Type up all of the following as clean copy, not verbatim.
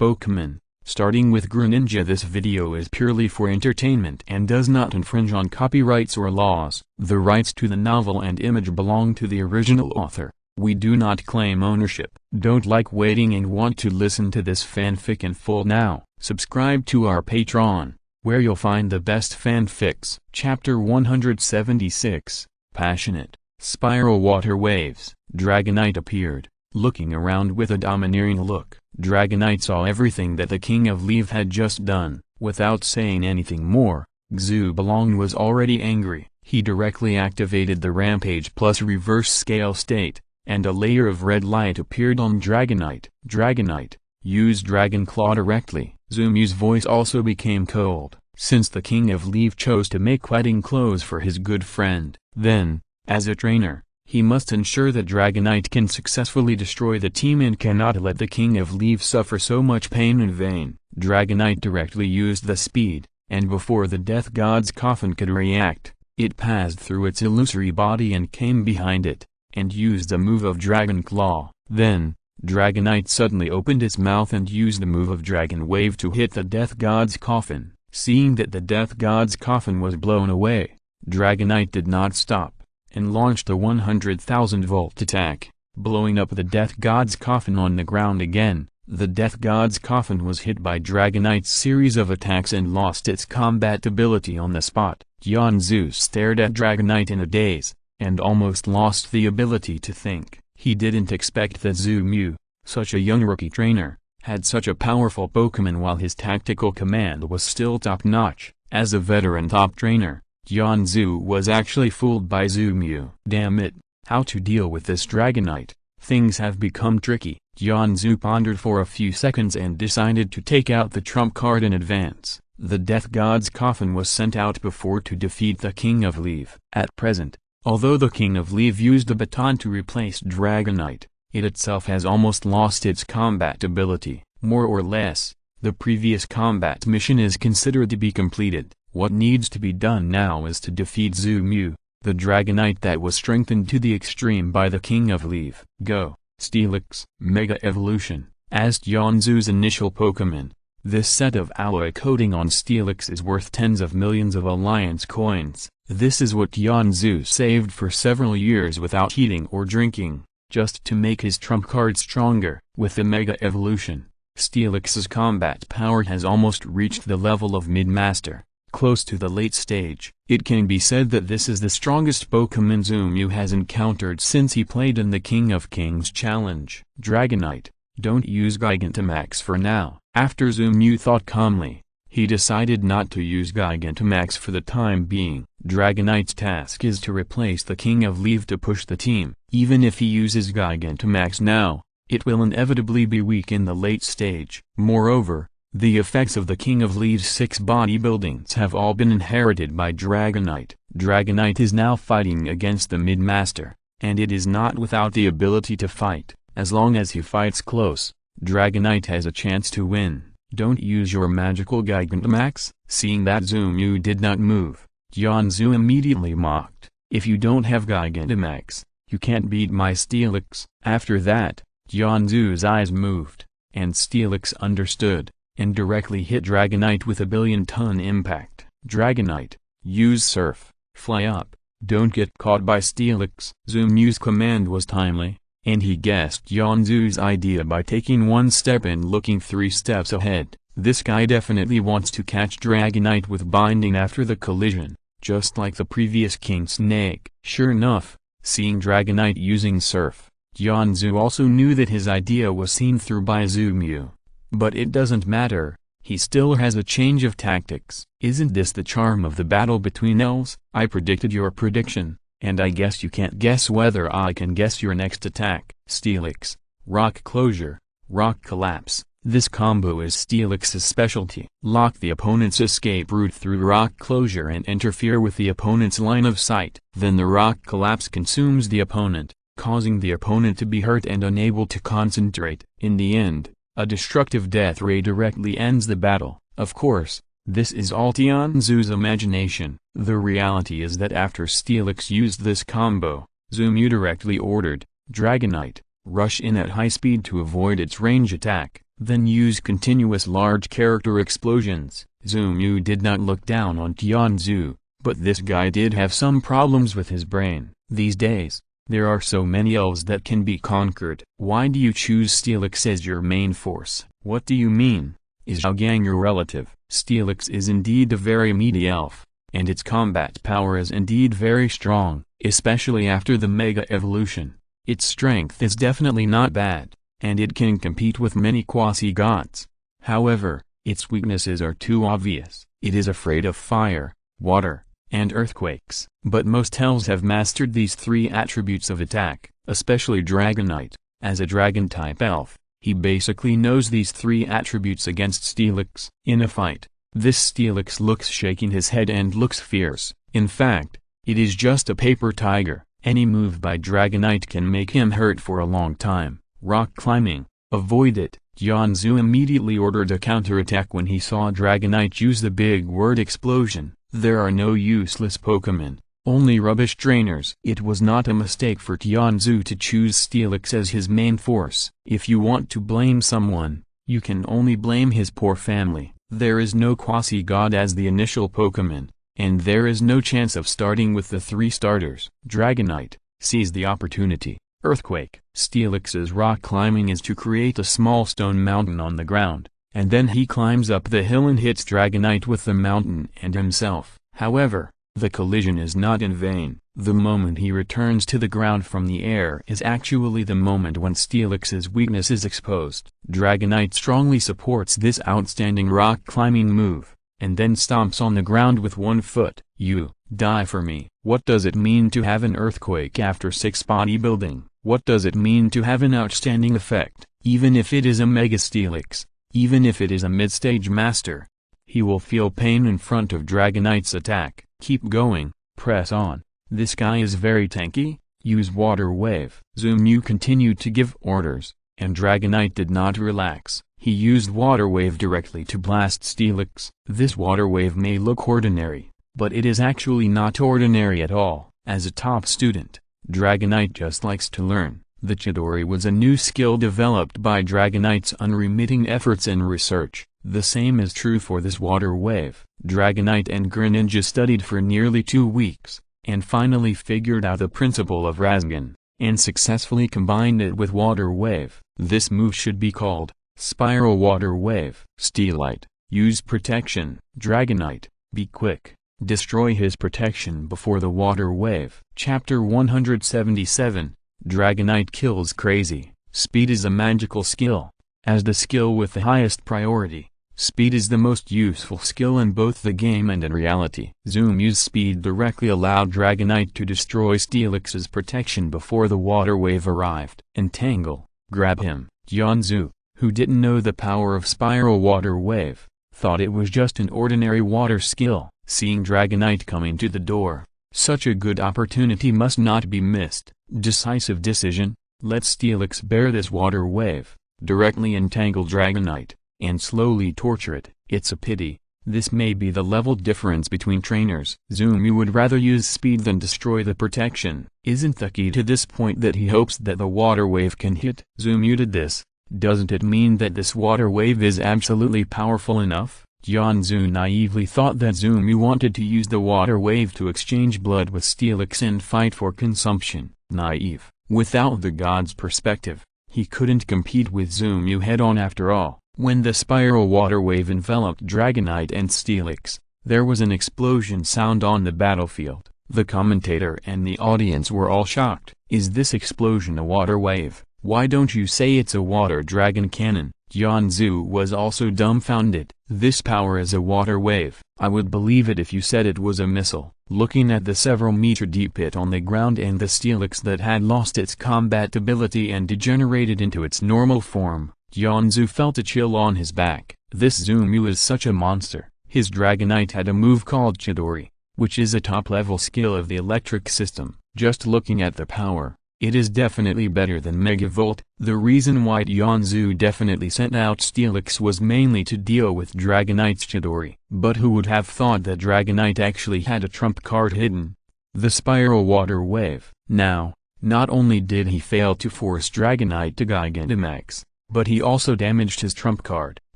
Pokémon. Starting with Greninja, this video is purely for entertainment and does not infringe on copyrights or laws. The rights to the novel and image belong to the original author. We do not claim ownership. Don't like waiting and want to listen to this fanfic in full now? Subscribe to our Patreon, where you'll find the best fanfics. Chapter 176, Passionate. Spiral water waves. Dragonite appeared, looking around with a domineering look. Dragonite saw everything that the King of Leaf had just done. Without saying anything more, Xubalong was already angry. He directly activated the Rampage plus reverse scale state, and a layer of red light appeared on Dragonite. Dragonite, use Dragon Claw directly. Zumu's voice also became cold, since the King of Leaf chose to make wedding clothes for his good friend. Then, as a trainer, he must ensure that Dragonite can successfully destroy the team and cannot let the King of Leaf suffer so much pain in vain. Dragonite directly used the speed, and before the Death God's coffin could react, it passed through its illusory body and came behind it, and used the move of Dragon Claw. Then, Dragonite suddenly opened its mouth and used the move of Dragon Wave to hit the Death God's coffin. Seeing that the Death God's coffin was blown away, Dragonite did not stop, and launched a 100,000 volt attack, blowing up the Death God's coffin on the ground again. The Death God's coffin was hit by Dragonite's series of attacks and lost its combat ability on the spot. Yanzu stared at Dragonite in a daze, and almost lost the ability to think. He didn't expect that Zumu, such a young rookie trainer, had such a powerful Pokémon while his tactical command was still top-notch. As a veteran top trainer, Yanzu was actually fooled by Zumu. Damn it, how to deal with this Dragonite? Things have become tricky. Yanzu pondered for a few seconds and decided to take out the trump card in advance. The Death God's coffin was sent out before to defeat the King of Leaf. At present, although the King of Leaf used the baton to replace Dragonite, it itself has almost lost its combat ability. More or less, the previous combat mission is considered to be completed. What needs to be done now is to defeat Zumu, the Dragonite that was strengthened to the extreme by the King of Leaf. Go, Steelix. Mega Evolution. As Yanzu's initial Pokémon, this set of alloy coating on Steelix is worth tens of millions of Alliance coins. This is what Yanzu saved for several years without eating or drinking, just to make his trump card stronger. With the Mega Evolution, Steelix's combat power has almost reached the level of Mid-Master, close to the late stage. It can be said that this is the strongest Pokémon Zumu has encountered since he played in the King of Kings challenge. Dragonite, don't use Gigantamax for now. After Zumu thought calmly, he decided not to use Gigantamax for the time being. Dragonite's task is to replace the King of Leaf to push the team. Even if he uses Gigantamax now, it will inevitably be weak in the late stage. Moreover, the effects of the King of Leaf's 6 bodybuildings have all been inherited by Dragonite. Dragonite is now fighting against the Mid-Master, and it is not without the ability to fight. As long as he fights close, Dragonite has a chance to win. Don't use your magical Gigantamax. Seeing that Zumu did not move, Yanzu immediately mocked. If you don't have Gigantamax, you can't beat my Steelix. After that, Yanzu's eyes moved, and Steelix understood, and directly hit Dragonite with a billion-ton impact. Dragonite, use Surf. Fly up. Don't get caught by Steelix. Zumu's command was timely, and he guessed Yanzu's idea by taking one step and looking 3 steps ahead. This guy definitely wants to catch Dragonite with binding after the collision, just like the previous King Snake. Sure enough, seeing Dragonite using Surf, Yanzu also knew that his idea was seen through by Zumu. But it doesn't matter, he still has a change of tactics. Isn't this the charm of the battle between elves? I predicted your prediction, and I guess you can't guess whether I can guess your next attack. Steelix, Rock Closure, Rock Collapse. This combo is Steelix's specialty. Lock the opponent's escape route through Rock Closure and interfere with the opponent's line of sight. Then the Rock Collapse consumes the opponent, causing the opponent to be hurt and unable to concentrate. In the end, a destructive death ray directly ends the battle. Of course, this is all Yanzu's imagination. The reality is that after Steelix used this combo, Zumu directly ordered Dragonite, rush in at high speed to avoid its range attack. then use continuous large character explosions. Zoomu did not look down on Tianzu, but this guy did have some problems with his brain. These days, there are so many elves that can be conquered. Why do you choose Steelix as your main force? What do you mean? Is Zhaogang your relative? Steelix is indeed a very meaty elf, and its combat power is indeed very strong, especially after the Mega Evolution. Its strength is definitely not bad, and it can compete with many quasi-gods. However, its weaknesses are too obvious. It is afraid of fire, water, and earthquakes. But most elves have mastered these three attributes of attack, especially Dragonite. As a dragon-type elf, he basically knows these three attributes against Steelix. In a fight, this Steelix looks shaking his head and looks fierce. In fact, it is just a paper tiger. Any move by Dragonite can make him hurt for a long time. Rock climbing, avoid it. Tianzu immediately ordered a counterattack when he saw Dragonite use the big word explosion. There are no useless Pokémon, only rubbish trainers. It was not a mistake for Tianzu to choose Steelix as his main force. If you want to blame someone, you can only blame his poor family. There is no quasi-god as the initial Pokémon, and there is no chance of starting with the three starters. Dragonite sees the opportunity. Earthquake. Steelix's rock climbing is to create a small stone mountain on the ground, and then he climbs up the hill and hits Dragonite with the mountain and himself. However, the collision is not in vain. The moment he returns to the ground from the air is actually the moment when Steelix's weakness is exposed. Dragonite strongly supports this outstanding rock climbing move, and then stomps on the ground with one foot. You die for me. What does it mean to have an earthquake after 6 bodybuilding? What does it mean to have an outstanding effect? Even if it is a Mega Steelix, even if it is a mid-stage master, he will feel pain in front of Dragonite's attack. Keep going, press on. This guy is very tanky, use Water Wave. Zoomu continued to give orders, and Dragonite did not relax. He used Water Wave directly to blast Steelix. This Water Wave may look ordinary, but it is actually not ordinary at all. As a top student, Dragonite just likes to learn. The Chidori was a new skill developed by Dragonite's unremitting efforts and research. The same is true for this Water Wave. Dragonite and Greninja studied for nearly 2 weeks, and finally figured out the principle of Rasengan, and successfully combined it with Water Wave. This move should be called Spiral Water Wave. Steelite, use protection. Dragonite, be quick. Destroy his protection before the Water Wave. Chapter 177, Dragonite kills Crazy. Speed is a magical skill. As the skill with the highest priority, speed is the most useful skill in both the game and in reality. Zoomu's speed directly allowed Dragonite to destroy Steelix's protection before the Water Wave arrived. Entangle, grab him. Tianzu, who didn't know the power of Spiral Water Wave, thought it was just an ordinary water skill. Seeing Dragonite coming to the door, such a good opportunity must not be missed. Decisive decision, let Steelix bear this Water Wave, directly entangle Dragonite, and slowly torture it. It's a pity, this may be the level difference between trainers. Zoomu would rather use speed than destroy the protection. Isn't the key to this point that he hopes that the Water Wave can hit? Zoomu did this. Doesn't it mean that this Water Wave is absolutely powerful enough? Tianzu naively thought that Zoomu wanted to use the Water Wave to exchange blood with Steelix and fight for consumption. Naive. Without the god's perspective, he couldn't compete with Zoomu head-on after all. When the Spiral Water Wave enveloped Dragonite and Steelix, there was an explosion sound on the battlefield. The commentator and the audience were all shocked. Is this explosion a water wave? Why don't you say it's a water dragon cannon? Tianzu was also dumbfounded. This power is a water wave. I would believe it if you said it was a missile. Looking at the several meter deep pit on the ground and the Steelix that had lost its combat ability and degenerated into its normal form, Tianzu felt a chill on his back. This Zoomu is such a monster. His Dragonite had a move called Chidori, which is a top-level skill of the electric system. Just looking at the power, it is definitely better than Megavolt. The reason why Tianzu definitely sent out Steelix was mainly to deal with Dragonite's Chidori. But who would have thought that Dragonite actually had a trump card hidden? The Spiral Water Wave. Now, not only did he fail to force Dragonite to Gigantamax, but he also damaged his trump card.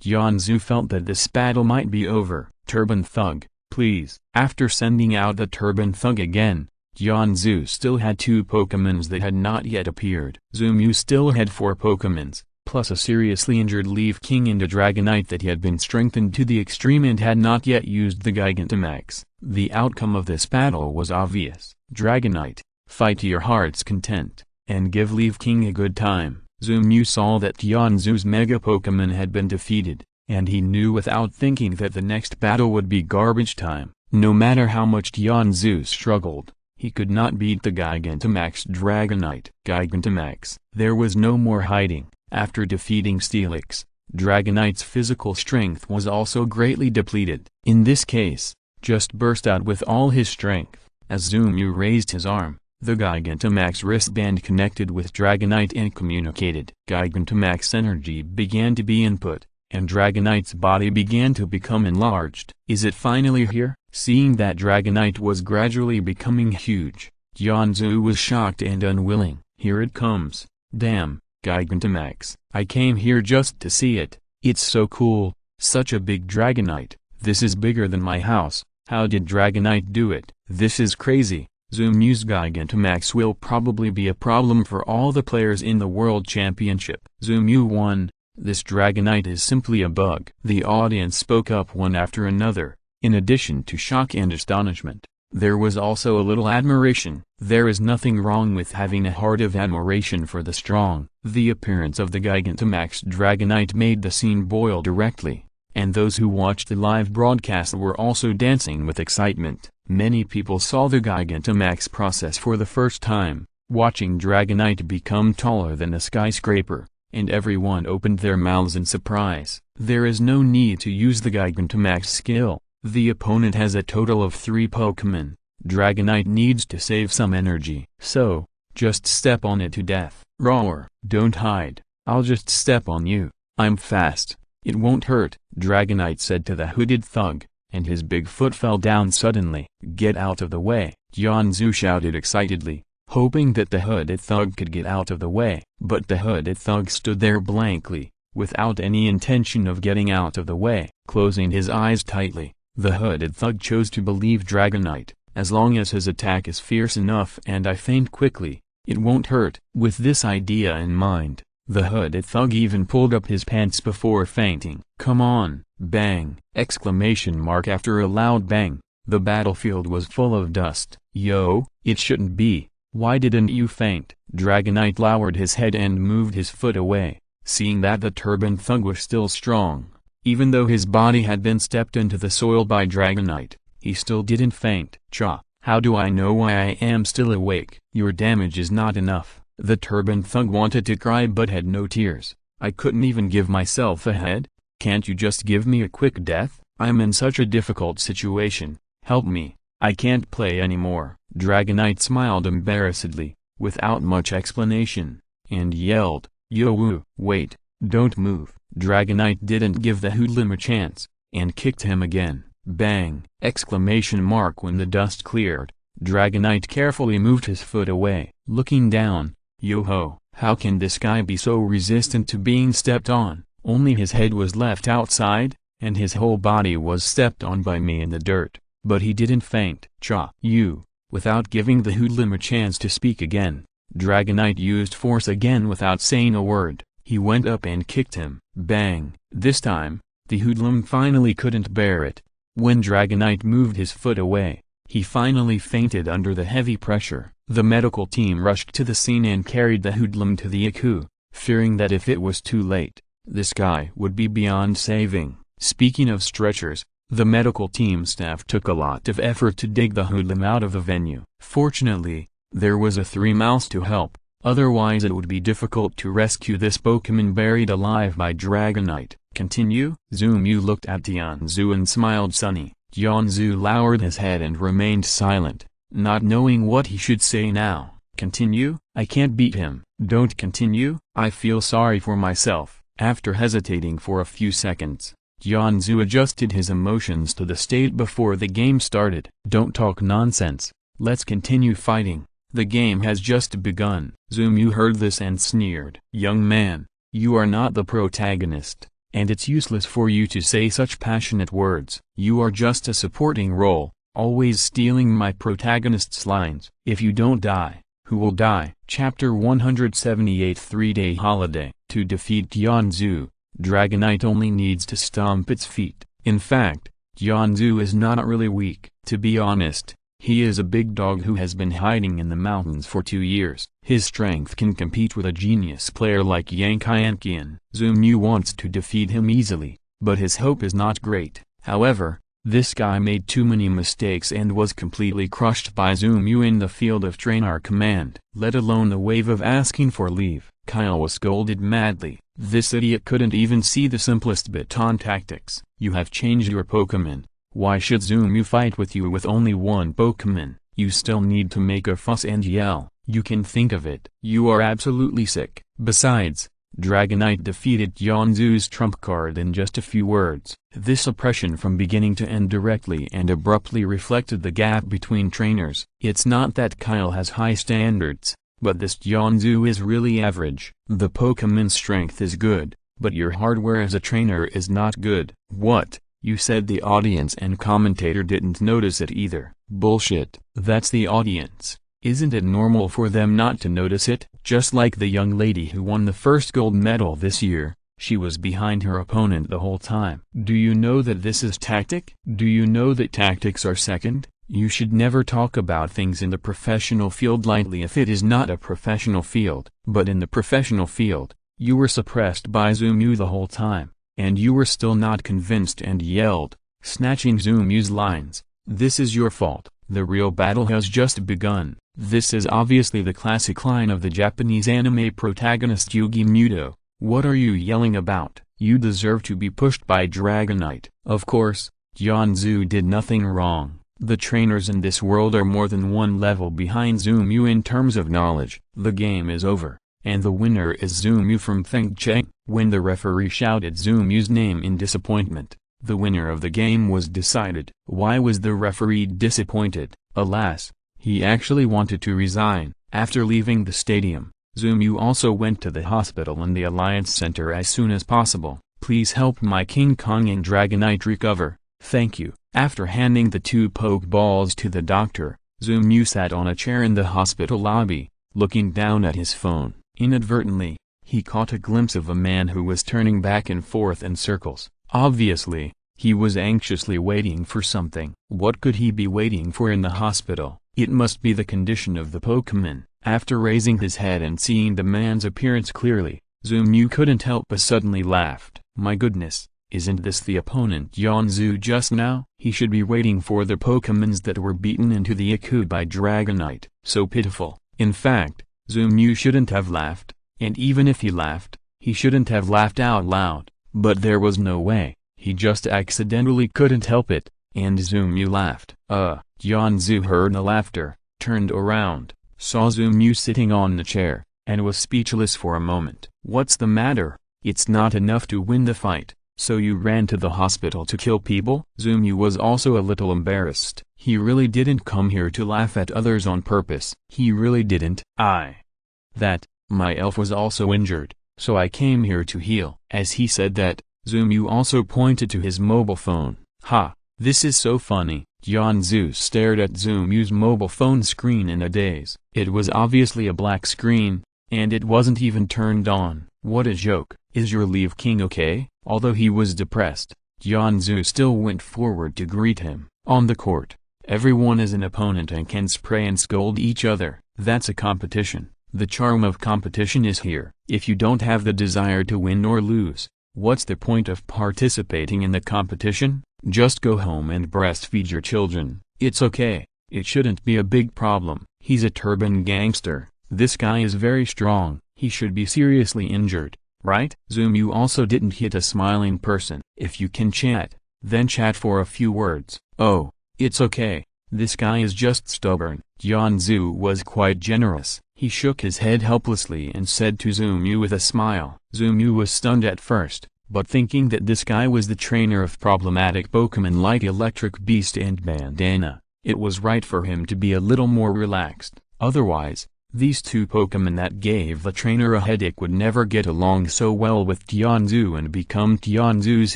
Yanzu felt that this battle might be over. Turban Thug, please. After sending out the Turban Thug again, Yanzu still had 2 Pokémons that had not yet appeared. Zumu still had 4 Pokémons, plus a seriously injured Leaf King and a Dragonite that had been strengthened to the extreme and had not yet used the Gigantamax. The outcome of this battle was obvious. Dragonite, fight to your heart's content, and give Leaf King a good time. Zumu saw that Yanzu's Mega Pokémon had been defeated, and he knew without thinking that the next battle would be garbage time. No matter how much Yanzu struggled, he could not beat the Gigantamax Dragonite. Gigantamax. There was no more hiding. After defeating Steelix, Dragonite's physical strength was also greatly depleted. In this case, just burst out with all his strength. As Zumu raised his arm, the Gigantamax wristband connected with Dragonite and communicated. Gigantamax energy began to be input, and Dragonite's body began to become enlarged. Is it finally here? Seeing that Dragonite was gradually becoming huge, Yanzu was shocked and unwilling. Here it comes. Damn, Gigantamax. I came here just to see it. It's so cool, such a big Dragonite. This is bigger than my house. How did Dragonite do it? This is crazy. Zumu's Gigantamax will probably be a problem for all the players in the World Championship. Zumu won. This Dragonite is simply a bug. The audience spoke up one after another. In addition to shock and astonishment, there was also a little admiration. There is nothing wrong with having a heart of admiration for the strong. The appearance of the Gigantamax Dragonite made the scene boil directly, and those who watched the live broadcast were also dancing with excitement. Many people saw the Gigantamax process for the first time, watching Dragonite become taller than a skyscraper, and everyone opened their mouths in surprise. There is no need to use the Gigantamax skill. The opponent has a total of 3 Pokémon. Dragonite needs to save some energy. So, just step on it to death. Roar. Don't hide. I'll just step on you. I'm fast. It won't hurt, Dragonite said to the hooded thug, and his big foot fell down suddenly. Get out of the way, Yanzu shouted excitedly, hoping that the hooded thug could get out of the way. But the hooded thug stood there blankly, without any intention of getting out of the way. Closing his eyes tightly, the hooded thug chose to believe Dragonite. As long as his attack is fierce enough and I faint quickly, it won't hurt. With this idea in mind, the hooded thug even pulled up his pants before fainting. Come on, bang! Exclamation mark. After a loud bang, the battlefield was full of dust. Yo, it shouldn't be. Why didn't you faint? Dragonite lowered his head and moved his foot away, seeing that the turban thug was still strong. Even though his body had been stepped into the soil by Dragonite, he still didn't faint. Cha, how do I know why I am still awake? Your damage is not enough. The turban thug wanted to cry but had no tears. I couldn't even give myself a head? Can't you just give me a quick death? I'm in such a difficult situation. Help me. I can't play anymore. Dragonite smiled embarrassedly, without much explanation, and yelled, Yo-woo. Wait, don't move. Dragonite didn't give the hoodlum a chance, and kicked him again. Bang! Exclamation mark. When the dust cleared, Dragonite carefully moved his foot away. Looking down, yo-ho, how can this guy be so resistant to being stepped on? Only his head was left outside, and his whole body was stepped on by me in the dirt. But he didn't faint. Cha! You! Without giving the hoodlum a chance to speak again, Dragonite used force again without saying a word. He went up and kicked him. Bang! This time, the hoodlum finally couldn't bear it. When Dragonite moved his foot away, he finally fainted under the heavy pressure. The medical team rushed to the scene and carried the hoodlum to the ICU, fearing that if it was too late, this guy would be beyond saving. Speaking of stretchers, the medical team staff took a lot of effort to dig the hoodlum out of the venue. Fortunately, there was a 3 mouse to help, otherwise it would be difficult to rescue this Pokémon buried alive by Dragonite. Continue? Zumu looked at Yanzu and smiled sunny. Yanzu lowered his head and remained silent, not knowing what he should say now. Continue? I can't beat him. Don't continue? I feel sorry for myself. After hesitating for a few seconds, Yanzu adjusted his emotions to the state before the game started. Don't talk nonsense. Let's continue fighting. The game has just begun. Zumu heard this and sneered. Young man, You are not the protagonist, and it's useless for you to say such passionate words. You are just a supporting role, always stealing my protagonist's lines. If you don't die, who will die? Chapter 178 3-Day Holiday. To defeat Jianzhu, Dragonite only needs to stomp its feet. In fact, Jianzhu is not really weak. To be honest, he is a big dog who has been hiding in the mountains for 2 years. His strength can compete with a genius player like Yang Qianqian. Zhu Mu wants to defeat him easily, but his hope is not great. However, this guy made too many mistakes and was completely crushed by Zhu Mu in the field of trainer command, let alone the wave of asking for leave. Kyle was scolded madly. This idiot couldn't even see the simplest baton tactics. You have changed your Pokémon. Why should Zhu Mu fight with you with only one Pokémon? You still need to make a fuss and yell. You can think of it. You are absolutely sick. Besides, Dragonite defeated Jianzhu's trump card in just a few words. This oppression from beginning to end directly and abruptly reflected the gap between trainers. It's not that Kyle has high standards, but this Jianzhu is really average. The Pokémon's strength is good, but your hardware as a trainer is not good. What? You said the audience and commentator didn't notice it either. Bullshit. That's the audience. Isn't it normal for them not to notice it? Just like the young lady who won the first gold medal this year, she was behind her opponent the whole time. Do you know that this is tactic? Do you know that tactics are second? You should never talk about things in the professional field lightly if it is not a professional field. But in the professional field, you were suppressed by Zhu Mu the whole time, and you were still not convinced and yelled, snatching Zhu Mu's lines. This is your fault. The real battle has just begun. This is obviously the classic line of the Japanese anime protagonist Yugi Muto. What are you yelling about? You deserve to be pushed by Dragonite. Of course, Jianzhu did nothing wrong. The trainers in this world are more than one level behind Zhu Mu in terms of knowledge. The game is over, and the winner is Zhu Mu from Fengcheng. When the referee shouted Zhu Mu's name in disappointment, the winner of the game was decided. Why was the referee disappointed? Alas, he actually wanted to resign. After leaving the stadium, Zhu Mu also went to the hospital and the Alliance Center as soon as possible. Please help my King Kong and Dragonite recover. Thank you. After handing the 2 Pokeballs to the doctor, Zhu Mu sat on a chair in the hospital lobby, looking down at his phone. Inadvertently, he caught a glimpse of a man who was turning back and forth in circles. Obviously, he was anxiously waiting for something. What could he be waiting for in the hospital? It must be the condition of the Pokémon. After raising his head and seeing the man's appearance clearly, Zhu Mu couldn't help but suddenly laughed. My goodness, isn't this the opponent Jianzhu just now? He should be waiting for the Pokémons that were beaten into the Iku by Dragonite. So pitiful. In fact, Zhu Mu shouldn't have laughed, and even if he laughed, he shouldn't have laughed out loud. But there was no way. He just accidentally couldn't help it, and Zhu Mu laughed. Jianzhu heard the laughter, turned around, saw Zhu Mu sitting on the chair, and was speechless for a moment. What's the matter? It's not enough to win the fight, so you ran to the hospital to kill people? Zhu Mu was also a little embarrassed. He really didn't come here to laugh at others on purpose. He really didn't. My elf was also injured, so I came here to heal. As he said that, Zhu Mu also pointed to his mobile phone. Ha! This is so funny. Jianzhu stared at Zhu Mu's mobile phone screen in a daze. It was obviously a black screen, and it wasn't even turned on. What a joke. Is your Leaf King okay? Although he was depressed, Jianzhu still went forward to greet him. On the court, everyone is an opponent and can spray and scold each other. That's a competition. The charm of competition is here. If you don't have the desire to win or lose, what's the point of participating in the competition? Just go home and breastfeed your children. It's okay. It shouldn't be a big problem. He's a turban gangster. This guy is very strong. He should be seriously injured, right? Zhu Mu also didn't hit a smiling person. If you can chat, then chat for a few words. Oh, it's okay. This guy is just stubborn. Jianzhu was quite generous. He shook his head helplessly and said to Zhu Mu with a smile. Zhu Mu was stunned at first, but thinking that this guy was the trainer of problematic Pokémon like Electric Beast and Bandana, it was right for him to be a little more relaxed. Otherwise, These two Pokemon that gave the trainer a headache would never get along so well with Tianzu and become Tianzu's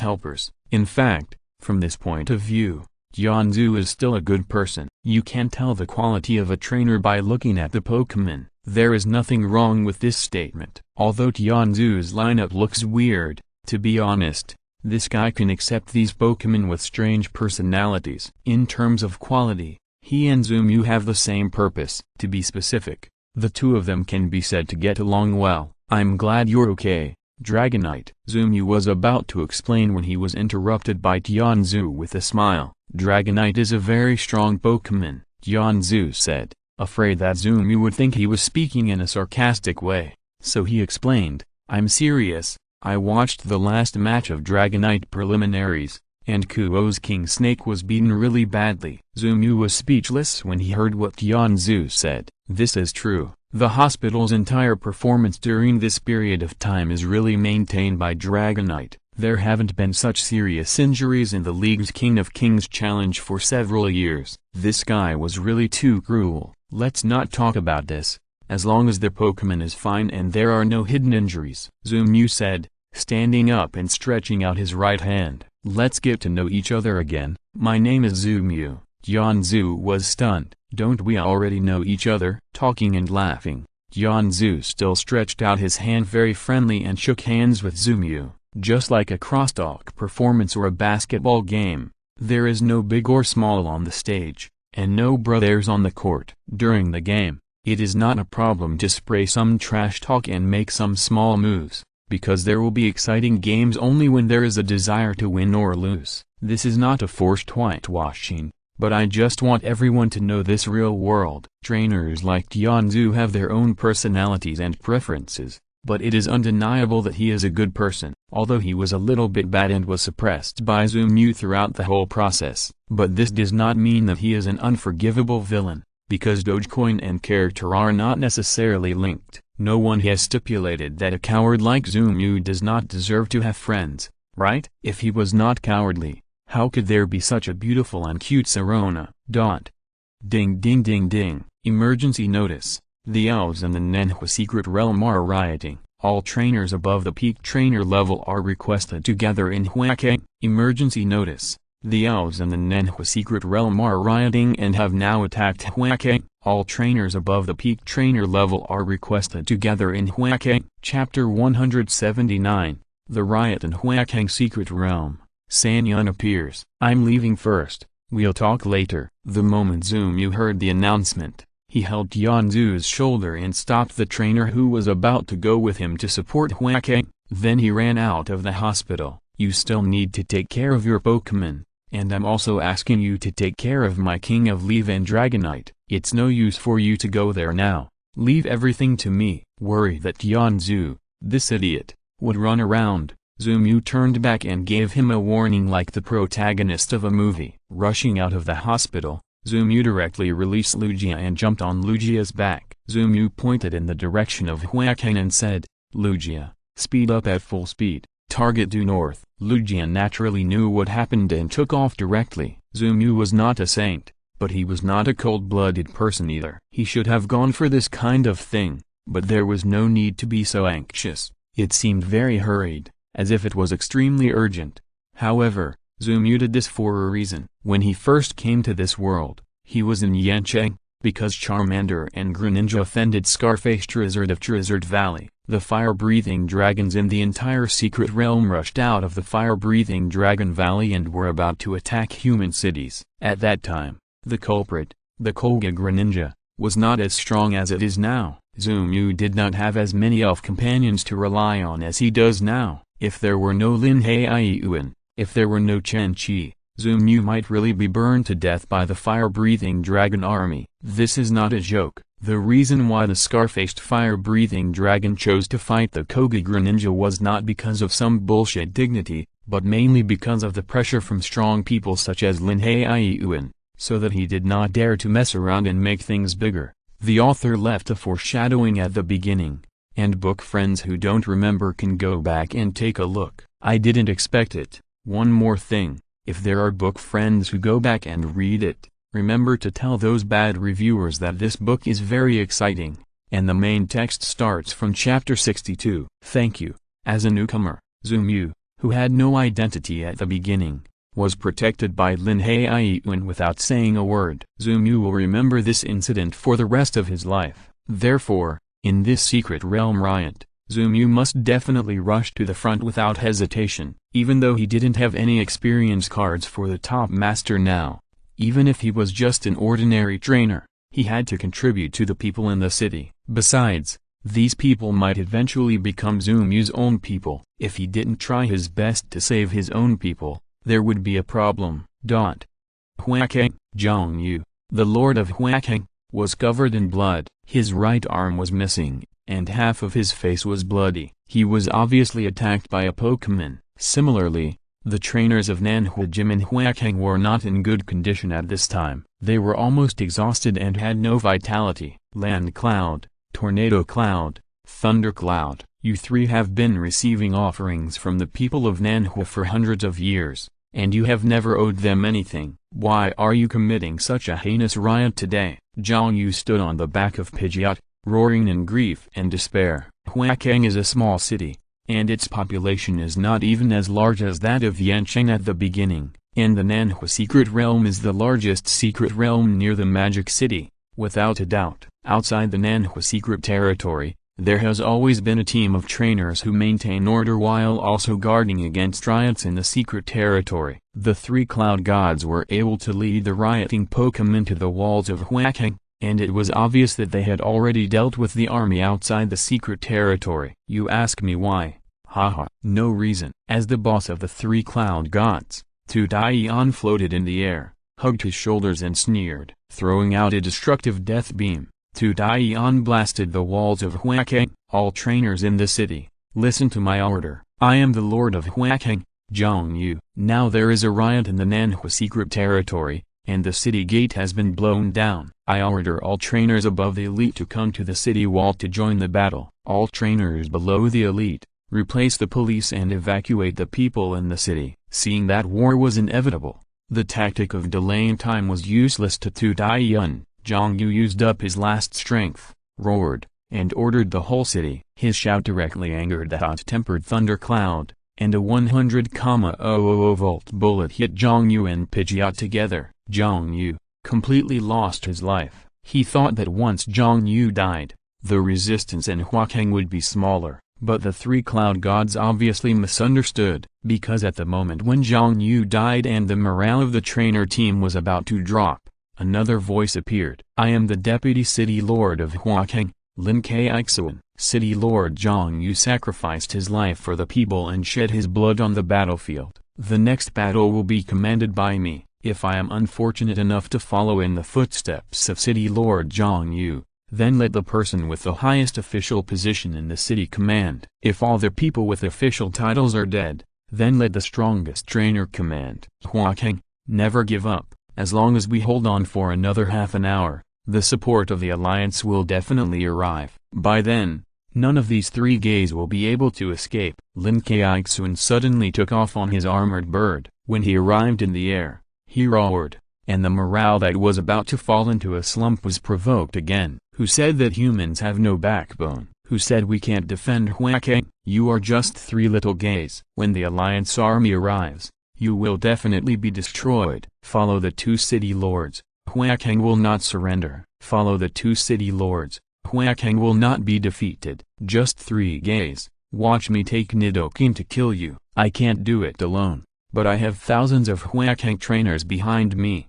helpers. In fact, from this point of view, Tianzu is still a good person. You can tell the quality of a trainer by looking at the Pokemon. There is nothing wrong with this statement. Although Tianzu's lineup looks weird, to be honest, this guy can accept these Pokemon with strange personalities. In terms of quality, he and Zumu have the same purpose. To be specific, the two of them can be said to get along well. I'm glad you're okay, Dragonite. Zumu was about to explain when he was interrupted by Tianzu with a smile. Dragonite is a very strong Pokemon, Tianzu said, afraid that Zumu would think he was speaking in a sarcastic way. So he explained, I'm serious, I watched the last match of Dragonite preliminaries, and Kuo's King Snake was beaten really badly. Zumu was speechless when he heard what Tianzu said. This is true. The hospital's entire performance during this period of time is really maintained by Dragonite. There haven't been such serious injuries in the league's King of Kings challenge for several years. This guy was really too cruel. Let's not talk about this, as long as the Pokemon is fine and there are no hidden injuries, Zumu said, standing up and stretching out his right hand. Let's get to know each other again. My name is Zumu. Tianzu was stunned. Don't we already know each other? Talking and laughing, Tianzu still stretched out his hand very friendly and shook hands with Zumu. Just like a crosstalk performance or a basketball game, there is no big or small on the stage, and no brothers on the court. During the game, it is not a problem to spray some trash talk and make some small moves, because there will be exciting games only when there is a desire to win or lose. This is not a forced whitewashing, but I just want everyone to know this real world. Trainers like Tianzu have their own personalities and preferences, but it is undeniable that he is a good person, although he was a little bit bad and was suppressed by Zumu throughout the whole process. But this does not mean that he is an unforgivable villain, because Dogecoin and character are not necessarily linked. No one has stipulated that a coward like Zumu does not deserve to have friends, right? If he was not cowardly, how could there be such a beautiful and cute Serona? Ding ding ding ding. Emergency notice. The elves in the Nenhua secret realm are rioting. All trainers above the peak trainer level are requested to gather in Huake. Emergency notice. The elves in the Nenhua secret realm are rioting and have now attacked Huake. All trainers above the peak trainer level are requested to gather in Huake. Chapter 179. The riot in Huake secret realm. Sanyun appears. I'm leaving first. We'll talk later. The moment Zumu heard the announcement, he held Tianzu's shoulder and stopped the trainer who was about to go with him to support Huake. Then he ran out of the hospital. You still need to take care of your Pokemon, and I'm also asking you to take care of my King of Leaf and Dragonite. It's no use for you to go there now. Leave everything to me. Worried that Tianzu, this idiot, would run around, Zumu turned back and gave him a warning like the protagonist of a movie. Rushing out of the hospital, Zumu directly released Lugia and jumped on Lugia's back. Zumu pointed in the direction of Huacan and said, Lugia, speed up at full speed, target due north. Lugia naturally knew what happened and took off directly. Zumu was not a saint, but he was not a cold-blooded person either. He should have gone for this kind of thing, but there was no need to be so anxious. It seemed very hurried, as if it was extremely urgent. However, Zumu did this for a reason. When he first came to this world, he was in Yancheng, because Charmander and Greninja offended Scarface Charizard of Charizard Valley. The fire-breathing dragons in the entire secret realm rushed out of the fire-breathing Dragon Valley and were about to attack human cities. At that time, the culprit, the Koga Ninja, was not as strong as it is now. Zumu did not have as many elf companions to rely on as he does now. If there were no Lin Haiyuan, if there were no Chen Qi, Zumu might really be burned to death by the fire-breathing dragon army. This is not a joke. The reason why the scar-faced fire-breathing dragon chose to fight the Koga Ninja was not because of some bullshit dignity, but mainly because of the pressure from strong people such as Lin Haiyuan, so that he did not dare to mess around and make things bigger. The author left a foreshadowing at the beginning, and book friends who don't remember can go back and take a look. I didn't expect it. One more thing, if there are book friends who go back and read it, remember to tell those bad reviewers that this book is very exciting. and the main text starts from chapter 62. Thank you. As a newcomer, Zumu, who had no identity at the beginning, was protected by Lin Haiyun without saying a word. Zumu will remember this incident for the rest of his life. Therefore, in this secret realm riot, Zumu must definitely rush to the front without hesitation, even though he didn't have any experience cards for the top master now. Even if he was just an ordinary trainer, he had to contribute to the people in the city. Besides, these people might eventually become Zumu's own people. If he didn't try his best to save his own people, there would be a problem. Huakeng, Zhongyu, the lord of Huakeng, was covered in blood. His right arm was missing, and half of his face was bloody. He was obviously attacked by a Pokémon. Similarly, the trainers of Nanhuijim and Huakeng were not in good condition at this time. They were almost exhausted and had no vitality. Land Cloud, Tornado Cloud, Thunder Cloud, you three have been receiving offerings from the people of Nanhui for hundreds of years, and you have never owed them anything. Why are you committing such a heinous riot today? Zhang Yu stood on the back of Pidgeot, roaring in grief and despair. Huakeng is a small city, and its population is not even as large as that of Yancheng at the beginning, and the Nanhui Secret Realm is the largest secret realm near the Magic City. Without a doubt, outside the Nanhui Secret Territory, there has always been a team of trainers who maintain order while also guarding against riots in the secret territory. The three cloud gods were able to lead the rioting Pokémon to the walls of Huakeng, and it was obvious that they had already dealt with the army outside the secret territory. You ask me why? Haha. No reason. As the boss of the three cloud gods, Tu Daiyan floated in the air, hugged his shoulders and sneered, throwing out a destructive death beam. Tu Daiyan blasted the walls of Huakeng. All trainers in the city, listen to my order. I am the lord of Huakeng, Zhang Yu. Now there is a riot in the Nanhui Secret Territory, and the city gate has been blown down. I order all trainers above the elite to come to the city wall to join the battle. All trainers below the elite, replace the police and evacuate the people in the city. Seeing that war was inevitable, the tactic of delaying time was useless to Tu Daiyan. Zhang Yu used up his last strength, roared, and ordered the whole city. His shout directly angered the hot-tempered Thunder Cloud, and a 100,000 volt bullet hit Zhang Yu and Pidgeot together. Zhang Yu completely lost his life. He thought that once Zhang Yu died, the resistance in Huakeng would be smaller, but the three cloud gods obviously misunderstood, because at the moment when Zhang Yu died and the morale of the trainer team was about to drop, another voice appeared. I am the Deputy City Lord of Huakeng, Lin Kaixuan. City Lord Zhang Yu sacrificed his life for the people and shed his blood on the battlefield. The next battle will be commanded by me. If I am unfortunate enough to follow in the footsteps of City Lord Zhang Yu, then let the person with the highest official position in the city command. If all the people with official titles are dead, then let the strongest trainer command. Huakeng, never give up. As long as we hold on for another half an hour, the support of the alliance will definitely arrive. By then, none of these three gays will be able to escape. Lin Kaixuan suddenly took off on his armored bird. When he arrived in the air, he roared, and the morale that was about to fall into a slump was provoked again. Who said that humans have no backbone? Who said we can't defend Huakeng? You are just three little gays. When the alliance army arrives, you will definitely be destroyed. Follow the two city lords. Huakeng will not surrender. Follow the two city lords. Huakeng will not be defeated. Just three gays. Watch me take Nidoking to kill you. I can't do it alone, but I have thousands of Huakeng trainers behind me.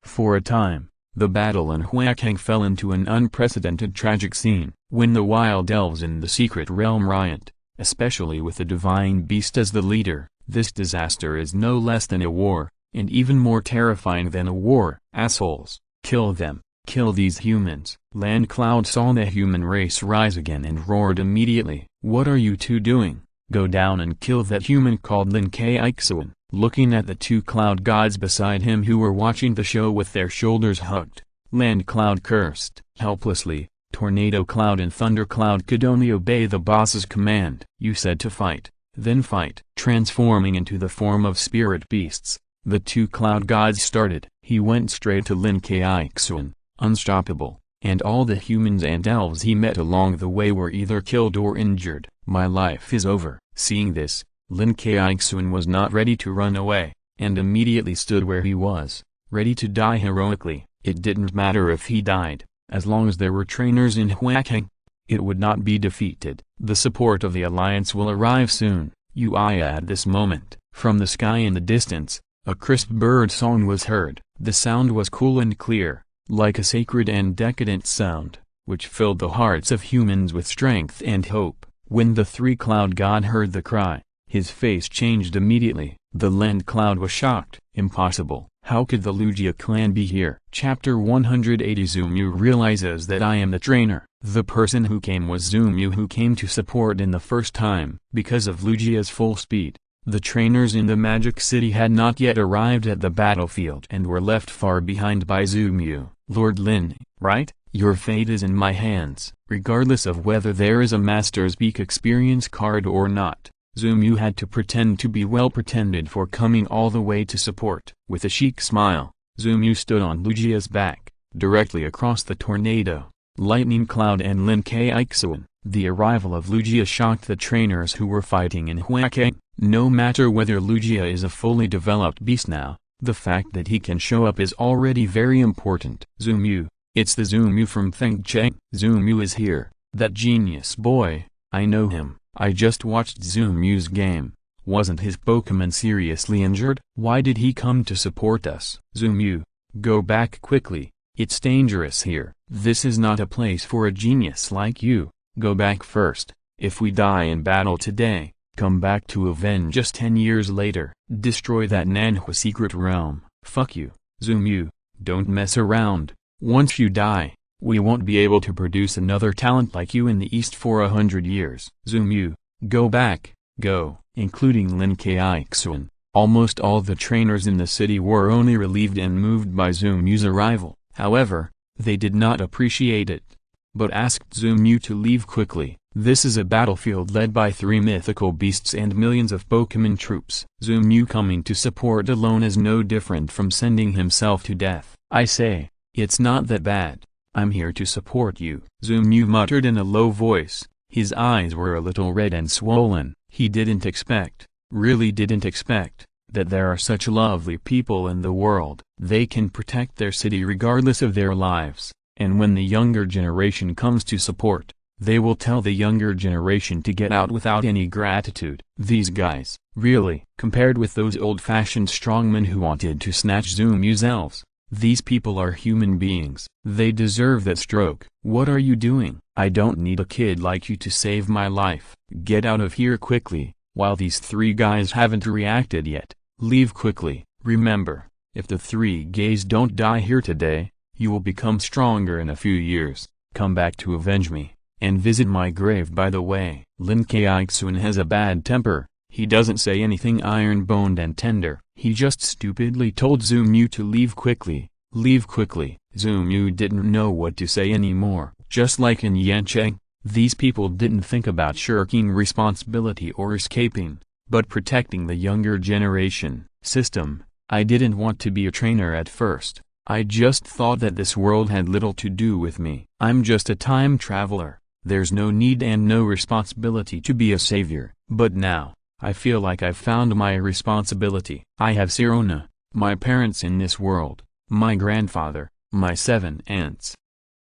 For a time, the battle in Huakeng fell into an unprecedented tragic scene. When the wild elves in the secret realm riot, especially with the divine beast as the leader, this disaster is no less than a war, and even more terrifying than a war. Assholes, kill them, kill these humans. Land Cloud saw the human race rise again and roared immediately. What are you two doing? Go down and kill that human called Lin Kaixuan. Looking at the two cloud gods beside him who were watching the show with their shoulders hugged, Land Cloud cursed helplessly. Tornado Cloud and Thunder Cloud could only obey the boss's command. You said to fight, then fight. Transforming into the form of spirit beasts, the two cloud gods started. He went straight to Lin Kaixuan, unstoppable, and all the humans and elves he met along the way were either killed or injured. My life is over. Seeing this, Lin Kai-Xun was not ready to run away, and immediately stood where he was, ready to die heroically. It didn't matter if he died, as long as there were trainers in Huaking. It would not be defeated. The support of the Alliance will arrive soon. At this moment, from the sky in the distance, a crisp bird song was heard. The sound was cool and clear, like a sacred and decadent sound, which filled the hearts of humans with strength and hope. When the three-cloud god heard the cry, his face changed immediately. The land cloud was shocked. Impossible. How could the Lugia clan be here? Chapter 180. Zoomu realizes that I am the trainer. The person who came was Zoomu, who came to support in the first time. Because of Lugia's full speed, the trainers in the Magic City had not yet arrived at the battlefield and were left far behind by Zoomu. Lord Lin, right? Your fate is in my hands. Regardless of whether there is a Master's Peak experience card or not, Zoomu had to pretend to be well pretended for coming all the way to support. With a chic smile, Zoomu stood on Lugia's back, directly across the tornado, lightning cloud and Lin Kai-Xun. The arrival of Lugia shocked the trainers who were fighting in Huaking. No matter whether Lugia is a fully developed beast now, the fact that he can show up is already very important. Zoomu, it's the Zoomu from Fengcheng. Zoomu is here, that genius boy, I know him. I just watched Zoomu's game. Wasn't his Pokémon seriously injured? Why did he come to support us? Zoomu, go back quickly. It's dangerous here. This is not a place for a genius like you. Go back first. If we die in battle today, come back to avenge us 10 years later. Destroy that Nanhua secret realm. Fuck you. Zoomu, don't mess around. Once you die, we won't be able to produce another talent like you in the East for 100 years. Zoomu, go back, go. Including Lin Kai-Xun, almost all the trainers in the city were only relieved and moved by Zoomu's arrival. However, they did not appreciate it, but asked Zoomu to leave quickly. This is a battlefield led by 3 mythical beasts and millions of Pokémon troops. Zoomu coming to support alone is no different from sending himself to death. I say, it's not that bad. I'm here to support you. Zoomu muttered in a low voice. His eyes were a little red and swollen. He didn't expect, really didn't expect, that there are such lovely people in the world. They can protect their city regardless of their lives, and when the younger generation comes to support, they will tell the younger generation to get out without any gratitude. These guys, really, compared with those old-fashioned strongmen who wanted to snatch Zoomu's elves, these people are human beings. They deserve that stroke. What are you doing? I don't need a kid like you to save my life. Get out of here quickly, while these 3 guys haven't reacted yet. Leave quickly. Remember, if the 3 gays don't die here today, you will become stronger in a few years. Come back to avenge me, and visit my grave. By the way, Lin Kai-Xun has a bad temper. He doesn't say anything iron-boned and tender. He just stupidly told Zoomu to leave quickly. Leave quickly. Zoomu didn't know what to say anymore. Just like in Yancheng, these people didn't think about shirking responsibility or escaping, but protecting the younger generation. System, I didn't want to be a trainer at first. I just thought that this world had little to do with me. I'm just a time traveler. There's no need and no responsibility to be a savior. But now, I feel like I've found my responsibility. I have Sirona, my parents in this world, my grandfather, my 7 aunts,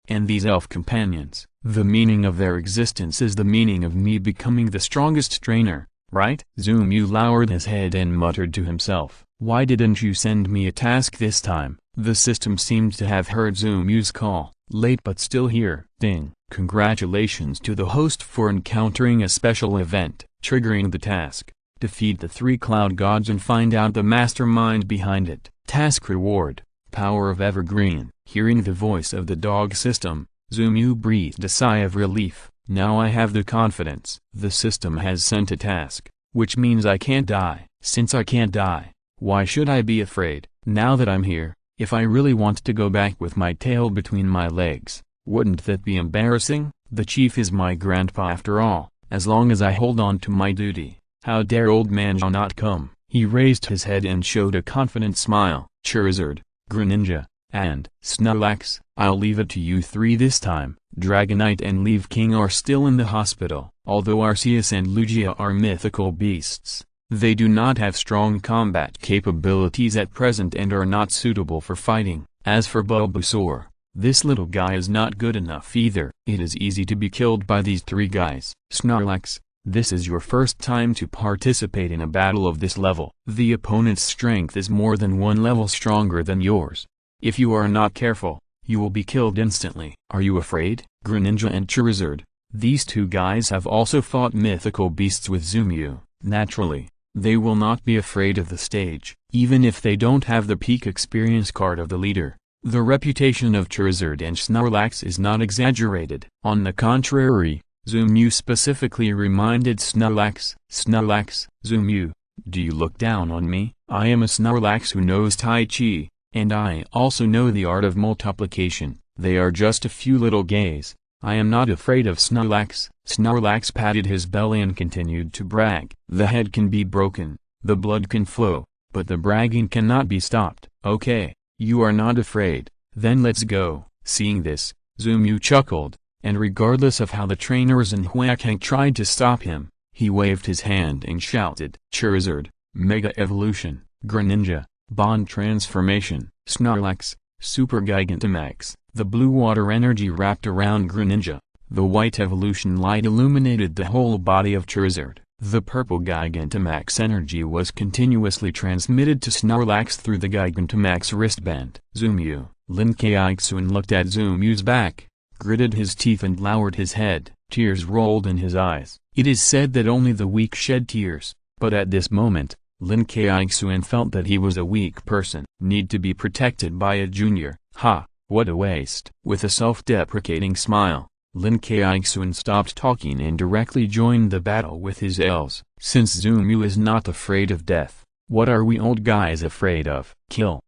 and these elf companions. The meaning of their existence is the meaning of me becoming the strongest trainer, right? Zoomu lowered his head and muttered to himself, why didn't you send me a task this time? The system seemed to have heard Zoomu's call. Late but still here. Ding. Congratulations to the host for encountering a special event. Triggering the task. Defeat the 3 cloud gods and find out the mastermind behind it. Task reward. Power of Evergreen. Hearing the voice of the dog system, Zoomu breathed a sigh of relief. Now I have the confidence. The system has sent a task, which means I can't die. Since I can't die, why should I be afraid? Now that I'm here, if I really want to go back with my tail between my legs, wouldn't that be embarrassing? The chief is my grandpa after all. As long as I hold on to my duty, how dare old man Zhao not come? He raised his head and showed a confident smile. Charizard, Greninja, and Snorlax, I'll leave it to you three this time. Dragonite and Leaf King are still in the hospital. Although Arceus and Lugia are mythical beasts, they do not have strong combat capabilities at present and are not suitable for fighting. As for Bulbasaur, this little guy is not good enough either. It is easy to be killed by these three guys. Snorlax, this is your first time to participate in a battle of this level. The opponent's strength is more than one level stronger than yours. If you are not careful, you will be killed instantly. Are you afraid? Greninja and Charizard, these two guys have also fought mythical beasts with Zoomew. Naturally, they will not be afraid of the stage, even if they don't have the peak experience card of the leader. The reputation of Charizard and Snorlax is not exaggerated. On the contrary, Zoomew specifically reminded Snorlax, "Snorlax, Zoomew, do you look down on me? I am a Snorlax who knows Tai Chi, and I also know the art of multiplication. They are just a few little guys. I am not afraid of Snorlax." Snorlax patted his belly and continued to brag. The head can be broken, the blood can flow, but the bragging cannot be stopped. Okay, you are not afraid, then let's go. Seeing this, Zoomew chuckled, and regardless of how the trainers and Huakang tried to stop him, he waved his hand and shouted, "Charizard, Mega Evolution, Greninja, Bond Transformation, Snorlax, Super Gigantamax." The blue water energy wrapped around Greninja, the white evolution light illuminated the whole body of Charizard. The purple Gigantamax energy was continuously transmitted to Snorlax through the Gigantamax wristband. Zoomew, Lin Kaixun looked at Zoomew's back, gritted his teeth and lowered his head. Tears rolled in his eyes. It is said that only the weak shed tears, but at this moment, Lin Kaixun felt that he was a weak person. Need to be protected by a junior. Ha, what a waste. With a self-deprecating smile, Lin Kaixun stopped talking and directly joined the battle with his elves. Since Zoomew is not afraid of death, what are we old guys afraid of? Kill.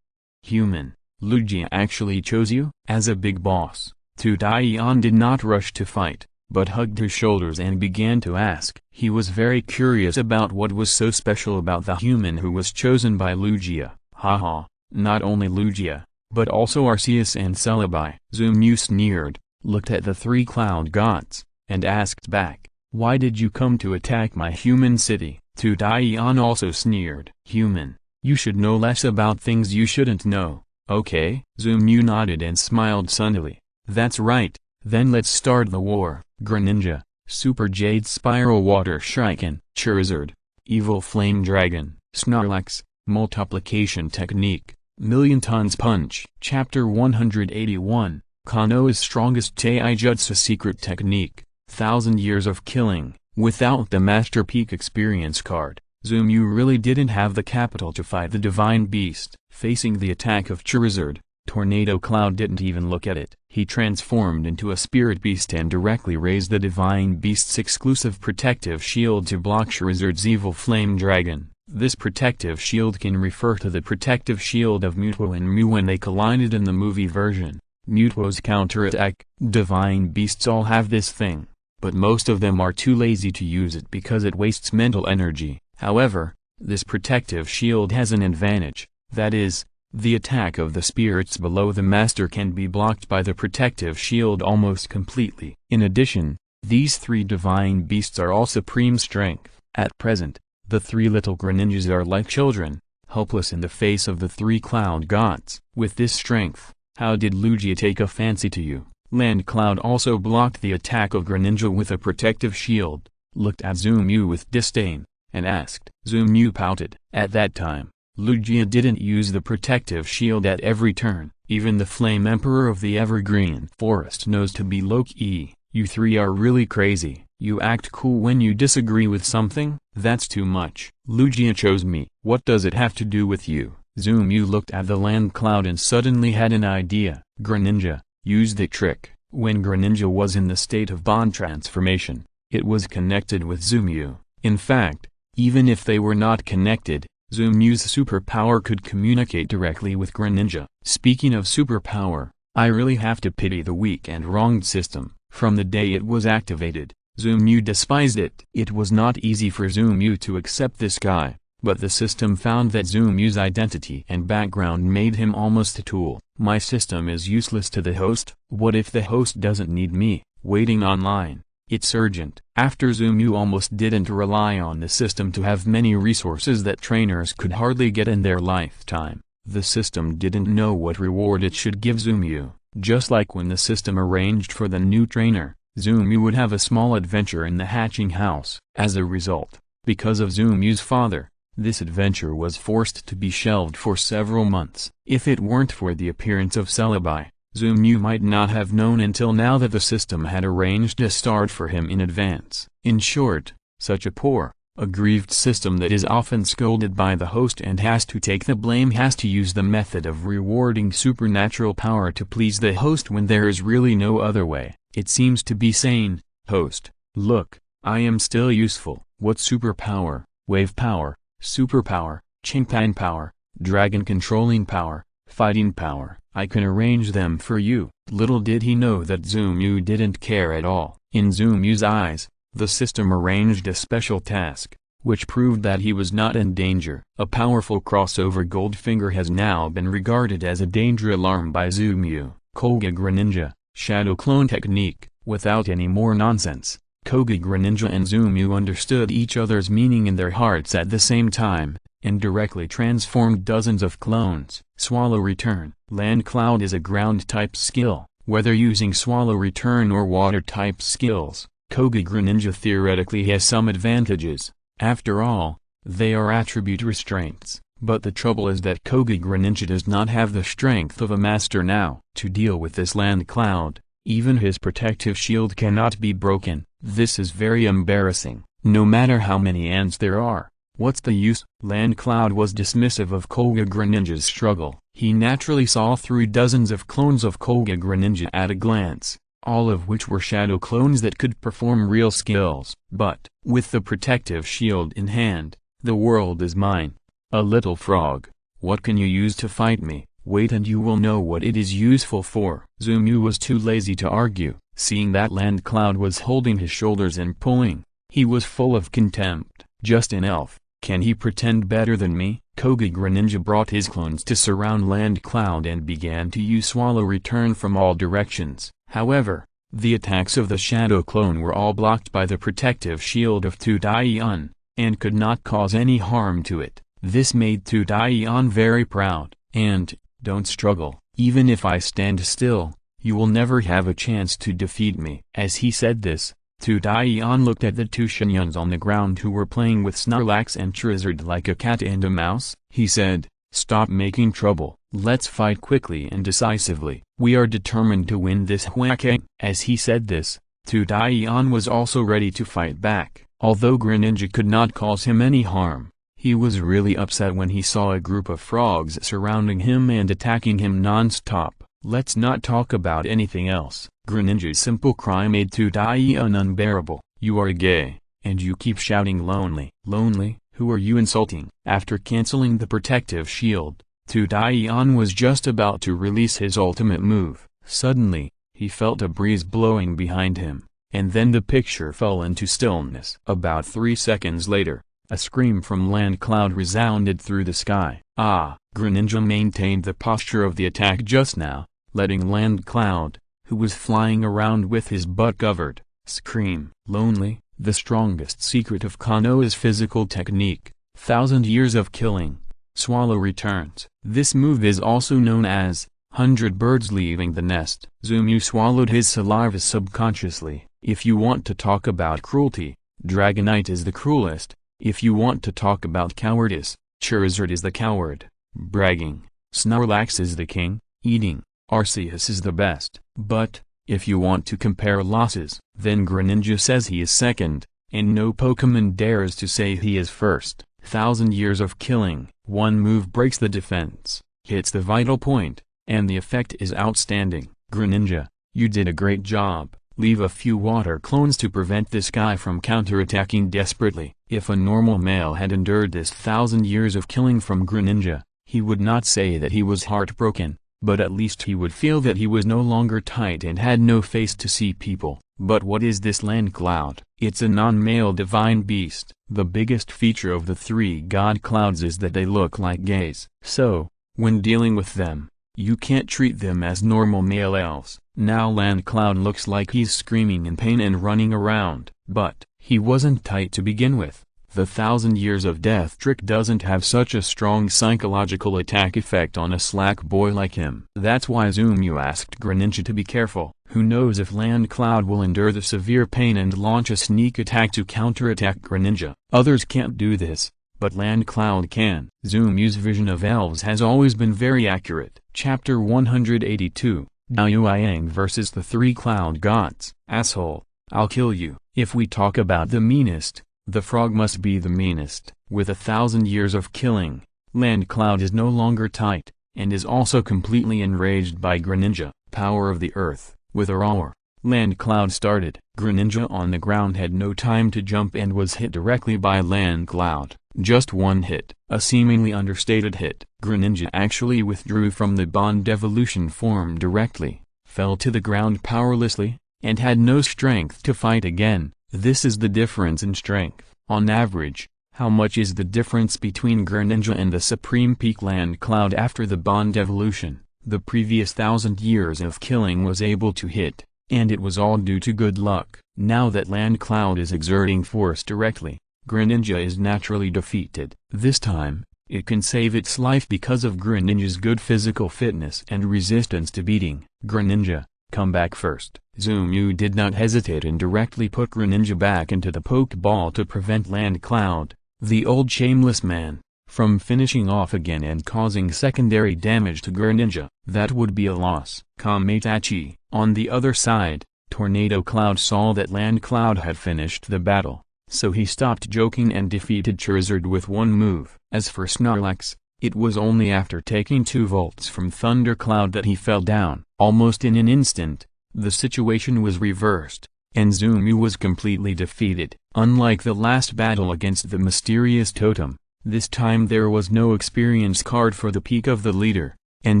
Human, Lugia actually chose you? As a big boss, Tudaion did not rush to fight, but hugged his shoulders and began to ask. He was very curious about what was so special about the human who was chosen by Lugia. Haha, not only Lugia, but also Arceus and Celebi. Zoomew sneered, looked at the three cloud gods, and asked back, "Why did you come to attack my human city?" Tudaion also sneered. "Human, you should know less about things you shouldn't know, okay?" Zoomew nodded and smiled sunnily. "That's right, then let's start the war." Greninja, Super Jade Spiral Water Shrike, Charizard, Evil Flame Dragon, Snorlax, Multiplication Technique, Million Tons Punch. Chapter 181, Kano's Strongest Taijutsu Secret Technique, 1000 Years of Killing. Without the Master Peak Experience card, Zoomew really didn't have the capital to fight the Divine Beast. Facing the attack of Charizard, Tornado Cloud didn't even look at it. He transformed into a Spirit Beast and directly raised the Divine Beast's exclusive protective shield to block Charizard's Evil Flame Dragon. This protective shield can refer to the protective shield of Mewtwo and Mew when they collided in the movie version. Mewtwo's counterattack. Divine Beasts all have this thing, but most of them are too lazy to use it because it wastes mental energy. However, this protective shield has an advantage, that is, the attack of the spirits below the master can be blocked by the protective shield almost completely. In addition, these three divine beasts are all supreme strength. At present, the three little Greninjas are like children, helpless in the face of the three cloud gods. With this strength, how did Lugia take a fancy to you? Land Cloud also blocked the attack of Greninja with a protective shield, looked at Zoomew with disdain, and asked. Zoomew pouted. At that time, Lugia didn't use the protective shield at every turn. Even the Flame Emperor of the Evergreen Forest knows to be low-key. You three are really crazy. You act cool when you disagree with something? That's too much. Lugia chose me. What does it have to do with you? Zoomew looked at the Land Cloud and suddenly had an idea. Greninja, use the trick. When Greninja was in the state of Bond Transformation, it was connected with Zoomew. In fact, even if they were not connected, Zoomew's superpower could communicate directly with Greninja. Speaking of superpower, I really have to pity the weak and wronged system. From the day it was activated, Zoomew despised it. It was not easy for Zoomew to accept this guy, But the system found that Zumu's identity and background made him almost a tool. My system is useless to the host. What if the host doesn't need me? Waiting online. It's urgent. After Zumu almost didn't rely on the system to have many resources that trainers could hardly get in their lifetime. The system didn't know what reward it should give Zumu. Just like when the system arranged for the new trainer, Zumu would have a small adventure in the hatching house. As a result, because of Zumu's father, this adventure was forced to be shelved for several months. If it weren't for the appearance of Celebi, Zumu might not have known until now that the system had arranged a start for him in advance. In short, such a poor, aggrieved system that is often scolded by the host and has to take the blame has to use the method of rewarding supernatural power to please the host when there is really no other way. It seems to be saying, "Host, look, I am still useful. What superpower, wave power, superpower, Chingpan power, dragon controlling power, fighting power, I can arrange them for you." Little did he know that Zumu didn't care at all. In Zumu's eyes, the system arranged a special task, which proved that he was not in danger. A powerful crossover Goldfinger has now been regarded as a danger alarm by Zumu. Koga Ninja, shadow clone technique. Without any more nonsense, Koga Ninja and Zumu understood each other's meaning in their hearts at the same time, and directly transformed dozens of clones. Swallow Return. Land Cloud is a ground-type skill. Whether using Swallow Return or water-type skills, Koga Ninja theoretically has some advantages. After all, they are attribute restraints. But the trouble is that Koga Ninja does not have the strength of a master now. To deal with this Land Cloud, even his protective shield cannot be broken. This is very embarrassing. No matter how many ants there are, what's the use? Land Cloud was dismissive of Koga Ninja's struggle. He naturally saw through dozens of clones of Koga Ninja at a glance, all of which were shadow clones that could perform real skills. But, with the protective shield in hand, the world is mine. A little frog, what can you use to fight me? Wait and you will know what it is useful for. Zumu was too lazy to argue. Seeing that Land Cloud was holding his shoulders and pulling, he was full of contempt. Just an elf, can he pretend better than me? Koga Ninja brought his clones to surround Land Cloud and began to use Swallow Return from all directions. However, the attacks of the shadow clone were all blocked by the protective shield of Tudaiyan, and could not cause any harm to it. This made Tudaiyan very proud, and, "Don't struggle, even if I stand still, you will never have a chance to defeat me." As he said this, Tudaiyan looked at the two Shinyans on the ground who were playing with Snorlax and Charizard like a cat and a mouse. He said, "Stop making trouble, let's fight quickly and decisively. We are determined to win this Huake." As he said this, Tudaiyan was also ready to fight back. Although Greninja could not cause him any harm, he was really upset when he saw a group of frogs surrounding him and attacking him non-stop. Let's not talk about anything else. Greninja's simple cry made Tudaiyan unbearable. "You are gay, and you keep shouting lonely." "Lonely? Who are you insulting?" After canceling the protective shield, Tudaiyan was just about to release his ultimate move. Suddenly, he felt a breeze blowing behind him, and then the picture fell into stillness. About 3 seconds later, a scream from Land Cloud resounded through the sky. Greninja maintained the posture of the attack just now, letting Land Cloud, who was flying around with his butt covered, scream. Lonely, the strongest secret of Konoha's physical technique, 1,000 years of killing. Swallow Returns. This move is also known as 100 birds leaving the nest. Zumu swallowed his saliva subconsciously. If you want to talk about cruelty, Dragonite is the cruelest. If you want to talk about cowardice, Charizard is the coward. Bragging, Snorlax is the king. Eating, Arceus is the best. But, if you want to compare losses, then Greninja says he is second, and no Pokémon dares to say he is first. 1,000 years of killing. One move breaks the defense, hits the vital point, and the effect is outstanding. Greninja, you did a great job. Leave a few water clones to prevent this guy from counterattacking desperately. If a normal male had endured this 1,000 years of killing from Greninja, he would not say that he was heartbroken, but at least he would feel that he was no longer tight and had no face to see people. But what is this land cloud? It's a non-male divine beast. The biggest feature of the three god clouds is that they look like gays. So, when dealing with them, you can't treat them as normal male elves. Now land cloud looks like he's screaming in pain and running around. But, he wasn't tight to begin with. The 1,000 years of death trick doesn't have such a strong psychological attack effect on a slack boy like him. That's why Zumu asked Greninja to be careful. Who knows if land cloud will endure the severe pain and launch a sneak attack to counterattack Greninja. Others can't do this, but land cloud can. Zumu's vision of elves has always been very accurate. Chapter 182, Yang versus the three cloud gods. Asshole, I'll kill you. If we talk about the meanest, the frog must be the meanest. With 1,000 years of killing, land cloud is no longer tight, and is also completely enraged by Greninja. Power of the earth. With a roar, land cloud started. Greninja on the ground had no time to jump and was hit directly by land cloud. Just one hit, a seemingly understated hit. Greninja actually withdrew from the Bond evolution form directly, fell to the ground powerlessly, and had no strength to fight again. This is the difference in strength. On average, how much is the difference between Greninja and the Supreme Peak land cloud after the Bond evolution? The previous 1,000 years of killing was able to hit, and it was all due to good luck. Now that land cloud is exerting force directly, Greninja is naturally defeated. This time, it can save its life because of Greninja's good physical fitness and resistance to beating. Greninja, come back first. Zumu did not hesitate and directly put Greninja back into the Pokeball to prevent land cloud, the old shameless man, from finishing off again and causing secondary damage to Greninja. That would be a loss. Kametachi. On the other side, Tornado Cloud saw that land cloud had finished the battle, so he stopped joking and defeated Charizard with one move. As for Snorlax, it was only after taking 2 volts from Thunder Cloud that he fell down. Almost in an instant, the situation was reversed, and Zumu was completely defeated. Unlike the last battle against the mysterious totem, this time there was no experience card for the peak of the leader, and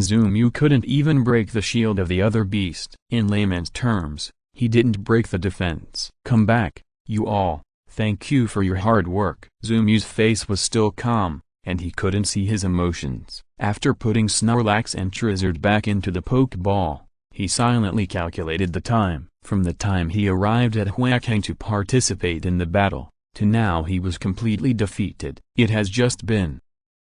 Zumu couldn't even break the shield of the other beast. In layman's terms, he didn't break the defense. Come back, you all. Thank you for your hard work. Zumu's face was still calm, and he couldn't see his emotions. After putting Snorlax and Charizard back into the Pokeball, he silently calculated the time. From the time he arrived at Huakang to participate in the battle, to now he was completely defeated. It has just been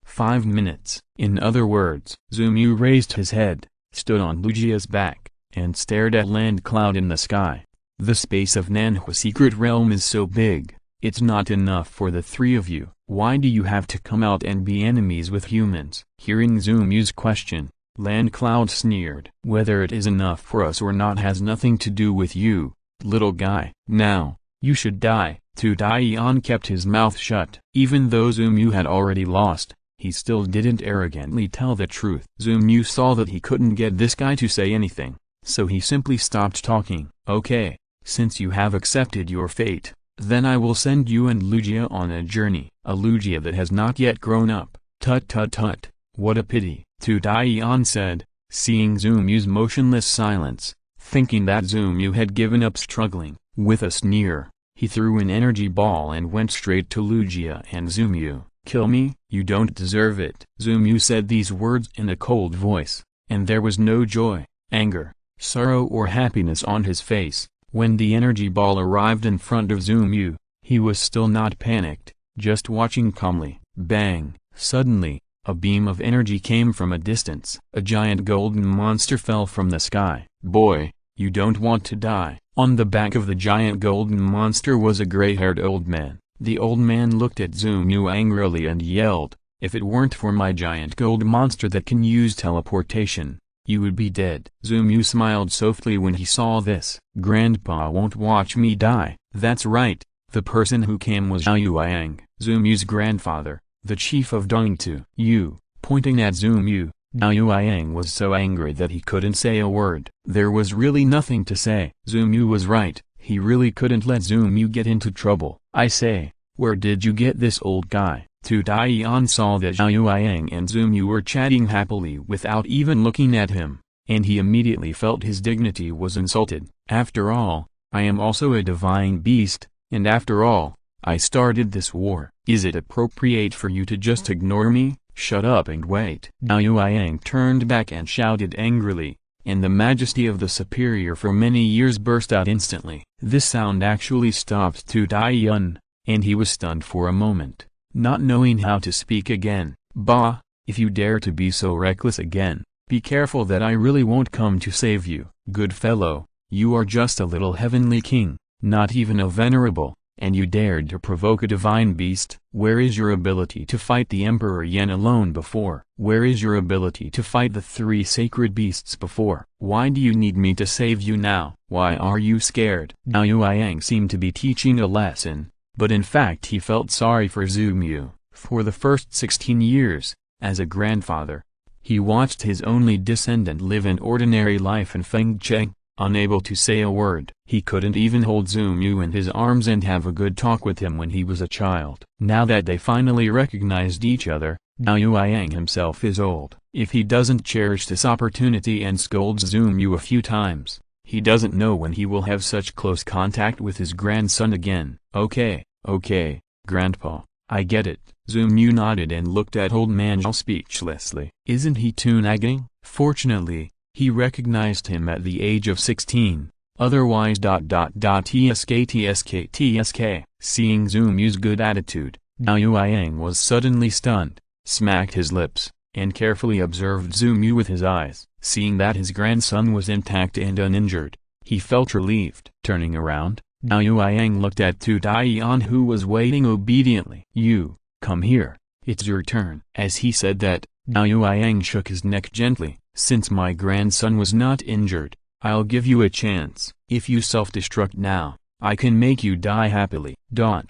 5 minutes. In other words, Zumu raised his head, stood on Lugia's back, and stared at land cloud in the sky. The space of Nanhua's secret realm is so big, it's not enough for the 3 of you. Why do you have to come out and be enemies with humans? Hearing Zumu's question, land cloud sneered. Whether it is enough for us or not has nothing to do with you, little guy. Now, you should die. Tudaiyan kept his mouth shut. Even though Zumu had already lost, he still didn't arrogantly tell the truth. Zumu saw that he couldn't get this guy to say anything, so he simply stopped talking. Okay, since you have accepted your fate, then I will send you and Lugia on a journey. A Lugia that has not yet grown up. Tut tut tut, what a pity, Tudaiyan said, seeing Zumu's motionless silence, thinking that Zumu had given up struggling. With a sneer, he threw an energy ball and went straight to Lugia and Zumu. Kill me? You don't deserve it. Zumu said these words in a cold voice, and there was no joy, anger, sorrow or happiness on his face. When the energy ball arrived in front of Zumu, he was still not panicked, just watching calmly. Bang! Suddenly, a beam of energy came from a distance. A giant golden monster fell from the sky. Boy, you don't want to die. On the back of the giant golden monster was a gray-haired old man. The old man looked at Zumu angrily and yelled, "If it weren't for my giant gold monster that can use teleportation, you would be dead." Zumu smiled softly when he saw this. "Grandpa won't watch me die." That's right, the person who came was Yang, Zumu's grandfather, the chief of Dongtu. You, pointing at Zumu, Yang was so angry that he couldn't say a word. There was really nothing to say. Zumu was right, he really couldn't let Zumu get into trouble. I say, where did you get this old guy? Tudaiyan saw that Yang and Zumu were chatting happily without even looking at him, and he immediately felt his dignity was insulted. After all, I am also a divine beast, and after all, I started this war. Is it appropriate for you to just ignore me? Shut up and wait. Liu Yang turned back and shouted angrily, and the majesty of the superior for many years burst out instantly. This sound actually stopped Tu Daiyun, and he was stunned for a moment, not knowing how to speak again. Bah, if you dare to be so reckless again, be careful that I really won't come to save you. Good fellow, you are just a little heavenly king, not even a venerable, and you dared to provoke a divine beast? Where is your ability to fight the Emperor Yan alone before? Where is your ability to fight the three sacred beasts before? Why do you need me to save you now? Why are you scared? Liu Yang seemed to be teaching a lesson, but in fact he felt sorry for Zhu Mu. For the first 16 years, as a grandfather, he watched his only descendant live an ordinary life in Fengcheng, unable to say a word. He couldn't even hold Zhu Mu in his arms and have a good talk with him when he was a child. Now that they finally recognized each other, Liu Yang himself is old. If he doesn't cherish this opportunity and scolds Zhu Mu a few times, he doesn't know when he will have such close contact with his grandson again. Okay, Grandpa, I get it. Zhu Mu nodded and looked at Old Man Zhao speechlessly. Isn't he too nagging? Fortunately, he recognized him at the age of 16, otherwise tsk. Seeing Zhu Mu's good attitude, Liu Yang was suddenly stunned, smacked his lips, and carefully observed Zhu Mu with his eyes. Seeing that his grandson was intact and uninjured, he felt relieved. Turning around, Liu Yang looked at Tu Daiyun, who was waiting obediently. You, come here, it's your turn. As he said that, Liu Yang shook his neck gently. Since my grandson was not injured, I'll give you a chance. If you self-destruct now, I can make you die happily. Zhu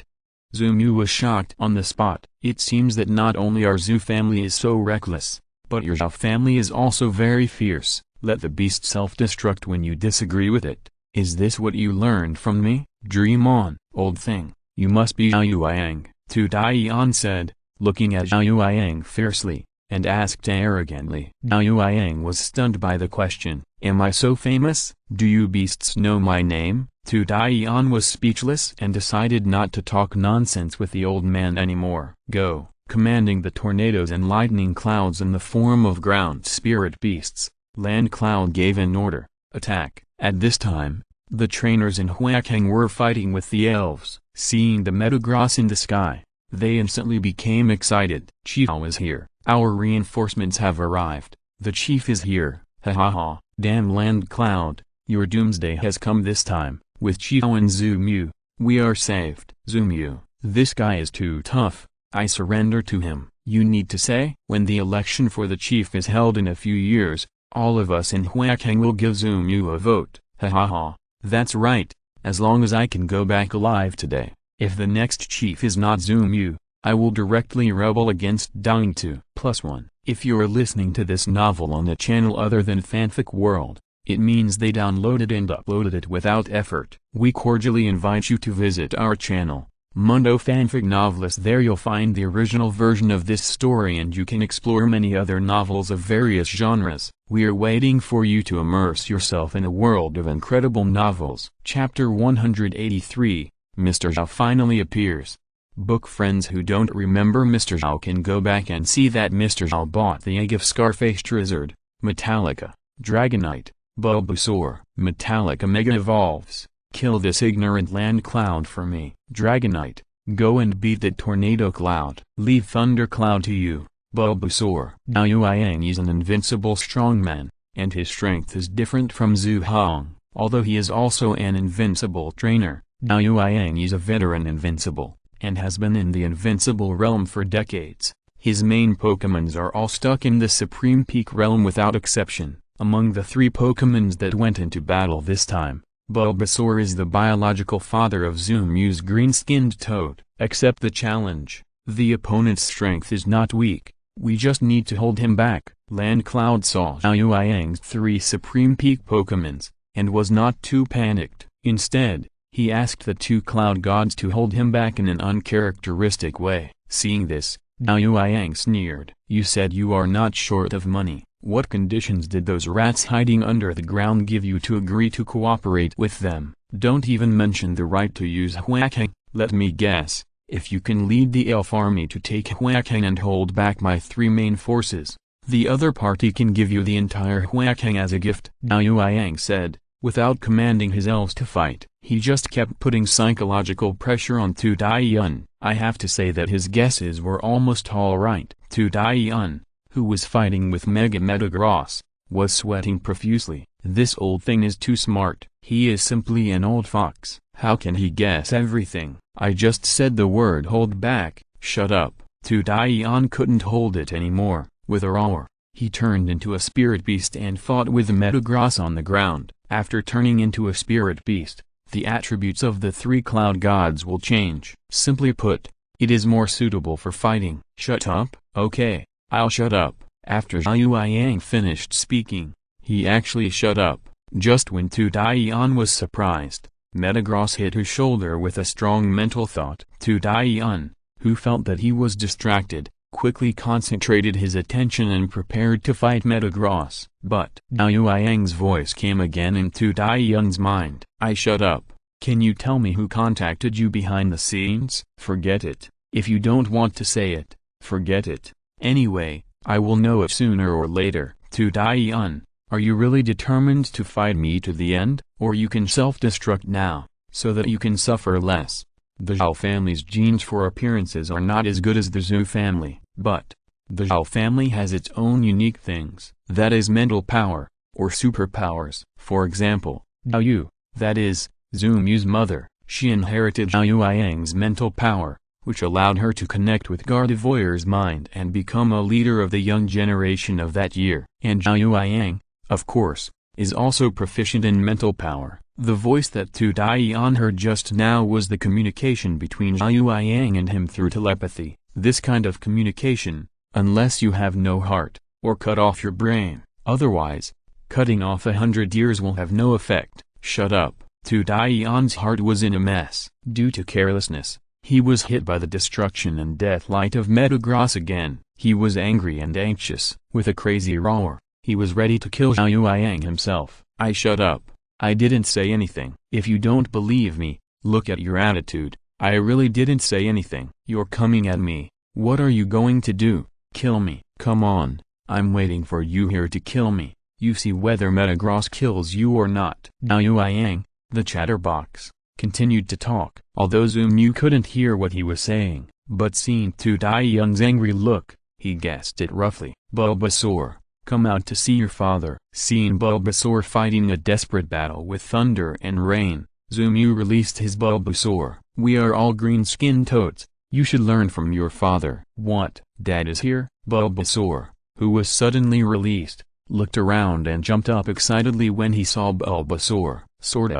Mu was shocked on the spot. It seems that not only our Zhu family is so reckless, but your Zhao family is also very fierce. Let the beast self-destruct when you disagree with it. Is this what you learned from me? Dream on, old thing. You must be Liu Yang, Tu Daiyun said, looking at Liu Yang fiercely, and asked arrogantly. Liu Yang was stunned by the question. Am I so famous? Do you beasts know my name? Tu Daiyun was speechless and decided not to talk nonsense with the old man anymore. Go, commanding the tornadoes and lightning clouds in the form of ground spirit beasts. Land Cloud gave an order. Attack. At this time, the trainers in Huakeng were fighting with the elves. Seeing the Metagross in the sky, they instantly became excited. Chiao is here. Our reinforcements have arrived. The chief is here. Ha ha ha. Damn Land Cloud, your doomsday has come this time. With Chiao and Zhu Mu, we are saved. Zhu Mu, this guy is too tough. I surrender to him. You need to say? When the election for the chief is held in a few years, all of us in Huakeng will give Zhu Mu a vote. Ha ha ha. That's right. As long as I can go back alive today. If the next chief is not Zhu Mu, I will directly rebel against Dying 2. +1. If you're listening to this novel on a channel other than Fanfic World, it means they downloaded and uploaded it without effort. We cordially invite you to visit our channel, Mundo Fanfic Novelist. There you'll find the original version of this story and you can explore many other novels of various genres. We are waiting for you to immerse yourself in a world of incredible novels. Chapter 183, Mr. Zhao finally appears. Book friends who don't remember Mr. Zhao can go back and see that Mr. Zhao bought the egg of Scarface Lizard, Metallica, Dragonite, Bulbasaur. Metallica Mega Evolves. Kill this ignorant Land Cloud for me. Dragonite, go and beat that Tornado Cloud. Leave Thunder Cloud to you, Bulbasaur. Liu Yang is an invincible strongman, and his strength is different from Zhu Hong. Although he is also an invincible trainer, Liu Yang is a veteran invincible, and has been in the invincible realm for decades. His main Pokémons are all stuck in the Supreme Peak realm without exception. Among the 3 Pokémons that went into battle this time, Bulbasaur is the biological father of Zhu Mu's green-skinned toad. Accept the challenge. The opponent's strength is not weak, we just need to hold him back. Land Cloud saw Liu Yang's 3 Supreme Peak Pokémons, and was not too panicked. Instead, he asked the 2 Cloud Gods to hold him back in an uncharacteristic way. Seeing this, Liu Yang sneered. You said you are not short of money. What conditions did those rats hiding under the ground give you to agree to cooperate with them? Don't even mention the right to use Huakang. Let me guess, if you can lead the elf army to take Huakang and hold back my 3 main forces, the other party can give you the entire Huakang as a gift, Zhao Yuanyang said, without commanding his elves to fight. He just kept putting psychological pressure on Tu Daiyun. I have to say that his guesses were almost all right. Tu Daiyun, who was fighting with Mega Metagross, was sweating profusely. This old thing is too smart. He is simply an old fox. How can he guess everything? I just said the word hold back. Shut up. Tu Daiyun couldn't hold it anymore. With a roar, he turned into a spirit beast and fought with Metagross on the ground. After turning into a spirit beast, the attributes of the 3 cloud gods will change. Simply put, it is more suitable for fighting. Shut up? Okay, I'll shut up. After Zhao Yuanyang finished speaking, he actually shut up. Just when Tu Daiyun was surprised, Metagross hit her shoulder with a strong mental thought. Tu Daiyun, who felt that he was distracted, quickly concentrated his attention and prepared to fight Metagross. But Zhao Yuanyang's voice came again in Tu Daiyun's mind. I shut up. Can you tell me who contacted you behind the scenes? Forget it. If you don't want to say it, forget it. Anyway, I will know it sooner or later. Tu Daiyun, are you really determined to fight me to the end? Or you can self-destruct now, so that you can suffer less. The Zhao family's genes for appearances are not as good as the Zhou family, but the Zhao family has its own unique things. That is mental power, or superpowers. For example, Zhao Yu, that is, Zhou Mu's mother, she inherited Zhao Yuanyang's mental power, which allowed her to connect with Gardevoyer's mind and become a leader of the young generation of that year. And Zhao Yuanyang, of course, is also proficient in mental power. The voice that Tu Daiyun heard just now was the communication between Zhao Yuanyang and him through telepathy. This kind of communication, unless you have no heart, or cut off your brain, otherwise, cutting off 100 ears will have no effect. Shut up. Tu Daiyun's heart was in a mess. Due to carelessness, he was hit by the destruction and death light of Metagross again. He was angry and anxious. With a crazy roar, he was ready to kill Zhao Yuanyang himself. I shut up. I didn't say anything. If you don't believe me, look at your attitude. I really didn't say anything. You're coming at me. What are you going to do? Kill me. Come on. I'm waiting for you here to kill me. You see whether Metagross kills you or not. Zhao Yuanyang, the chatterbox, continued to talk, although Zhou Mu couldn't hear what he was saying, but seeing Tu Daiyun's angry look, he guessed it roughly. Bulbasaur, come out to see your father. Seeing Bulbasaur fighting a desperate battle with thunder and rain, Zhou Mu released his Bulbasaur. We are all green-skinned toads. You should learn from your father. What? Dad is here? Bulbasaur, who was suddenly released, looked around and jumped up excitedly when he saw Bulbasaur. Sort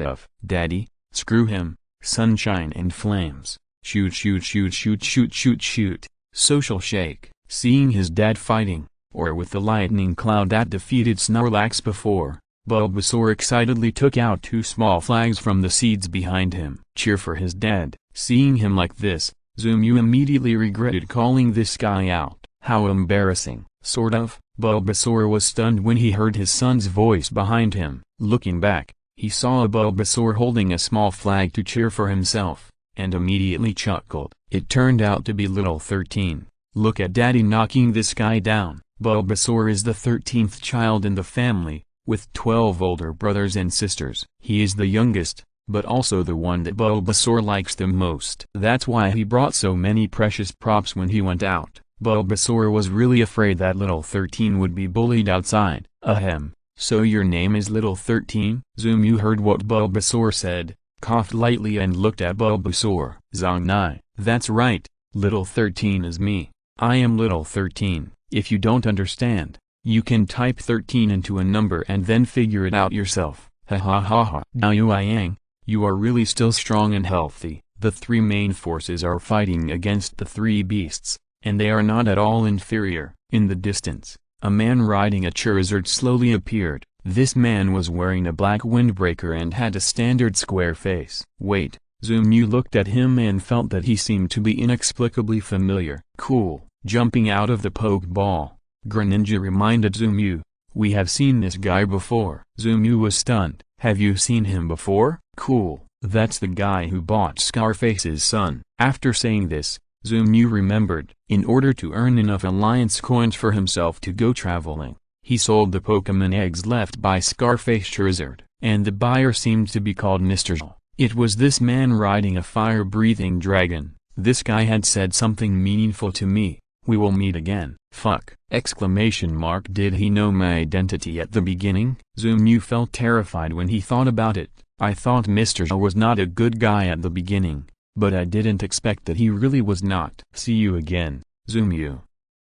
of, Daddy, screw him, sunshine and flames, shoot shoot shoot shoot shoot shoot shoot. Social shake. Seeing his dad fighting, or with the lightning cloud that defeated Snorlax before, Bulbasaur excitedly took out 2 small flags from the seeds behind him. Cheer for his dad. Seeing him like this, Zhou Mu immediately regretted calling this guy out. How embarrassing. Sort of. Bulbasaur was stunned when he heard his son's voice behind him. Looking back, he saw a Bulbasaur holding a small flag to cheer for himself, and immediately chuckled. It turned out to be little 13. Look at Daddy knocking this guy down. Bulbasaur is the 13th child in the family, with 12 older brothers and sisters. He is the youngest, but also the one that Bulbasaur likes the most. That's why he brought so many precious props when he went out. Bulbasaur was really afraid that little 13 would be bullied outside. Ahem. So your name is little 13? Zhou Mu heard what Bulbasaur said, coughed lightly and looked at Bulbasaur. Zongnai, that's right, little 13 is me. I am little 13. If you don't understand, you can type 13 into a number and then figure it out yourself. Ha ha ha ha. Zhao Yuanyang, you are really still strong and healthy. The 3 main forces are fighting against the 3 beasts, and they are not at all inferior. In the distance, a man riding a Charizard slowly appeared. This man was wearing a black windbreaker and had a standard square face. Wait, Zhou Mu looked at him and felt that he seemed to be inexplicably familiar. Cool. Jumping out of the Pokeball, Greninja reminded Zhou Mu, we have seen this guy before. Zhou Mu was stunned. Have you seen him before? Cool, that's the guy who bought Scarface's son. After saying this, Zumyu remembered, in order to earn enough alliance coins for himself to go traveling, he sold the Pokemon eggs left by Scarface Charizard, and the buyer seemed to be called Mr. Zhao. It was this man riding a fire-breathing dragon. This guy had said something meaningful to me. We will meet again. Fuck! Exclamation mark. Did he know my identity at the beginning? Zumyu felt terrified when he thought about it. I thought Mr. Zhao was not a good guy at the beginning, but I didn't expect that he really was not. See you again, Zumyu.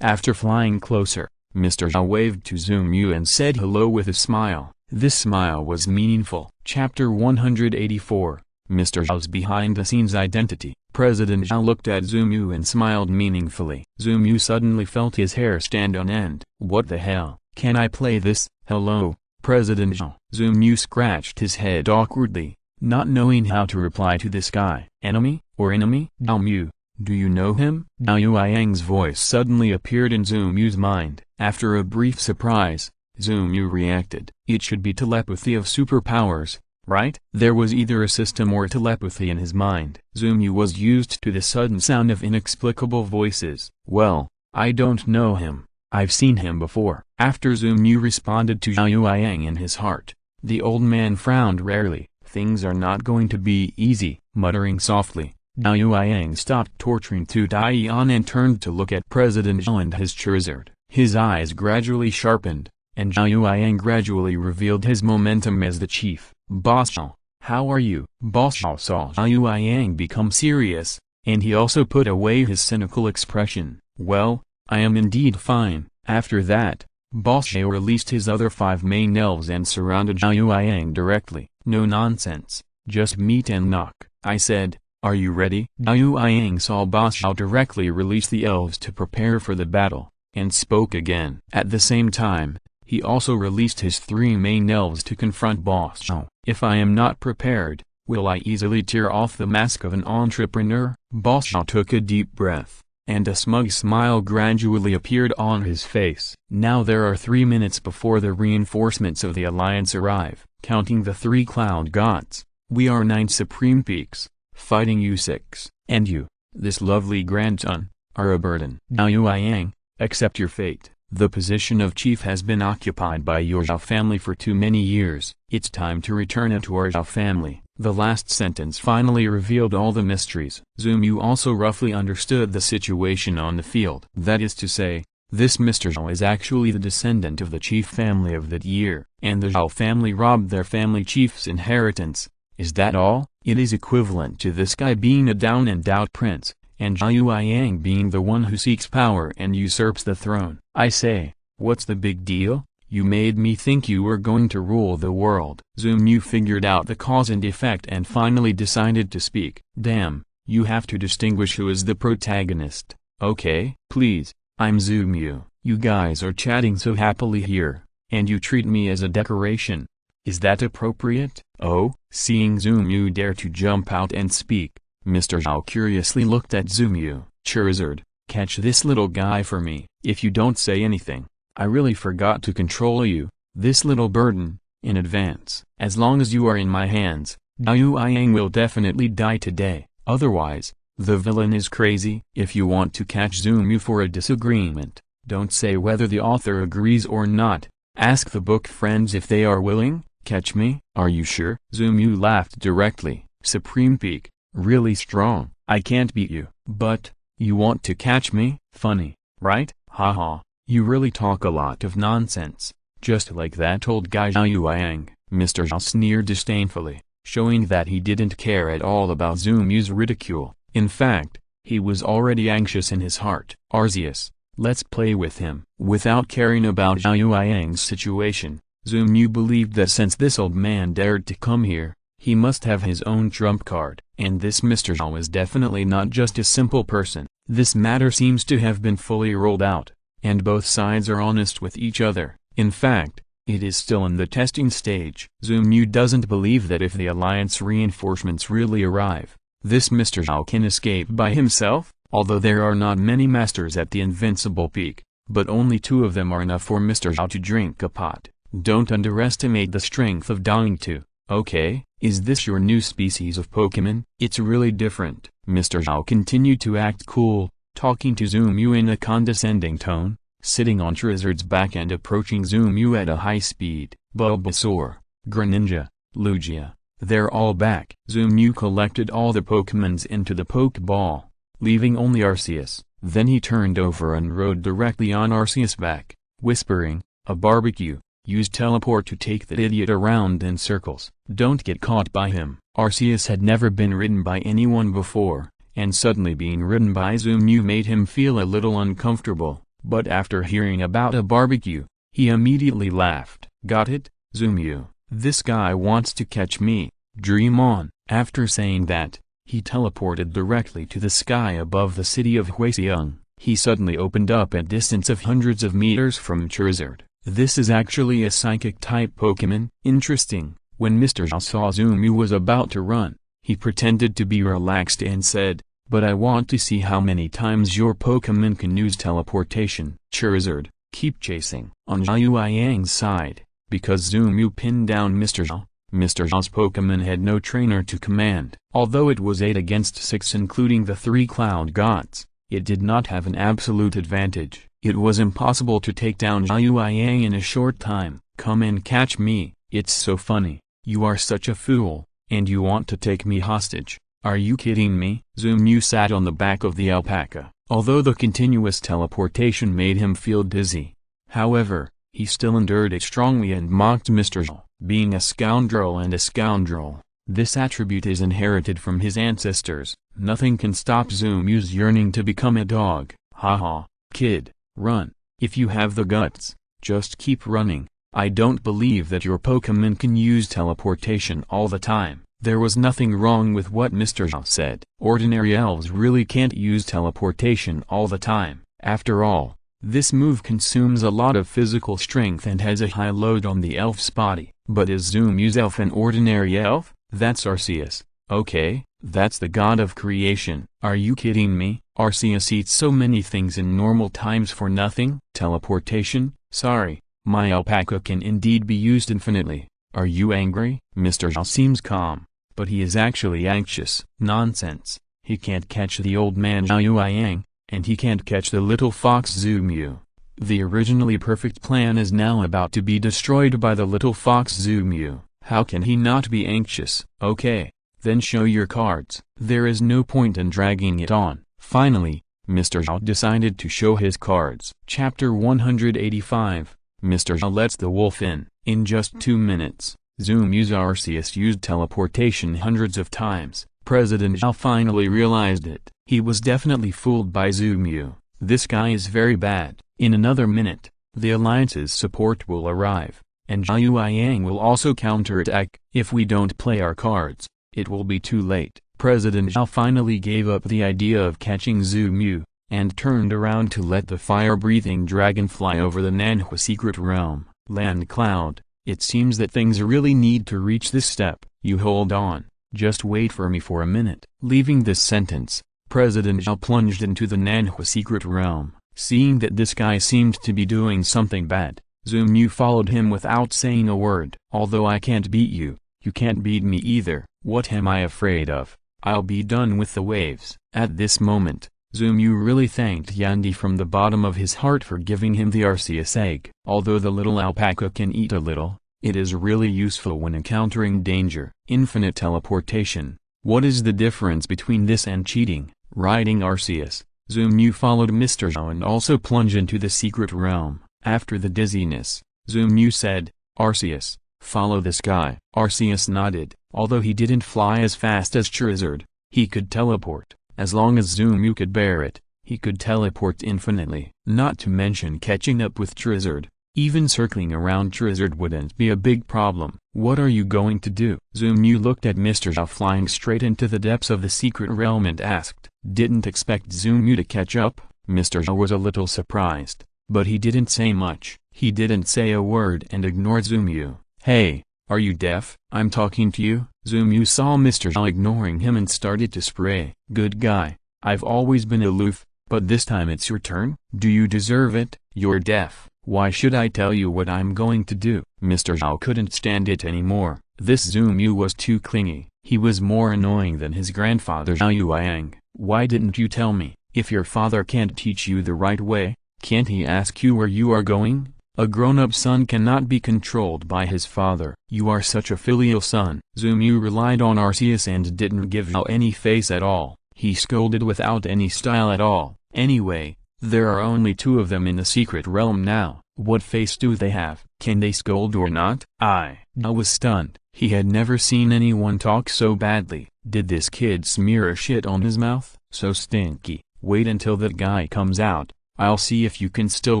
After flying closer, Mr. Zhao waved to Zumyu and said hello with a smile. This smile was meaningful. Chapter 184. Mr. Zhao's behind-the-scenes identity. President Zhao looked at Zumyu and smiled meaningfully. Zumyu suddenly felt his hair stand on end. What the hell? Can I play this? Hello, President Zhao. Zumyu scratched his head awkwardly, not knowing how to reply to this guy. Enemy? Or enemy? Zumyu, do you know him? Zhao Yuanyang's voice suddenly appeared in Zumyu's mind. After a brief surprise, Zumyu reacted. It should be telepathy of superpowers, right? There was either a system or telepathy in his mind. Zumyu was used to the sudden sound of inexplicable voices. Well, I don't know him. I've seen him before. After Zumyu responded to Zhao Yuanyang in his heart, the old man frowned rarely. Things are not going to be easy. Muttering softly, Zhao Yuanyang stopped torturing Tu Daiyan and turned to look at President Zhao and his Charizard. His eyes gradually sharpened, and Zhao Yuanyang gradually revealed his momentum as the chief. Boss Zhao, how are you? Boss Zhao saw Zhao Yuanyang become serious, and he also put away his cynical expression. Well, I am indeed fine. After that, Boss Zhao released his other 5 main elves and surrounded Zhao Yuanyang directly. No nonsense, just meet and knock. I said, are you ready? Zhao Yuanyang saw Boss Zhao directly release the elves to prepare for the battle, and spoke again. At the same time, he also released his 3 main elves to confront Boss Zhao. If I am not prepared, will I easily tear off the mask of an entrepreneur? Boss Zhao took a deep breath, and a smug smile gradually appeared on his face. Now there are 3 minutes before the reinforcements of the Alliance arrive. Counting the 3 cloud gods, we are 9 supreme peaks. Fighting you 6, and you, this lovely grandson, are a burden. Zhao Yuanyang, accept your fate. The position of chief has been occupied by your Zhao family for too many years. It's time to return it to our Zhao family. The last sentence finally revealed all the mysteries. Zumyu also roughly understood the situation on the field. That is to say, this Mr. Zhao is actually the descendant of the chief family of that year, and the Zhao family robbed their family chief's inheritance. Is that all? It is equivalent to this guy being a down-and-out prince, and Zhao Yuanyang being the one who seeks power and usurps the throne. I say, what's the big deal? You made me think you were going to rule the world. Zumyu figured out the cause and effect and finally decided to speak. Damn, you have to distinguish who is the protagonist. Okay, please, I'm Zumyu. You guys are chatting so happily here, and you treat me as a decoration. Is that appropriate? Oh, seeing Zumyu dare to jump out and speak, Mr. Zhao curiously looked at Zumyu. Charizard, catch this little guy for me. If you don't say anything, I really forgot to control you, this little burden, in advance. As long as you are in my hands, Zhao Yuanyang will definitely die today. Otherwise, the villain is crazy. If you want to catch Zumyu for a disagreement, don't say whether the author agrees or not. Ask the book friends if they are willing. Catch me? Are you sure? Zumyu laughed directly. Supreme Peak, really strong. I can't beat you. But, you want to catch me? Funny, right? Haha, you really talk a lot of nonsense. Just like that old guy Zhao Yuanyang. Mr. Zhao sneered disdainfully, showing that he didn't care at all about Zumyu's ridicule. In fact, he was already anxious in his heart. Arceus, let's play with him. Without caring about Zhao Yuanyang's situation, Zumyu believed that since this old man dared to come here, he must have his own trump card. And this Mr. Zhao is definitely not just a simple person. This matter seems to have been fully rolled out, and both sides are honest with each other. In fact, it is still in the testing stage. Zumyu doesn't believe that if the Alliance reinforcements really arrive, this Mr. Zhao can escape by himself, although there are not many masters at the Invincible Peak, but only 2 of them are enough for Mr. Zhao to drink a pot. Don't underestimate the strength of dying to. Okay, is this your new species of Pokémon? It's really different. Mr. Zhao continued to act cool, talking to Zoomu in a condescending tone, sitting on Charizard's back and approaching Zoomu at a high speed. Bulbasaur, Greninja, Lugia, they're all back. Zoomu collected all the Pokémons into the Pokeball, leaving only Arceus. Then he turned over and rode directly on Arceus' back, whispering, "A barbecue. Use teleport to take that idiot around in circles. Don't get caught by him." Arceus had never been ridden by anyone before, and suddenly being ridden by Zoomu made him feel a little uncomfortable, but after hearing about a barbecue, he immediately laughed. "Got it, Zoomu. This guy wants to catch me. Dream on." After saying that, he teleported directly to the sky above the city of Huixiong. He suddenly opened up at distance of hundreds of meters from Charizard. This is actually a psychic-type Pokémon. Interesting. When Mr. Zhao saw Zoomu was about to run, he pretended to be relaxed and said, "But I want to see how many times your Pokémon can use teleportation." Charizard, keep chasing. On Zhao Yang's side, because Zoomu pinned down Mr. Zhao's Pokémon had no trainer to command. Although it was 8 against 6 including the 3 Cloud Gods, it did not have an absolute advantage. It was impossible to take down Zhao Yang in a short time. "Come and catch me, it's so funny. You are such a fool, and you want to take me hostage. Are you kidding me?" Zoomu sat on the back of the alpaca, although the continuous teleportation made him feel dizzy. However, he still endured it strongly and mocked Mr. Zhao. Being a scoundrel and a scoundrel, this attribute is inherited from his ancestors. Nothing can stop Zoom's yearning to become a dog. Haha, kid. Run. If you have the guts, just keep running. I don't believe that your Pokémon can use teleportation all the time. There was nothing wrong with what Mr. Zhao said. Ordinary elves really can't use teleportation all the time. After all, this move consumes a lot of physical strength and has a high load on the elf's body. But is Zoom's elf an ordinary elf? That's Arceus. Okay, that's the god of creation. Are you kidding me? Arceus eats so many things in normal times for nothing? Teleportation? Sorry, my alpaca can indeed be used infinitely. Are you angry? Mr. Zhao seems calm, but he is actually anxious. Nonsense. He can't catch the old man Zhao Yang, and he can't catch the little fox Zoomu. The originally perfect plan is now about to be destroyed by the little fox Zoomu. How can he not be anxious? Okay, then show your cards. There is no point in dragging it on. Finally, Mr. Zhao decided to show his cards. Chapter 185, Mr. Zhao lets the wolf in. In just 2 minutes, Zoomu's Arceus used teleportation hundreds of times. President Zhao finally realized it. He was definitely fooled by Zoomu. This guy is very bad. In another minute, the Alliance's support will arrive, and Zhao Yang will also counterattack. If we don't play our cards, it will be too late. President Zhao finally gave up the idea of catching Zoomu, and turned around to let the fire-breathing dragon fly over the Nanhua secret realm. Land Cloud, it seems that things really need to reach this step. You hold on, just wait for me for a minute. Leaving this sentence, President Zhao plunged into the Nanhua secret realm. Seeing that this guy seemed to be doing something bad, Zoomu followed him without saying a word. Although I can't beat you, you can't beat me either. What am I afraid of? I'll be done with the waves. At this moment, Zoomu really thanked Yandy from the bottom of his heart for giving him the Arceus egg. Although the little alpaca can eat a little, it is really useful when encountering danger. Infinite teleportation. What is the difference between this and cheating? Riding Arceus, Zoomu followed Mr. Zhao and also plunged into the secret realm. After the dizziness, Zoomu said, "Arceus, follow this guy." Arceus nodded. Although he didn't fly as fast as Charizard, he could teleport. As long as Zoomu could bear it, he could teleport infinitely. Not to mention catching up with Charizard. Even circling around Charizard wouldn't be a big problem. What are you going to do? Zoomu looked at Mr. Zhao flying straight into the depths of the secret realm and asked. Didn't expect Zoomu to catch up. Mr. Zhao was a little surprised, but he didn't say much. He didn't say a word and ignored Zoomu. Hey, are you deaf? I'm talking to you. Zoomu saw Mr. Zhao ignoring him and started to spray. Good guy, I've always been aloof, but this time it's your turn. Do you deserve it? You're deaf. Why should I tell you what I'm going to do? Mr. Zhao couldn't stand it anymore. This Zumu was too clingy. He was more annoying than his grandfather Zhao Yang. Why didn't you tell me? If your father can't teach you the right way, can't he ask you where you are going? A grown-up son cannot be controlled by his father. You are such a filial son. Zumu relied on Arceus and didn't give Zhao any face at all. He scolded without any style at all. Anyway, there are only two of them in the secret realm now. What face do they have? Can they scold or not? Zhao was stunned. He had never seen anyone talk so badly. Did this kid smear a shit on his mouth? So stinky. Wait until that guy comes out. I'll see if you can still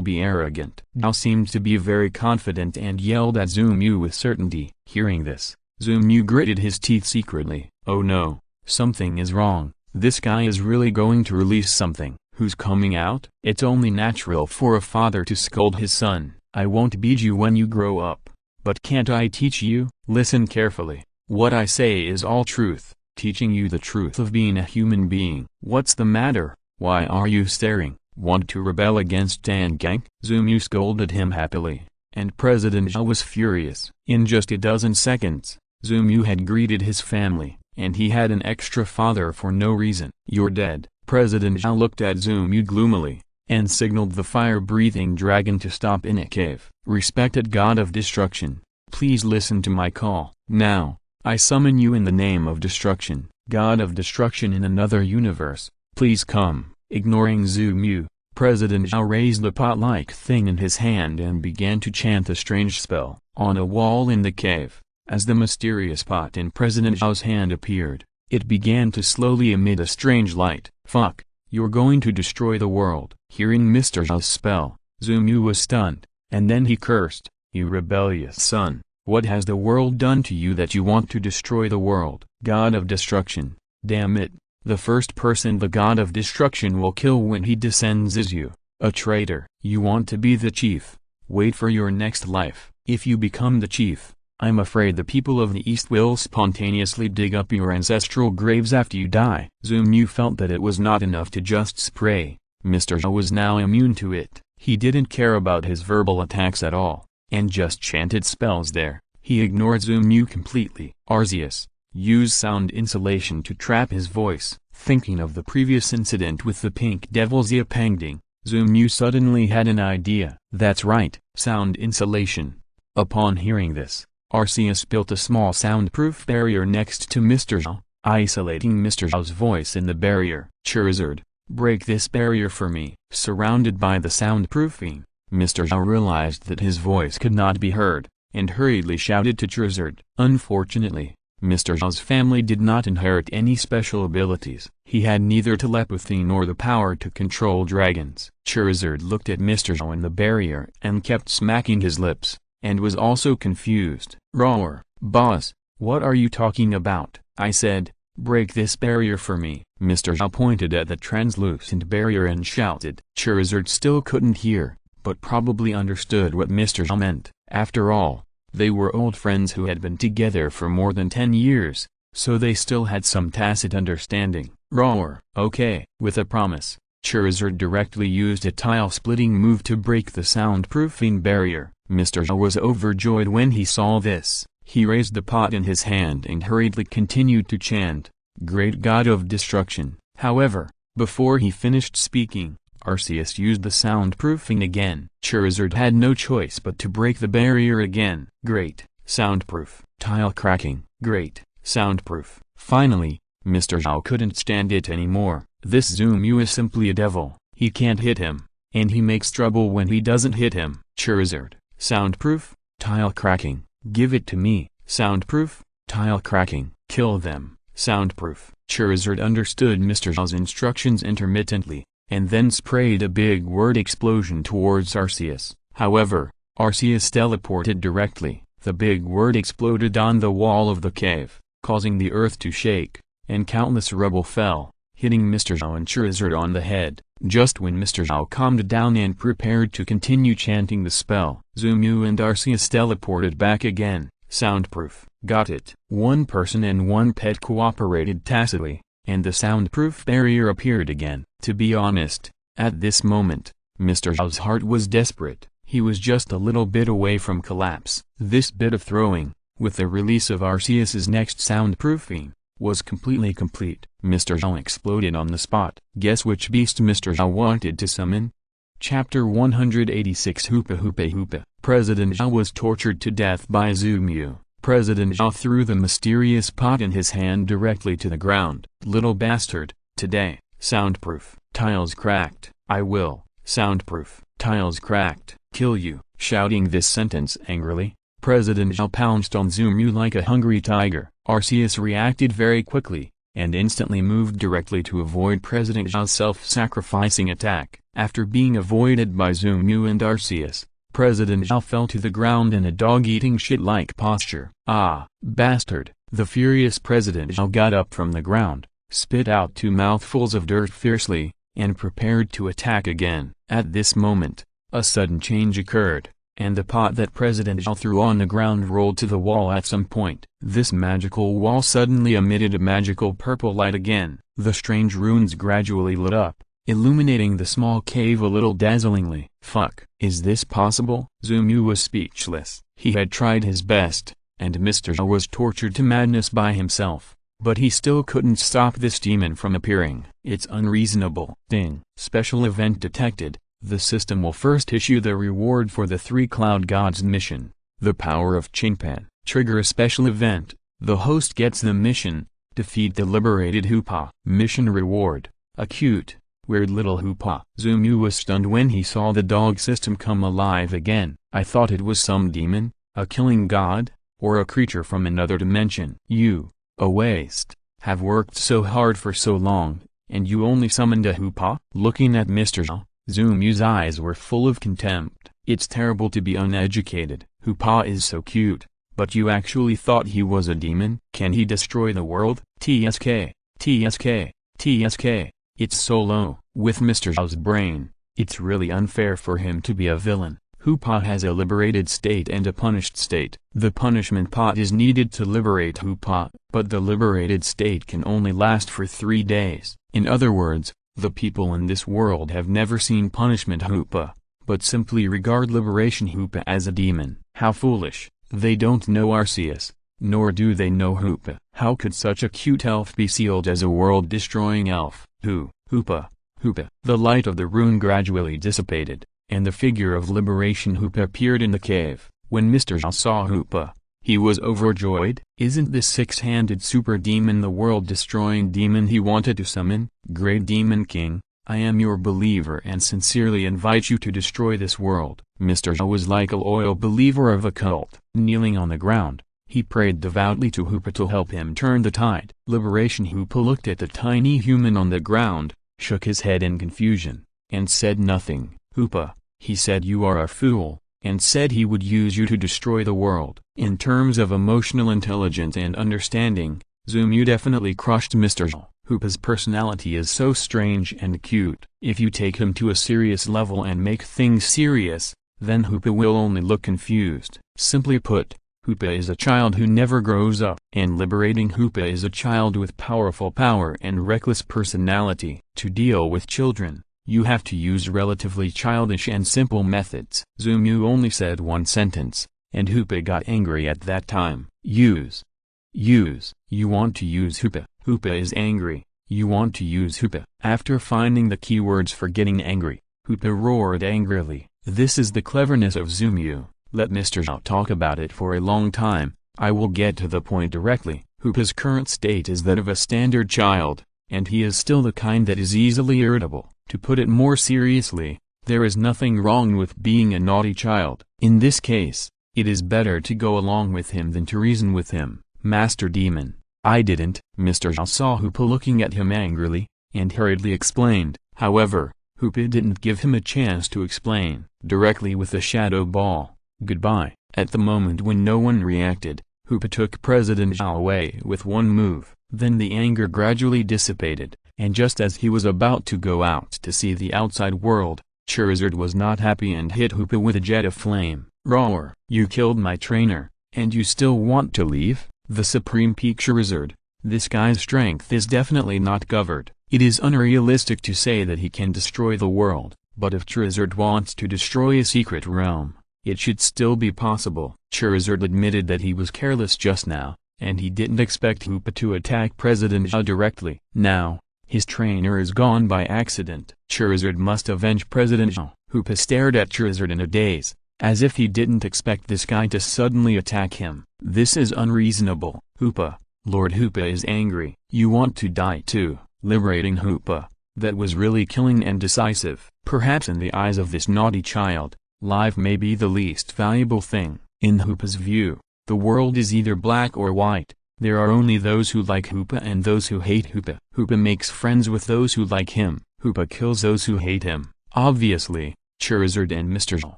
be arrogant. Zhao seemed to be very confident and yelled at Zumu with certainty. Hearing this, Zumu gritted his teeth secretly. Oh no, something is wrong. This guy is really going to release something. Who's coming out? It's only natural for a father to scold his son. I won't beat you when you grow up. But can't I teach you? Listen carefully. What I say is all truth, teaching you the truth of being a human being. What's the matter? Why are you staring? Want to rebel against Tangank? Zumu scolded him happily, and President Zhao was furious. In just a dozen seconds, Zumu had greeted his family, and he had an extra father for no reason. You're dead. President Zhao looked at Zumu gloomily, and signaled the fire-breathing dragon to stop in a cave. Respected God of Destruction, please listen to my call. Now, I summon you in the name of Destruction, God of Destruction in another universe, please come. Ignoring Zumu, President Zhao raised a pot-like thing in his hand and began to chant a strange spell. On a wall in the cave, as the mysterious pot in President Zhao's hand appeared, it began to slowly emit a strange light. Fuck, you're going to destroy the world. Hearing Mr. Zhao's spell, Zumu was stunned, and then he cursed. You rebellious son, what has the world done to you that you want to destroy the world? God of Destruction, damn it. The first person the God of Destruction will kill when he descends is you, a traitor. You want to be the chief? Wait for your next life. If you become the chief, I'm afraid the people of the East will spontaneously dig up your ancestral graves after you die. Zumu felt that it was not enough to just spray. Mr. Zhao was now immune to it. He didn't care about his verbal attacks at all, and just chanted spells there. He ignored Zumu completely. Arceus, use sound insulation to trap his voice. Thinking of the previous incident with the pink devil Xiapangding, Zumu suddenly had an idea. That's right, sound insulation. Upon hearing this, Arceus built a small soundproof barrier next to Mr. Zhao, isolating Mr. Zhao's voice in the barrier. Charizard, break this barrier for me. Surrounded by the soundproofing, Mr. Zhao realized that his voice could not be heard, and hurriedly shouted to Charizard. Unfortunately, Mr. Zhao's family did not inherit any special abilities. He had neither telepathy nor the power to control dragons. Charizard looked at Mr. Zhao in the barrier and kept smacking his lips, and was also confused. Roar, boss, what are you talking about? I said, break this barrier for me. Mr. Zhao pointed at the translucent barrier and shouted. Charizard still couldn't hear, but probably understood what Mr. Zhao meant. After all, they were old friends who had been together for more than 10 years, so they still had some tacit understanding. Roar. Okay. With a promise, Charizard directly used a tile-splitting move to break the soundproofing barrier. Mr. Zhao was overjoyed when he saw this. He raised the pot in his hand and hurriedly continued to chant, Great God of Destruction. However, before he finished speaking, Arceus used the soundproofing again. Charizard had no choice but to break the barrier again. Great, soundproof. Tile cracking. Great, soundproof. Finally, Mr. Zhao couldn't stand it anymore. This Zumu is simply a devil. He can't hit him, and he makes trouble when he doesn't hit him. Charizard, soundproof, tile cracking. Give it to me. Soundproof, tile cracking. Kill them. Soundproof. Charizard understood Mr. Zhao's instructions intermittently, and then sprayed a big word explosion towards Arceus. However, Arceus teleported directly. The big word exploded on the wall of the cave, causing the earth to shake, and countless rubble fell, hitting Mr. Zhao and Charizard on the head. Just when Mr. Zhao calmed down and prepared to continue chanting the spell, Zumu and Arceus teleported back again. Soundproof. Got it. One person and one pet cooperated tacitly, and the soundproof barrier appeared again. To be honest, at this moment, Mr. Zhao's heart was desperate. He was just a little bit away from collapse. This bit of throwing, with the release of Arceus's next soundproofing, was completely complete. Mr. Zhao exploded on the spot. Guess which beast Mr. Zhao wanted to summon? Chapter 186 Hoopa Hoopa Hoopa. President Zhao was tortured to death by Zoomu. President Zhao threw the mysterious pot in his hand directly to the ground. Little bastard, today, soundproof. Tiles cracked. I will, soundproof. Tiles cracked. Kill you. Shouting this sentence angrily, President Zhao pounced on Zoomu like a hungry tiger. Arceus reacted very quickly, and instantly moved directly to avoid President Zhao's self-sacrificing attack. After being avoided by Zoomu and Arceus, President Zhao fell to the ground in a dog-eating shit-like posture. Ah, bastard! The furious President Zhao got up from the ground, spit out 2 mouthfuls of dirt fiercely, and prepared to attack again. At this moment, a sudden change occurred, and the pot that President Zhao threw on the ground rolled to the wall at some point. This magical wall suddenly emitted a magical purple light again. The strange runes gradually lit up, illuminating the small cave a little dazzlingly. Fuck. Is this possible? Zoomu was speechless. He had tried his best, and Mr. Zhao was tortured to madness by himself, but he still couldn't stop this demon from appearing. It's unreasonable. Ding. Special event detected. The system will first issue the reward for the 3 Cloud Gods mission, the power of Chingpan. Trigger a special event. The host gets the mission, defeat the liberated Hoopa. Mission reward, a cute, weird little Hoopa. Zoomu was stunned when he saw the dog system come alive again. I thought it was some demon, a killing god, or a creature from another dimension. You, a waste, have worked so hard for so long, and you only summoned a Hoopa? Looking at Mr. Zhao, Zoomu's eyes were full of contempt. It's terrible to be uneducated. Hoopa is so cute, but you actually thought he was a demon? Can he destroy the world? TSK, TSK, TSK. It's so low. With Mr. Zhao's brain, it's really unfair for him to be a villain. Hoopa has a liberated state and a punished state. The punishment pot is needed to liberate Hoopa, but the liberated state can only last for 3 days. In other words, the people in this world have never seen punishment Hoopa, but simply regard liberation Hoopa as a demon. How foolish. They don't know Arceus, nor do they know Hoopa. How could such a cute elf be sealed as a world-destroying elf? Hoopa, Hoopa. The light of the rune gradually dissipated, and the figure of liberation Hoopa appeared in the cave. When Mr. Zhao saw Hoopa, he was overjoyed. Isn't this 6-handed super demon the world-destroying demon he wanted to summon? Great Demon King, I am your believer and sincerely invite you to destroy this world. Mr. Zhao was like a loyal believer of a cult. Kneeling on the ground, he prayed devoutly to Hoopa to help him turn the tide. Liberation Hoopa looked at the tiny human on the ground, shook his head in confusion, and said nothing. Hoopa, he said you are a fool, and said he would use you to destroy the world. In terms of emotional intelligence and understanding, Zoomu definitely crushed Mr. Zhao. Hoopa's personality is so strange and cute. If you take him to a serious level and make things serious, then Hoopa will only look confused. Simply put, Hoopa is a child who never grows up. And liberating Hoopa is a child with powerful power and reckless personality. To deal with children, you have to use relatively childish and simple methods. Zoomu only said one sentence, and Hoopa got angry at that time. Use. You want to use Hoopa. Hoopa is angry. You want to use Hoopa. After finding the keywords for getting angry, Hoopa roared angrily. This is the cleverness of Zoomu. Let Mr. Zhao talk about it for a long time. I will get to the point directly. Hoopa's current state is that of a standard child, and he is still the kind that is easily irritable. To put it more seriously, there is nothing wrong with being a naughty child. In this case, it is better to go along with him than to reason with him. Master Demon, I didn't. Mr. Zhao saw Hoopa looking at him angrily, and hurriedly explained. However, Hoopa didn't give him a chance to explain. Directly with the shadow ball. Goodbye. At the moment when no one reacted, Hoopa took President Zhao away with one move. Then the anger gradually dissipated, and just as he was about to go out to see the outside world, Charizard was not happy and hit Hoopa with a jet of flame. Roar! You killed my trainer, and you still want to leave? The Supreme Peak Charizard, this guy's strength is definitely not covered. It is unrealistic to say that he can destroy the world, but if Charizard wants to destroy a secret realm, it should still be possible. Charizard admitted that he was careless just now, and he didn't expect Hoopa to attack President Zhao directly. Now, his trainer is gone by accident. Charizard must avenge President Zhao. Hoopa stared at Charizard in a daze, as if he didn't expect this guy to suddenly attack him. This is unreasonable. Hoopa, Lord Hoopa is angry. You want to die too. Liberating Hoopa, that was really killing and decisive. Perhaps in the eyes of this naughty child, life may be the least valuable thing. In Hoopa's view, the world is either black or white. There are only those who like Hoopa and those who hate Hoopa. Hoopa makes friends with those who like him. Hoopa kills those who hate him. Obviously, Charizard and Mr. Zhao,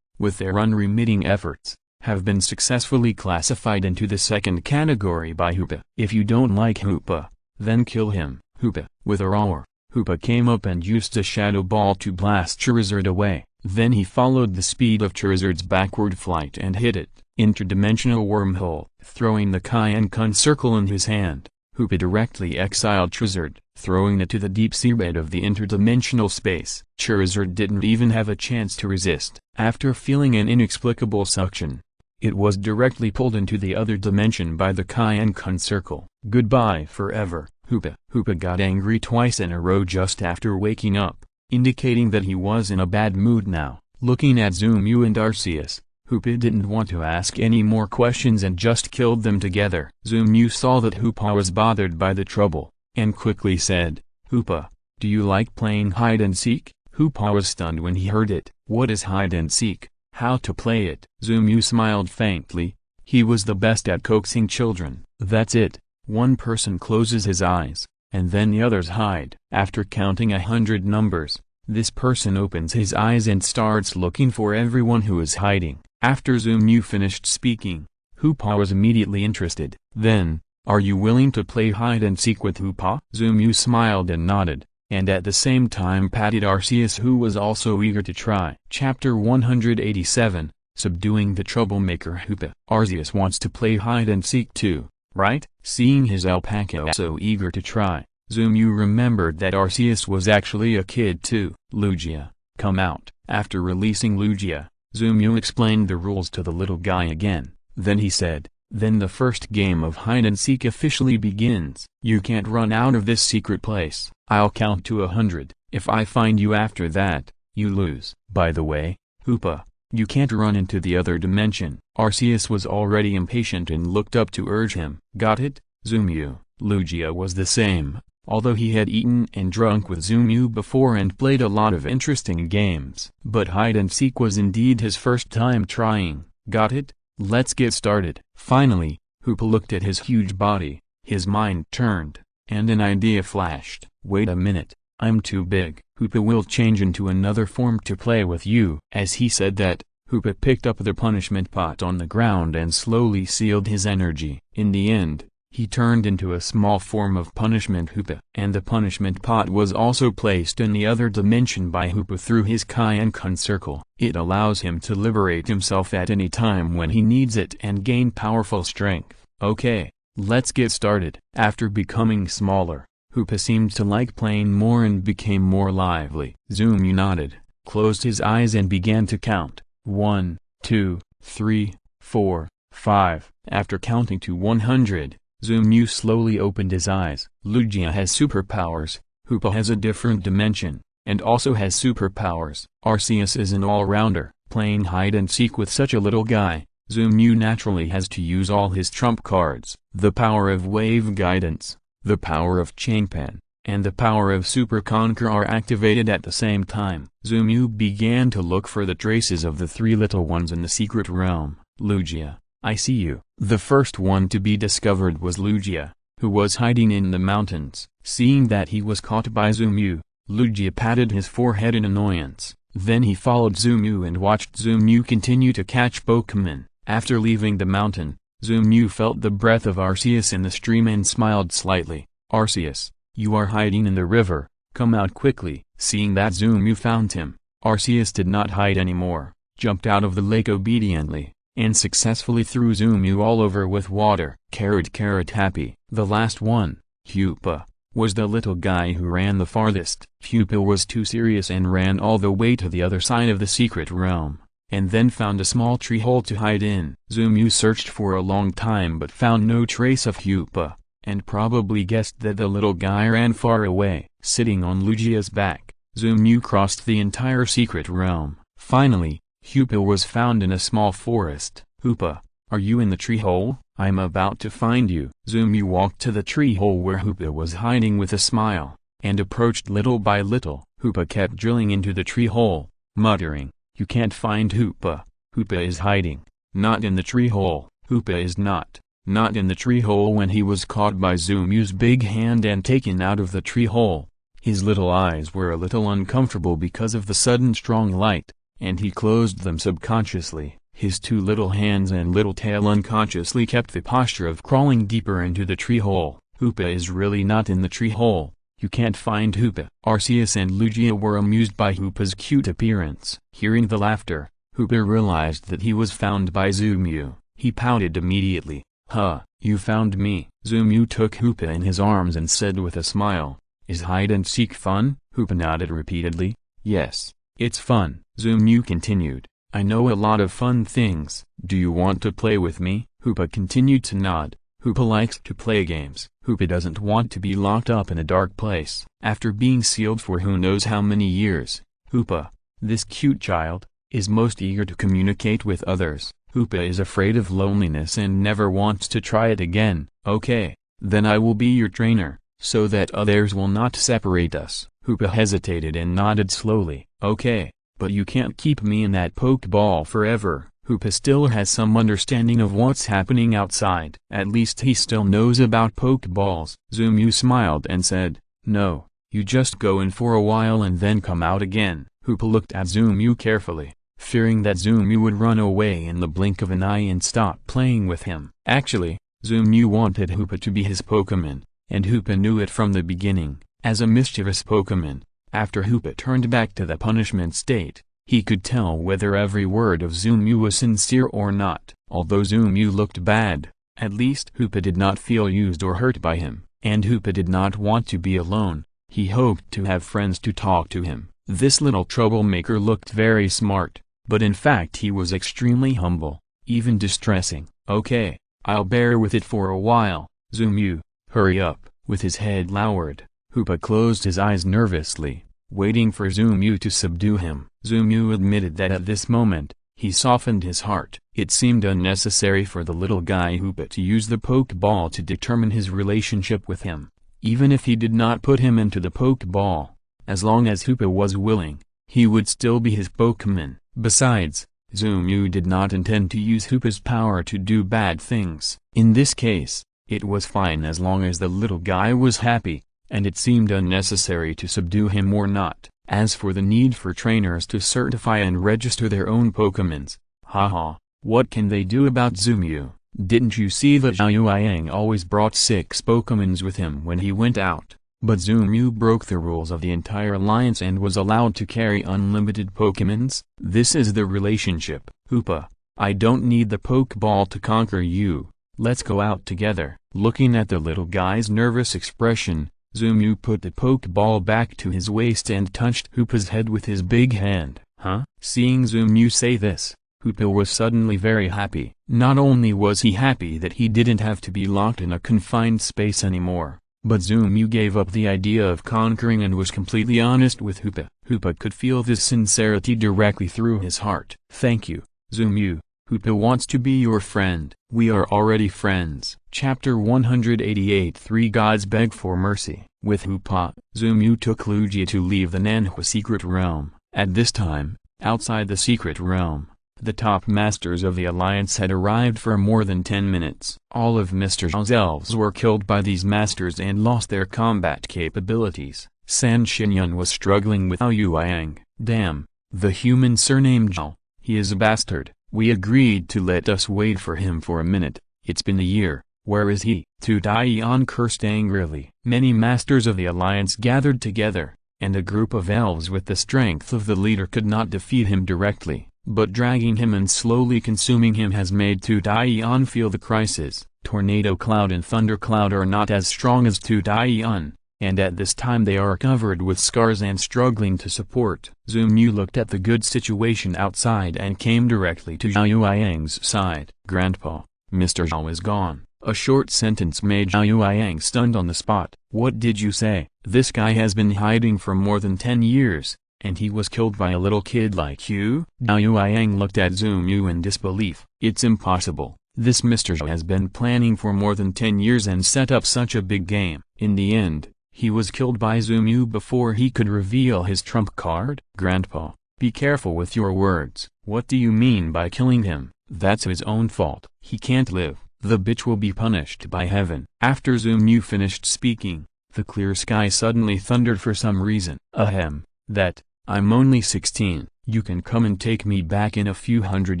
with their unremitting efforts, have been successfully classified into the second category by Hoopa. If you don't like Hoopa, then kill him. Hoopa, with a roar, Hoopa came up and used a Shadow Ball to blast Charizard away. Then he followed the speed of Charizard's backward flight and hit it. Interdimensional wormhole. Throwing the Kai-en-Kun circle in his hand, Hoopa directly exiled Charizard, throwing it to the deep seabed of the interdimensional space. Charizard didn't even have a chance to resist. After feeling an inexplicable suction, it was directly pulled into the other dimension by the Kai-en-Kun circle. Goodbye forever, Hoopa. Hoopa got angry twice in a row just after waking up, indicating that he was in a bad mood now. Looking at Zumu and Arceus, Hoopa didn't want to ask any more questions and just killed them together. Zumu saw that Hoopa was bothered by the trouble, and quickly said, Hoopa, do you like playing hide-and-seek? Hoopa was stunned when he heard it. What is hide-and-seek? How to play it? Zumu smiled faintly. He was the best at coaxing children. That's it. One person closes his eyes, and then the others hide. After counting 100 numbers, this person opens his eyes and starts looking for everyone who is hiding. After Zumu finished speaking, Hoopa was immediately interested. Then, are you willing to play hide-and-seek with Hoopa? Zumu smiled and nodded, and at the same time patted Arceus, who was also eager to try. Chapter 187, Subduing the Troublemaker Hoopa. Arceus wants to play hide-and-seek too, right? Seeing his alpaca so eager to try, Zumu remembered that Arceus was actually a kid too. Lugia, come out. After releasing Lugia, Zumu explained the rules to the little guy again. Then he said, then the first game of hide-and-seek officially begins. You can't run out of this secret place. I'll count to 100. If I find you after that, you lose. By the way, Hoopa, you can't run into the other dimension. Arceus was already impatient and looked up to urge him. Got it, Zumu? Lugia was the same. Although he had eaten and drunk with Zumu before and played a lot of interesting games. But hide-and-seek was indeed his first time trying. Got it? Let's get started. Finally, Hoopa looked at his huge body, his mind turned, and an idea flashed. Wait a minute, I'm too big. Hoopa will change into another form to play with you. As he said that, Hoopa picked up the punishment pot on the ground and slowly sealed his energy. In the end, he turned into a small form of punishment Hoopa. And the punishment pot was also placed in the other dimension by Hoopa through his Kai-en-Kun circle. It allows him to liberate himself at any time when he needs it and gain powerful strength. Okay, let's get started. After becoming smaller, Hoopa seemed to like playing more and became more lively. Zumu nodded, closed his eyes and began to count. 1, 2, 3, 4, 5. After counting to 100, Zumu slowly opened his eyes. Lugia has superpowers, Hoopa has a different dimension, and also has superpowers. Arceus is an all-rounder. Playing hide-and-seek with such a little guy, Zumu naturally has to use all his trump cards. The power of Wave Guidance, the power of Changpan, and the power of Super Conquer are activated at the same time. Zumu began to look for the traces of the three little ones in the secret realm. Lugia, I see you. The first one to be discovered was Lugia, who was hiding in the mountains. Seeing that he was caught by Zumu, Lugia patted his forehead in annoyance. Then he followed Zumu and watched Zumu continue to catch Pokémon. After leaving the mountain, Zumu felt the breath of Arceus in the stream and smiled slightly. Arceus, you are hiding in the river, come out quickly. Seeing that Zumu found him, Arceus did not hide anymore, jumped out of the lake obediently, and successfully threw Zumu all over with water. Happy. The last one, Hoopa, was the little guy who ran the farthest. Hoopa was too serious and ran all the way to the other side of the secret realm. and then found a small tree hole to hide in. Zumu searched for a long time but found no trace of Hoopa, and probably guessed that the little guy ran far away. Sitting on Lugia's back, Zumu crossed the entire secret realm. Finally, Hoopa was found in a small forest. "Hoopa, are you in the tree hole? I'm about to find you." Zumu walked to the tree hole where Hoopa was hiding with a smile, and approached little by little. Hoopa kept drilling into the tree hole, muttering, "You can't find Hoopa. Hoopa is hiding. Not in the tree hole. Hoopa is not in the tree hole." When he was caught by Zumu's big hand and taken out of the tree hole, his little eyes were a little uncomfortable because of the sudden strong light, and he closed them subconsciously. His two little hands and little tail unconsciously kept the posture of crawling deeper into the tree hole. "Hoopa is really not in the tree hole. You can't find Hoopa." Arceus and Lugia were amused by Hoopa's cute appearance. Hearing the laughter, Hoopa realized that he was found by Zumu. He pouted immediately. "Huh, you found me." Zumu took Hoopa in his arms and said with a smile, "Is hide-and-seek fun?" Hoopa nodded repeatedly. "Yes, it's fun." Zumu continued, "I know a lot of fun things. Do you want to play with me?" Hoopa continued to nod. Hoopa likes to play games. Hoopa doesn't want to be locked up in a dark place. After being sealed for who knows how many years, Hoopa, this cute child, is most eager to communicate with others. Hoopa is afraid of loneliness and never wants to try it again. "Okay, then I will be your trainer, so that others will not separate us." Hoopa hesitated and nodded slowly. "Okay, but you can't keep me in that Pokeball forever." Hoopa still has some understanding of what's happening outside. At least he still knows about Pokeballs. Zumu smiled and said, "No, you just go in for a while and then come out again." Hoopa looked at Zumu carefully, fearing that Zumu would run away in the blink of an eye and stop playing with him. Actually, Zumu wanted Hoopa to be his Pokémon, and Hoopa knew it from the beginning. As a mischievous Pokémon, after Hoopa turned back to the punishment state, he could tell whether every word of Zumu was sincere or not. Although Zumu looked bad, at least Hoopa did not feel used or hurt by him, and Hoopa did not want to be alone. He hoped to have friends to talk to him. This little troublemaker looked very smart, but in fact he was extremely humble, even distressing. "Okay, I'll bear with it for a while." "Zumu, hurry up." With his head lowered, Hoopa closed his eyes nervously, waiting for Zumu to subdue him. Zumu admitted that at this moment, he softened his heart. It seemed unnecessary for the little guy Hoopa to use the Pokeball to determine his relationship with him. Even if he did not put him into the Pokeball, as long as Hoopa was willing, he would still be his Pokémon. Besides, Zumu did not intend to use Hoopa's power to do bad things. In this case, it was fine as long as the little guy was happy, and it seemed unnecessary to subdue him or not. As for the need for trainers to certify and register their own Pokémons, haha, what can they do about Zumu? Didn't you see that Zhao Yueyang always brought 6 Pokémons with him when he went out? But Zumu broke the rules of the entire alliance and was allowed to carry unlimited Pokémons? This is the relationship. "Hoopa, I don't need the Pokeball to conquer you. Let's go out together." Looking at the little guy's nervous expression, Zumu put the Pokeball back to his waist and touched Hoopa's head with his big hand. "Huh?" Seeing Zumu say this, Hoopa was suddenly very happy. Not only was he happy that he didn't have to be locked in a confined space anymore, but Zumu gave up the idea of conquering and was completely honest with Hoopa. Hoopa could feel this sincerity directly through his heart. "Thank you, Zumu. Hoopa wants to be your friend." "We are already friends." Chapter 188 Three Gods Beg for Mercy. With Hoopa, Zumu took Lugia to leave the Nanhua secret realm. At this time, outside the secret realm, the top masters of the Alliance had arrived for more than 10 minutes. All of Mr. Zhao's elves were killed by these masters and lost their combat capabilities. San Xinyun was struggling with Zhao Yueyang. "Damn, the human surnamed Zhao, he is a bastard. We agreed to let us wait for him for a minute. It's been a year. Where is he?" Tu Daiyan cursed angrily. Many masters of the Alliance gathered together, and a group of elves with the strength of the leader could not defeat him directly, but dragging him and slowly consuming him has made Tu Daiyan feel the crisis. Tornado Cloud and Thunder Cloud are not as strong as Tu Daiyan, and at this time they are covered with scars and struggling to support. Zhou looked at the good situation outside and came directly to Zhao Yuanyang's side. "Grandpa, Mr. Zhao is gone." A short sentence made Zhao Yuanyang stunned on the spot. "What did you say?" "This guy has been hiding for more than 10 years, and he was killed by a little kid like you?" Zhao Yuanyang looked at Zhou in disbelief. "It's impossible. This Mr. Zhao has been planning for more than 10 years and set up such a big game. In the end, he was killed by Zhou before he could reveal his trump card." "Grandpa, be careful with your words. What do you mean by killing him?" "That's his own fault. He can't live. The bitch will be punished by heaven." After Zhou finished speaking, the clear sky suddenly thundered for some reason. "Ahem, that, I'm only 16, you can come and take me back in a few hundred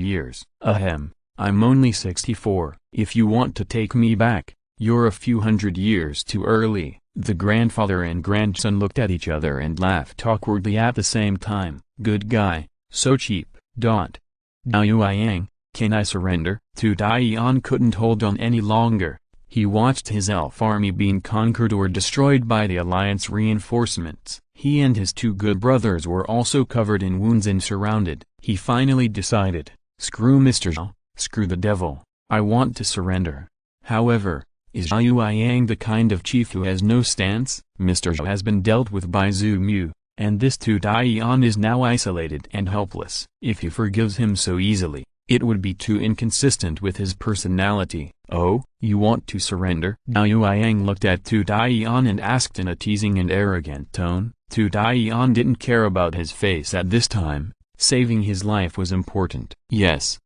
years." "Ahem, I'm only 64, if you want to take me back, you're a few hundred years too early." The grandfather and grandson looked at each other and laughed awkwardly at the same time. "Good guy, so cheap." Zhao Yuanyang, can I surrender? Tu Daiyan couldn't hold on any longer. He watched his elf army being conquered or destroyed by the Alliance reinforcements. He and his two good brothers were also covered in wounds and surrounded. He finally decided, "Screw Mr. Zhao, screw the devil, I want to surrender." However, is Zhao Yuanyang the kind of chief who has no stance? Mr. Zhao has been dealt with by Zhou, and this Tu Daiyan is now isolated and helpless. If he forgives him so easily, it would be too inconsistent with his personality. "Oh, you want to surrender?" Zhao Yuanyang looked at Tu Daiyan and asked in a teasing and arrogant tone. Tu Daiyan didn't care about his face at this time. Saving his life was important. Yes,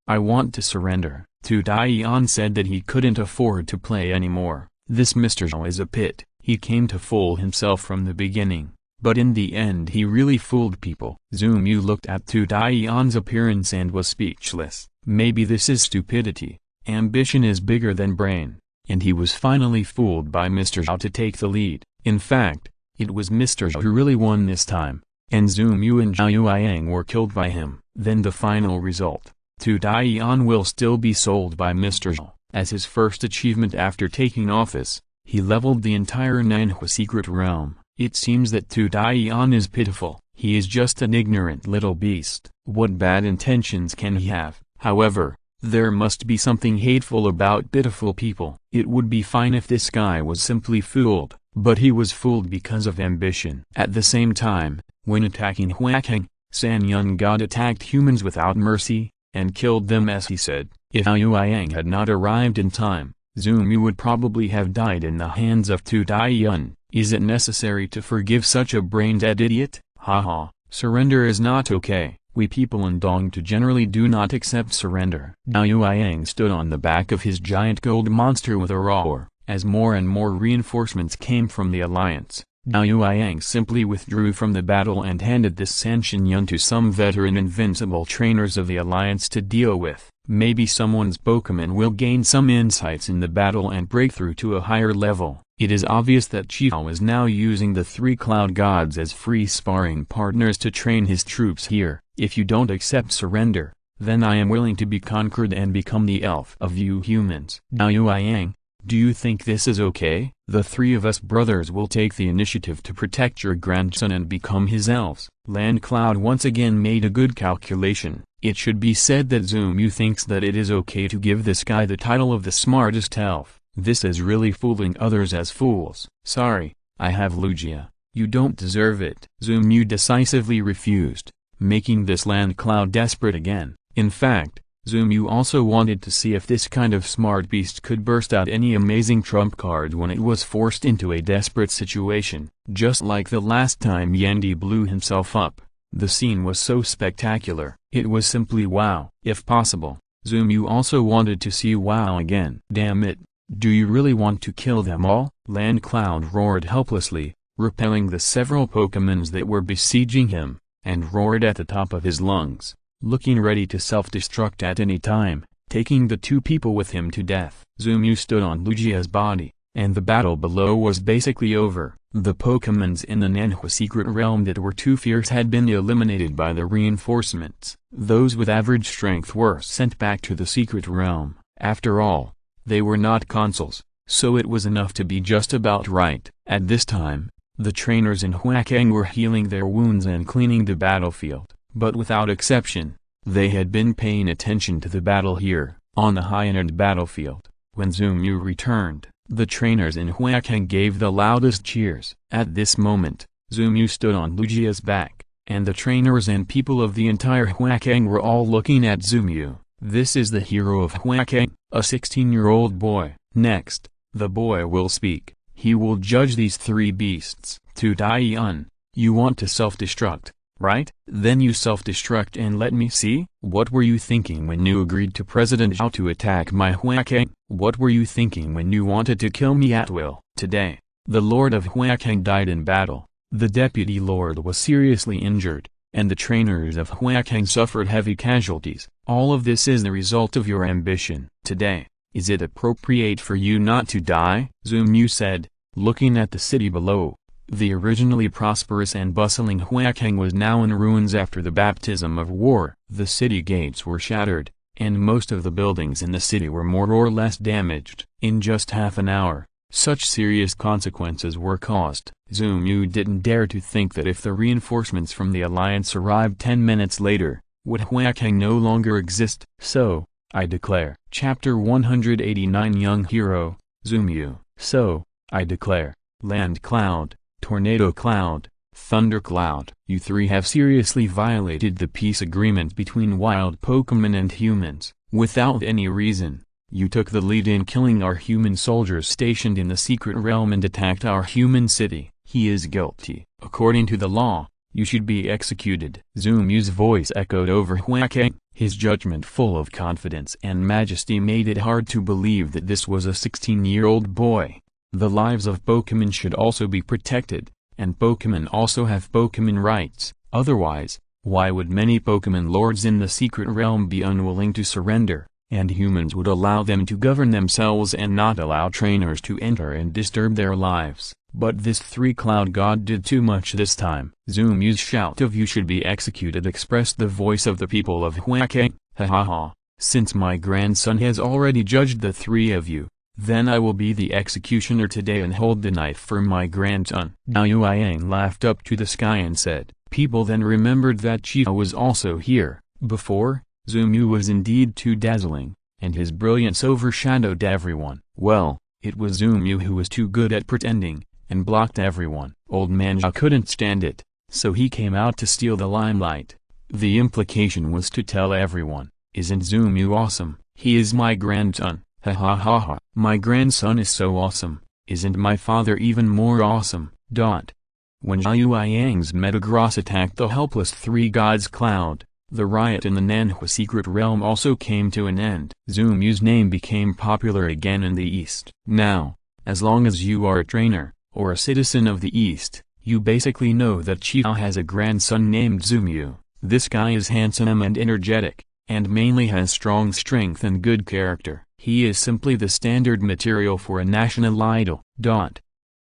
I want to surrender." Tu Daiyan said that he couldn't afford to play anymore. This Mr. Zhao is a pit. He came to fool himself from the beginning, but in the end he really fooled people. Zhou looked at Tu Daiyan's appearance and was speechless. Maybe this is stupidity. Ambition is bigger than brain, and he was finally fooled by Mr. Zhao to take the lead. In fact, it was Mr. Zhao who really won this time, and Zhou and Zhao Yuanyang were killed by him. Then the final result. Tu Daiyan will still be sold by Mr. Zhao. As his first achievement after taking office, he leveled the entire Nanhua secret realm. It seems that Tu Daiyan is pitiful. He is just an ignorant little beast. What bad intentions can he have? However, there must be something hateful about pitiful people. It would be fine if this guy was simply fooled, but he was fooled because of ambition. At the same time, when attacking Huakeng, San Yun God attacked humans without mercy, and killed them as he said. If Zhao Yuanyang had not arrived in time, Zhou would probably have died in the hands of Tu Daiyan. Is it necessary to forgive such a brain-dead idiot? Haha, surrender is not okay. We people in Dongtu generally do not accept surrender. Zhao Yuanyang stood on the back of his giant gold monster with a roar. As more and more reinforcements came from the Alliance, Zhao Yuanyang simply withdrew from the battle and handed this Sanshin Yun to some veteran invincible trainers of the Alliance to deal with. Maybe someone's Pokémon will gain some insights in the battle and break through to a higher level. It is obvious that Chiao is now using the three cloud gods as free sparring partners to train his troops here. If you don't accept surrender, then I am willing to be conquered and become the elf of you humans. Zhao Yuanyang, do you think this is okay? The three of us brothers will take the initiative to protect your grandson and become his elves. Land Cloud once again made a good calculation. It should be said that Zhou thinks that it is okay to give this guy the title of the smartest elf. This is really fooling others as fools. Sorry, I have Lugia. You don't deserve it. Zhou decisively refused, making this Land Cloud desperate again. In fact, Zhou also wanted to see if this kind of smart beast could burst out any amazing trump cards when it was forced into a desperate situation. Just like the last time Yandy blew himself up, the scene was so spectacular. It was simply wow. If possible, Zhou also wanted to see wow again. Damn it, do you really want to kill them all? Land Cloud roared helplessly, repelling the several Pokémons that were besieging him, and roared at the top of his lungs, looking ready to self-destruct at any time, taking the two people with him to death. Zhou stood on Lugia's body, and the battle below was basically over. The Pokémons in the Nanhua secret realm that were too fierce had been eliminated by the reinforcements. Those with average strength were sent back to the secret realm. After all, they were not consuls, so it was enough to be just about right. At this time, the trainers in Huakang were healing their wounds and cleaning the battlefield, but without exception, they had been paying attention to the battle here, on the high-end battlefield. When Zumyu returned, the trainers in Huakang gave the loudest cheers. At this moment, Zumyu stood on Lugia's back, and the trainers and people of the entire Huakang were all looking at Zumyu. This is the hero of Huakang, a 16-year-old boy. Next, the boy will speak. He will judge these three beasts. To Daiyan, you want to self-destruct, right? Then you self-destruct and let me see? What were you thinking when you agreed to President Zhao to attack my Huakang? What were you thinking when you wanted to kill me at will? Today, the Lord of Huakang died in battle. The Deputy Lord was seriously injured, and the trainers of Huakang suffered heavy casualties. All of this is the result of your ambition. Today, is it appropriate for you not to die? Zumyu said, looking at the city below. The originally prosperous and bustling Huakang was now in ruins after the baptism of war. The city gates were shattered, and most of the buildings in the city were more or less damaged. In just half an hour, such serious consequences were caused. Zumyu didn't dare to think that if the reinforcements from the Alliance arrived 10 minutes later, would Huakang no longer exist. So, I declare. Chapter 189 Young Hero, Zumyu. So, I declare. Land Cloud, Tornado Cloud, Thunder Cloud. You three have seriously violated the peace agreement between wild Pokémon and humans. Without any reason, you took the lead in killing our human soldiers stationed in the secret realm and attacked our human city. He is guilty. According to the law, you should be executed. Zumyu's voice echoed over Huakang. His judgment full of confidence and majesty made it hard to believe that this was a 16-year-old boy. The lives of Pokémon should also be protected, and Pokémon also have Pokémon rights. Otherwise, why would many Pokémon lords in the secret realm be unwilling to surrender, and humans would allow them to govern themselves and not allow trainers to enter and disturb their lives? But this three-cloud god did too much this time. Zumyu's shout of "you should be executed" expressed the voice of the people of Huakang. Ha ha ha. Since my grandson has already judged the three of you, then I will be the executioner today and hold the knife for my grandson. Yang laughed up to the sky and said. People then remembered that Chifa was also here. Before, Zumyu was indeed too dazzling, and his brilliance overshadowed everyone. Well, it was Zumyu who was too good at pretending, and blocked everyone. Old man Zhao couldn't stand it, so he came out to steal the limelight. The implication was to tell everyone, isn't Zumyu awesome? He is my grandson. Ha ha ha ha. My grandson is so awesome. Isn't my father even more awesome? When Zhao Yang's Metagross attacked the helpless Three Gods Cloud, the riot in the Nanhua secret realm also came to an end. Zumyu's name became popular again in the East. Now, as long as you are a trainer, or a citizen of the East, you basically know that Chifa has a grandson named Zumyu. This guy is handsome and energetic, and mainly has strong strength and good character. He is simply the standard material for a national idol.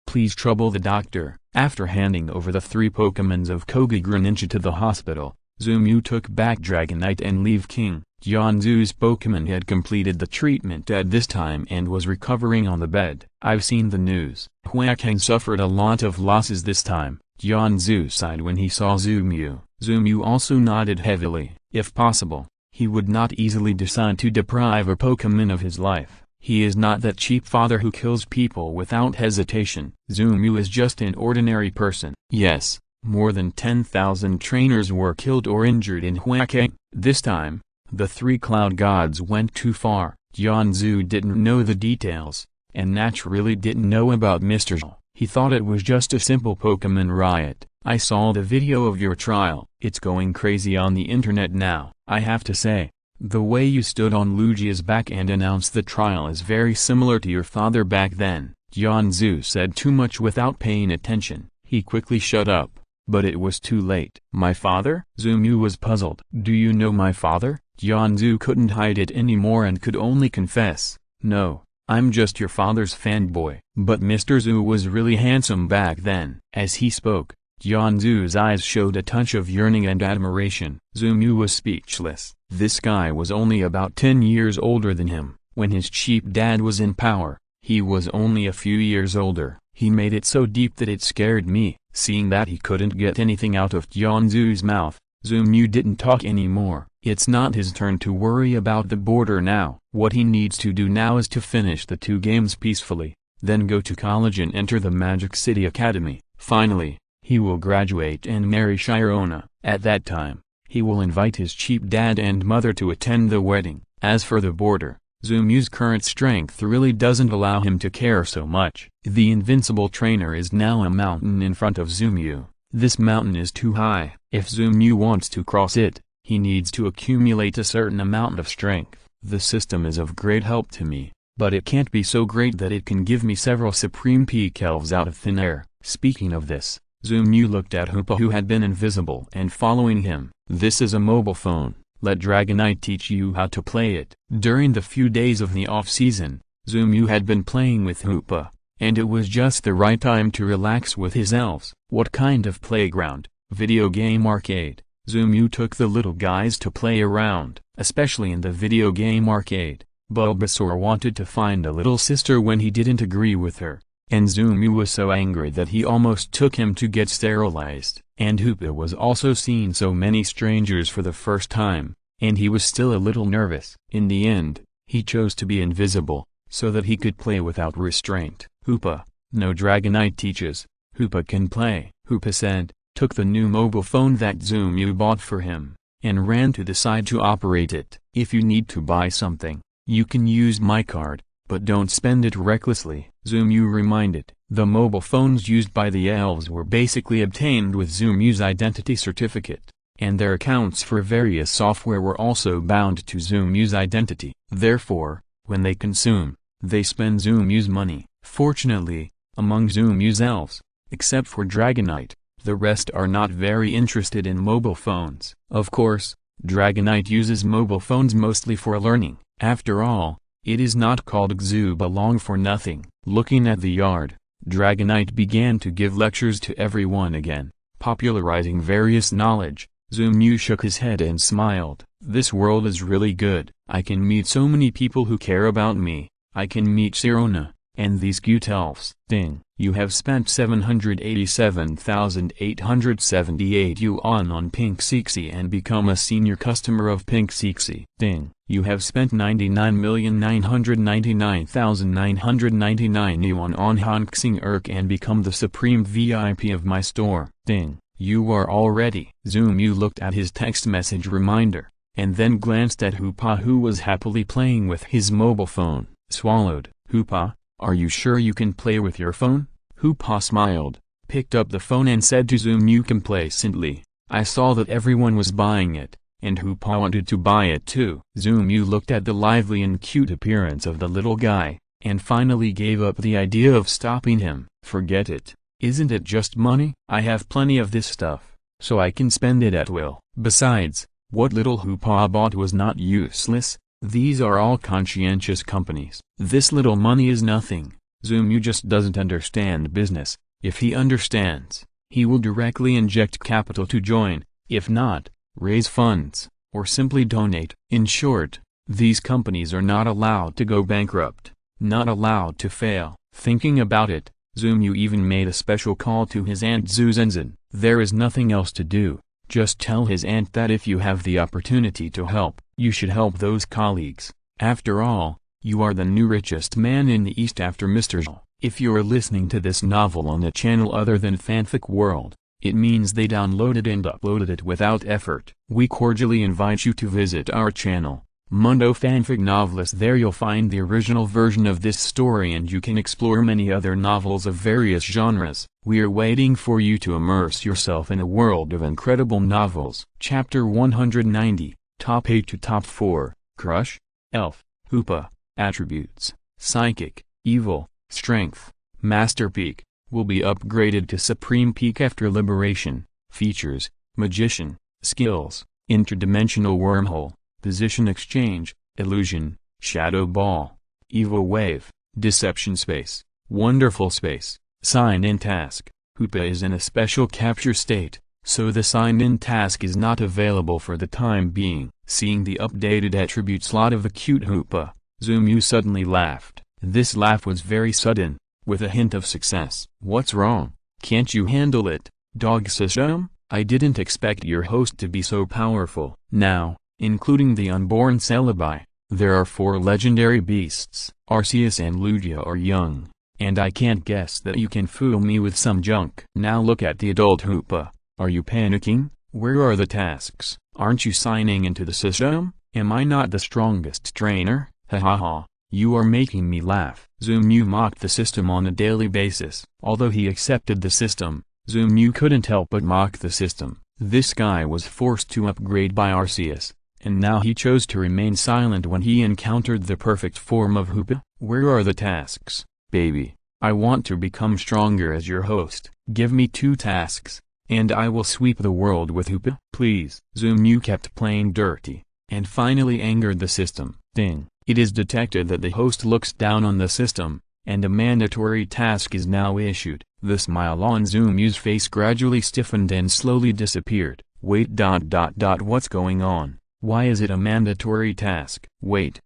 Please trouble the doctor. After handing over the three Pokémons of Koga Ninja to the hospital, Zumyu took back Dragonite and Leaf King. Jianzu's Pokémon had completed the treatment at this time and was recovering on the bed. I've seen the news. Huakang suffered a lot of losses this time. Jianzu sighed when he saw Zumyu. Zumyu also nodded heavily. If possible, he would not easily decide to deprive a Pokémon of his life. He is not that cheap father who kills people without hesitation. Zumyu is just an ordinary person. Yes, more than 10,000 trainers were killed or injured in Huakang. This time, the three cloud gods went too far. Jianzu didn't know the details, and naturally didn't know about Mr. Zhao. He thought it was just a simple Pokémon riot. I saw the video of your trial. It's going crazy on the internet now. I have to say, the way you stood on Lugia's back and announced the trial is very similar to your father back then. Jianzu said too much without paying attention. He quickly shut up, but it was too late. My father? Zumyu was puzzled. Do you know my father? Jianzu couldn't hide it anymore and could only confess, no, I'm just your father's fanboy. But Mr. Zhu was really handsome back then. As he spoke, Jianzu's eyes showed a touch of yearning and admiration. Zumyu was speechless. This guy was only about 10 years older than him. When his cheap dad was in power, He was only a few years older. He made it so deep that it scared me. Seeing that he couldn't get anything out of Jianzhu's mouth, Zhumu didn't talk anymore. It's not his turn to worry about the border now. What he needs to do now is to finish the 2 games peacefully, then go to college and enter the Magic City Academy. Finally, he will graduate and marry Shirona. At that time, he will invite his cheap dad and mother to attend the wedding. As for the border, Zumu's current strength really doesn't allow him to care so much. The invincible trainer is now a mountain in front of Zumu. This mountain is too high. If Zumu wants to cross it, he needs to accumulate a certain amount of strength. The system is of great help to me, but it can't be so great that it can give me several supreme peak elves out of thin air. Speaking of this, Zumu looked at Hoopa, who had been invisible and following him. This is a mobile phone. Let Dragonite teach you how to play it. During the few days of the off-season, Zumu had been playing with Hoopa, and it was just the right time to relax with his elves. What kind of playground? Video game arcade. Zumu took the little guys to play around, especially in the video game arcade. Bulbasaur wanted to find a little sister when he didn't agree with her, and Zumu was so angry that he almost took him to get sterilized. And Hoopa was also seeing so many strangers for the first time, and he was still a little nervous. In the end, he chose to be invisible, so that he could play without restraint. Hoopa, no Dragonite teaches, Hoopa can play, Hoopa said, took the new mobile phone that Zumu bought for him, and ran to the side to operate it. If you need to buy something, you can use my card, but don't spend it recklessly, Zumu reminded. The mobile phones used by the elves were basically obtained with Zumu's identity certificate, and their accounts for various software were also bound to Zumu's identity. Therefore, when they consume, they spend Zumu's money. Fortunately, among Zumu's elves, except for Dragonite, the rest are not very interested in mobile phones. Of course, Dragonite uses mobile phones mostly for learning. After all, it is not called Xubalong for nothing. Looking at the yard, Dragonite began to give lectures to everyone again, popularizing various knowledge. Zumu shook his head and smiled. This world is really good. I can meet so many people who care about me. I can meet Sirona, and these cute elves. Ding. You have spent 787,878 yuan on Pink Sixi and become a senior customer of Pink Sixi. Ding. You have spent 99,999,999 yuan on Honxing Erk and become the supreme VIP of my store. Ding. You are all ready. Zumu looked at his text message reminder, and then glanced at Hoopa, who was happily playing with his mobile phone. Swallowed. Hoopa, are you sure you can play with your phone? Hoopa smiled, picked up the phone and said to Zumu complacently, I saw that everyone was buying it, and Hoopa wanted to buy it too. Zumu looked at the lively and cute appearance of the little guy, and finally gave up the idea of stopping him. Forget it. Isn't it just money? I have plenty of this stuff, so I can spend it at will. Besides, what little Hoopa bought was not useless. These are all conscientious companies. This little money is nothing. Zumu just doesn't understand business. If he understands, he will directly inject capital to join. If not, raise funds, or simply donate. In short, these companies are not allowed to go bankrupt, not allowed to fail. Thinking about it, Zumu even made a special call to his aunt Zuzenzin. There is nothing else to do. Just tell his aunt that if you have the opportunity to help, you should help those colleagues. After all, you are the new richest man in the East after Mr. Zhou. If you are listening to this novel on a channel other than Fanfic World, it means they downloaded and uploaded it without effort. We cordially invite you to visit our channel, Mundo Fanfic Novelist. There you'll find the original version of this story and you can explore many other novels of various genres. We are waiting for you to immerse yourself in a world of incredible novels. Chapter 190, Top 8 to Top 4, Crush, Elf, Hoopa, Attributes, Psychic, Evil, Strength, Master Peak, will be upgraded to Supreme Peak after Liberation. Features, Magician, Skills, Interdimensional Wormhole, Position Exchange, Illusion, Shadow Ball, Evil Wave, Deception Space, Wonderful Space, Sign-in Task. Hoopa is in a special capture state, so the sign-in task is not available for the time being. Seeing the updated attribute slot of the cute Hoopa, Zumu suddenly laughed. This laugh was very sudden, with a hint of success. What's wrong? Can't you handle it, dog system? I didn't expect your host to be so powerful. Now, including the unborn Celebi, there are 4 legendary beasts. Arceus and Lugia are young, and I can't guess that you can fool me with some junk. Now look at the adult Hoopa. Are you panicking? Where are the tasks? Aren't you signing into the system? Am I not the strongest trainer? Ha ha ha. You are making me laugh. Zoomu mocked the system on a daily basis. Although he accepted the system, Zoomu couldn't help but mock the system. This guy was forced to upgrade by Arceus, and now he chose to remain silent when he encountered the perfect form of Hoopa. Where are the tasks, baby? I want to become stronger as your host. Give me 2 tasks, and I will sweep the world with Hoopa. Please. Zoomu kept playing dirty, and finally angered the system. Ding. It is detected that the host looks down on the system, and a mandatory task is now issued. The smile on Zoomu's face gradually stiffened and slowly disappeared. Wait. What's going on? Why is it a mandatory task? Wait,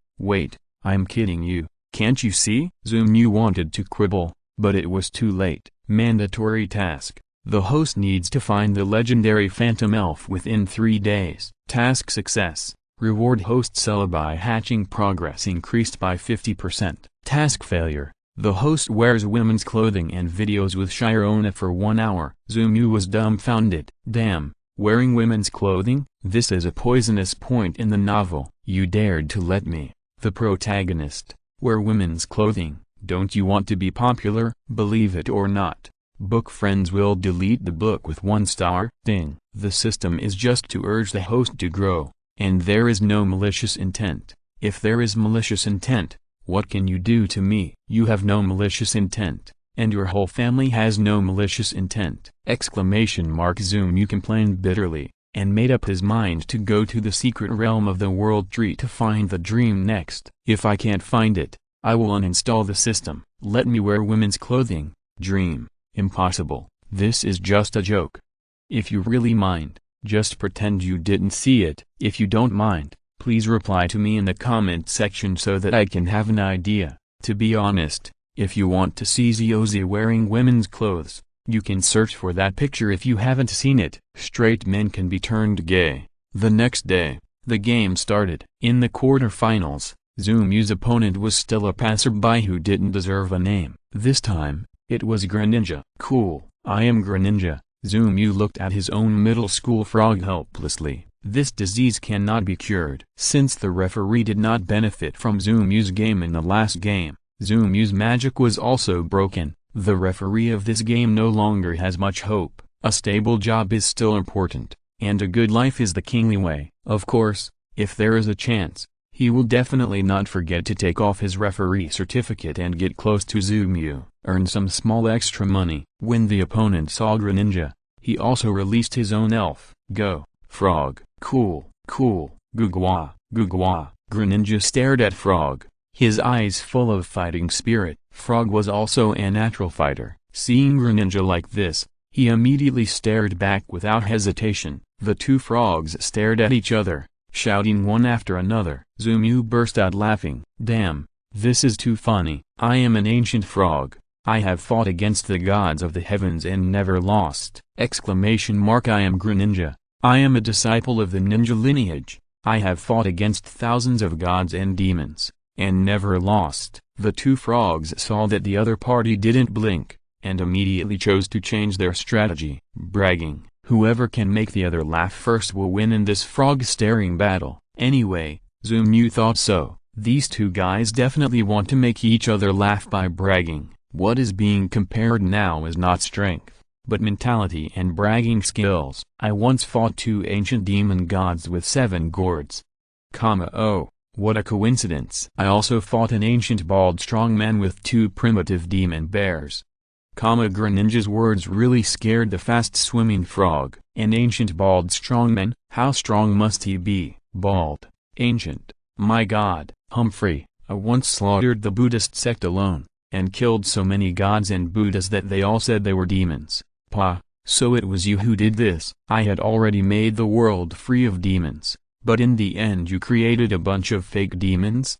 I'm kidding you. Can't you see? Zoomu wanted to quibble, but it was too late. Mandatory task. The host needs to find the legendary Phantom Elf within 3 days. Task success. Reward host Celebi hatching progress increased by 50%. Task failure. The host wears women's clothing and videos with Shyarona for 1 hour. Zoomu was dumbfounded. Damn, wearing women's clothing? This is a poisonous point in the novel. You dared to let me, the protagonist, wear women's clothing. Don't you want to be popular? Believe it or not, book friends will delete the book with 1 star. Ding. The system is just to urge the host to grow, and there is no malicious intent. If there is malicious intent, what can you do to me? You have no malicious intent, and your whole family has no malicious intent! Zoomu complained bitterly, and made up his mind to go to the secret realm of the World Tree to find the dream next. If I can't find it, I will uninstall the system. Let me wear women's clothing. Dream. Impossible. This is just a joke. If you really mind, just pretend you didn't see it. If you don't mind, please reply to me in the comment section so that I can have an idea. To be honest, if you want to see Ziozi wearing women's clothes, you can search for that picture if you haven't seen it. Straight men can be turned gay. The next day, the game started. In the quarterfinals, Zoomu's opponent was still a passerby who didn't deserve a name. This time, it was Greninja. Cool, I am Greninja. Zoomu looked at his own middle school frog helplessly. This disease cannot be cured. Since the referee did not benefit from Zoomu's game in the last game, Zoomu's magic was also broken. The referee of this game no longer has much hope. A stable job is still important, and a good life is the kingly way. Of course, if there is a chance, he will definitely not forget to take off his referee certificate and get close to Zoomu, earn some small extra money. When the opponent saw Greninja, he also released his own elf. Go, Frog. Cool, Gugwa. Greninja stared at Frog, his eyes full of fighting spirit. Frog was also a natural fighter. Seeing Greninja like this, he immediately stared back without hesitation. The 2 frogs stared at each other, shouting one after another. Zoomu burst out laughing. Damn, this is too funny. I am an ancient frog. I have fought against the gods of the heavens and never lost! I am Greninja. I am a disciple of the ninja lineage. I have fought against thousands of gods and demons, and never lost. The 2 frogs saw that the other party didn't blink, and immediately chose to change their strategy, bragging, whoever can make the other laugh first will win in this frog-staring battle. Anyway, Zoomu thought so. These 2 guys definitely want to make each other laugh by bragging. What is being compared now is not strength, but mentality and bragging skills. I once fought 2 ancient demon gods with 7 gourds. Oh, what a coincidence. I also fought an ancient bald strongman with 2 primitive demon bears. Greninja's words really scared the fast-swimming frog. An ancient bald strongman? How strong must he be? Bald. Ancient. My god. Humphrey, I once slaughtered the Buddhist sect alone, and killed so many gods and Buddhas that they all said they were demons. So it was you who did this. I had already made the world free of demons, but in the end you created a bunch of fake demons?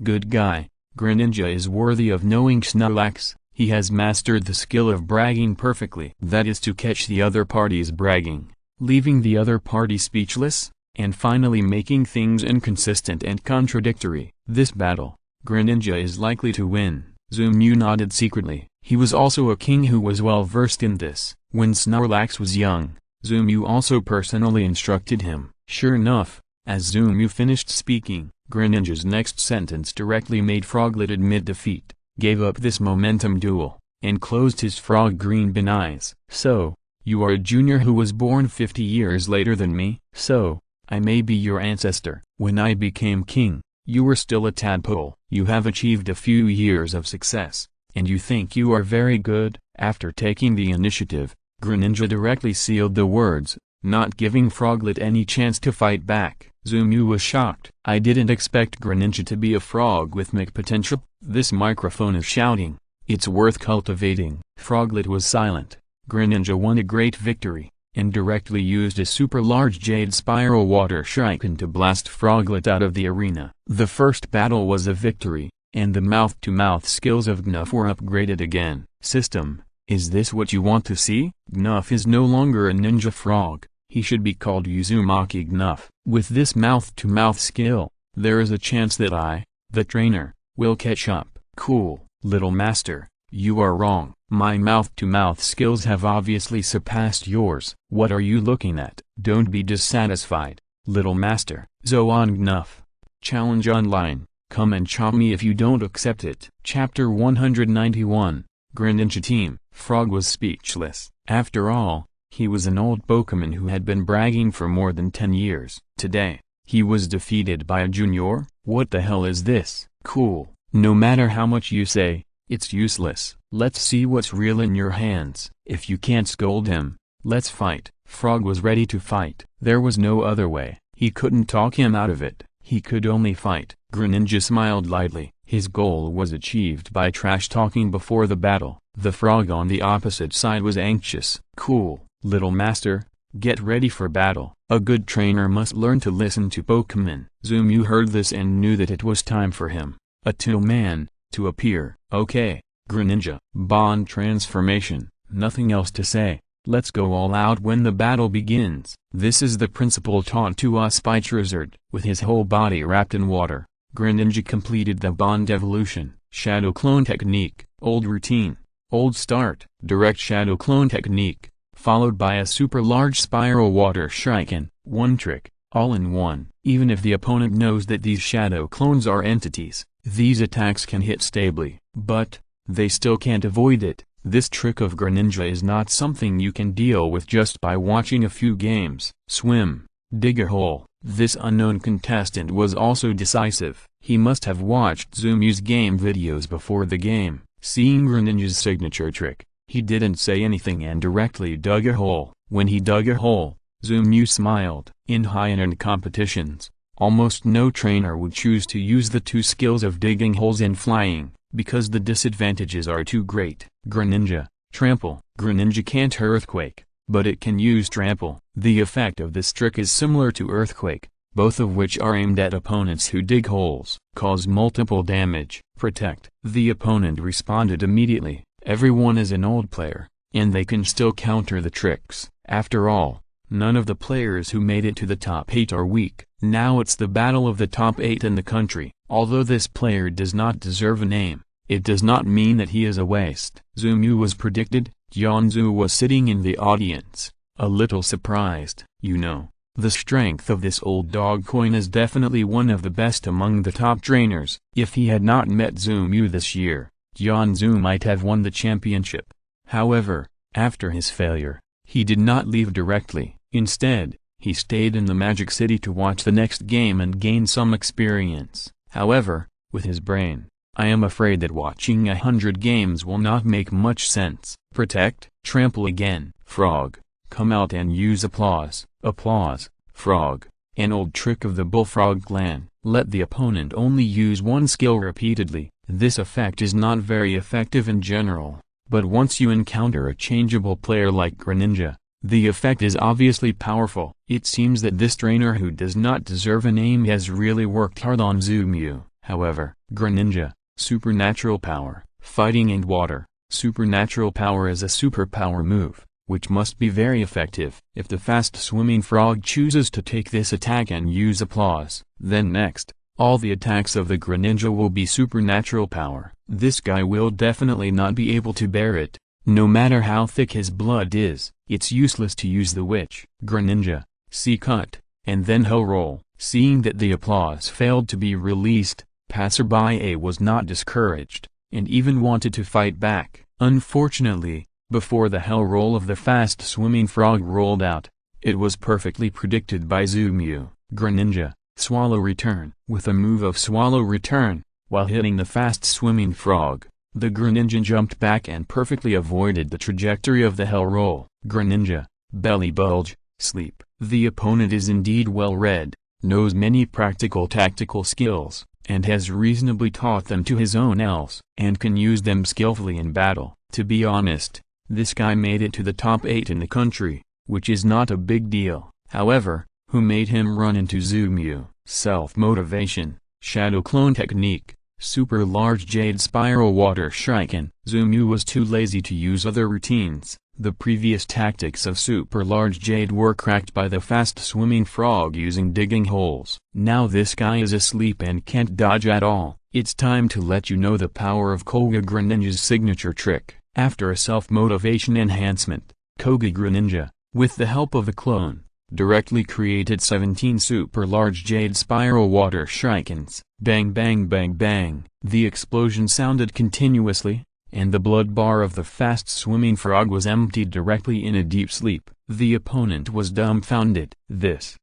Good guy, Greninja is worthy of knowing Snorlax. He has mastered the skill of bragging perfectly. That is to catch the other party's bragging, leaving the other party speechless, and finally making things inconsistent and contradictory. This battle, Greninja is likely to win. Zoomu nodded secretly. He was also a king who was well versed in this. When Snorlax was young, Zoomu also personally instructed him. Sure enough, as Zoomu finished speaking, Greninja's next sentence directly made Froglet admit defeat, gave up this momentum duel, and closed his frog-green bin eyes. So, you are a junior who was born 50 years later than me? So, I may be your ancestor. When I became king, you were still a tadpole. You have achieved a few years of success, and you think you are very good. After taking the initiative, Greninja directly sealed the words, not giving Froglet any chance to fight back. Zoomu was shocked. I didn't expect Greninja to be a frog with mic potential. This microphone is shouting. It's worth cultivating. Froglet was silent. Greninja won a great victory, and directly used a super large Jade Spiral Water Shuriken to blast Froglet out of the arena. The first battle was a victory, and the mouth-to-mouth skills of Gnuff were upgraded again. System, is this what you want to see? Gnuff is no longer a ninja frog. He should be called Uzumaki Gnuff. With this mouth-to-mouth skill, there is a chance that I, the trainer, will catch up. Cool, little master, you are wrong. My mouth-to-mouth skills have obviously surpassed yours. What are you looking at? Don't be dissatisfied, little master. Zoan Gnuff. Challenge online. Come and chop me if you don't accept it. Chapter 191. Greninja Team. Frog was speechless. After all, he was an old Pokémon who had been bragging for more than 10 years. Today, he was defeated by a junior? What the hell is this? Cool. No matter how much you say, it's useless. Let's see what's real in your hands. If you can't scold him, let's fight. Frog was ready to fight. There was no other way. He couldn't talk him out of it. He could only fight. Greninja smiled lightly. His goal was achieved by trash-talking before the battle. The frog on the opposite side was anxious. Cool, little master. Get ready for battle. A good trainer must learn to listen to Pokémon. Zoomu heard this and knew that it was time for him, a tool man, to appear. Okay, Greninja. Bond transformation. Nothing else to say. Let's go all out when the battle begins. This is the principle taught to us by Charizard. With his whole body wrapped in water, Greninja completed the Bond evolution. Shadow Clone Technique. Old routine. Old start. Direct Shadow Clone Technique, followed by a super large Spiral Water Shuriken. One trick, all in one. Even if the opponent knows that these shadow clones are entities, these attacks can hit stably, but they still can't avoid it. This trick of Greninja is not something you can deal with just by watching a few games. Swim, dig a hole. This unknown contestant was also decisive. He must have watched Zoomu's game videos before the game. Seeing Greninja's signature trick, he didn't say anything and directly dug a hole. When he dug a hole, Zoomu smiled. In high-end competitions, almost no trainer would choose to use the two skills of digging holes and flying, because the disadvantages are too great. Greninja, Trample. Greninja can't Earthquake, but it can use Trample. The effect of this trick is similar to Earthquake, both of which are aimed at opponents who dig holes. Cause multiple damage. Protect. The opponent responded immediately. Everyone is an old player, and they can still counter the tricks. After all, none of the players who made it to the top 8 are weak. Now it's the battle of the top 8 in the country. Although this player does not deserve a name, it does not mean that he is a waste. Zoomu was predicted. Jianzhu was sitting in the audience, a little surprised. You know, the strength of this old dog coin is definitely one of the best among the top trainers. If he had not met Zoomu this year, Jianzhu might have won the championship. However, after his failure, he did not leave directly. Instead, he stayed in the Magic City to watch the next game and gain some experience. However, with his brain, I am afraid that watching 100 games will not make much sense. Protect. Trample again. Frog. Come out and use applause. Applause. Frog. An old trick of the Bullfrog clan. Let the opponent only use one skill repeatedly. This effect is not very effective in general, but once you encounter a changeable player like Greninja, the effect is obviously powerful. It seems that this trainer who does not deserve a name has really worked hard on Zoomu. However, Greninja, Supernatural power, fighting and water. Supernatural power is a superpower move, which must be very effective. If the fast-swimming frog chooses to take this attack and use applause, then next, all the attacks of the Greninja will be supernatural power. This guy will definitely not be able to bear it. No matter how thick his blood is, it's useless to use the witch. Greninja, C-cut, and then Hell Roll. Seeing that the applause failed to be released, Passerby A was not discouraged, and even wanted to fight back. Unfortunately, before the Hell Roll of the fast-swimming frog rolled out, it was perfectly predicted by Zoomu. Greninja, Swallow Return. With a move of Swallow Return, while hitting the fast-swimming frog, the Greninja jumped back and perfectly avoided the trajectory of the Hell Roll. Greninja, Belly Bulge, Sleep. The opponent is indeed well read, knows many practical tactical skills, and has reasonably taught them to his own elves, and can use them skillfully in battle. To be honest, this guy made it to the top 8 in the country, which is not a big deal. However, who made him run into Zoomu? Self-motivation, Shadow Clone Technique, Super Large Jade Spiral Water Shuriken. Zoomu was too lazy to use other routines. The previous tactics of Super Large Jade were cracked by the fast-swimming frog using digging holes. Now this guy is asleep and can't dodge at all. It's time to let you know the power of Koga Greninja's signature trick. After a self-motivation enhancement, Koga Greninja, with the help of a clone, directly created 17 Super Large Jade Spiral Water Shurikens. Bang bang bang bang. The explosion sounded continuously, and the blood bar of the fast-swimming frog was emptied directly in a deep sleep. The opponent was dumbfounded. This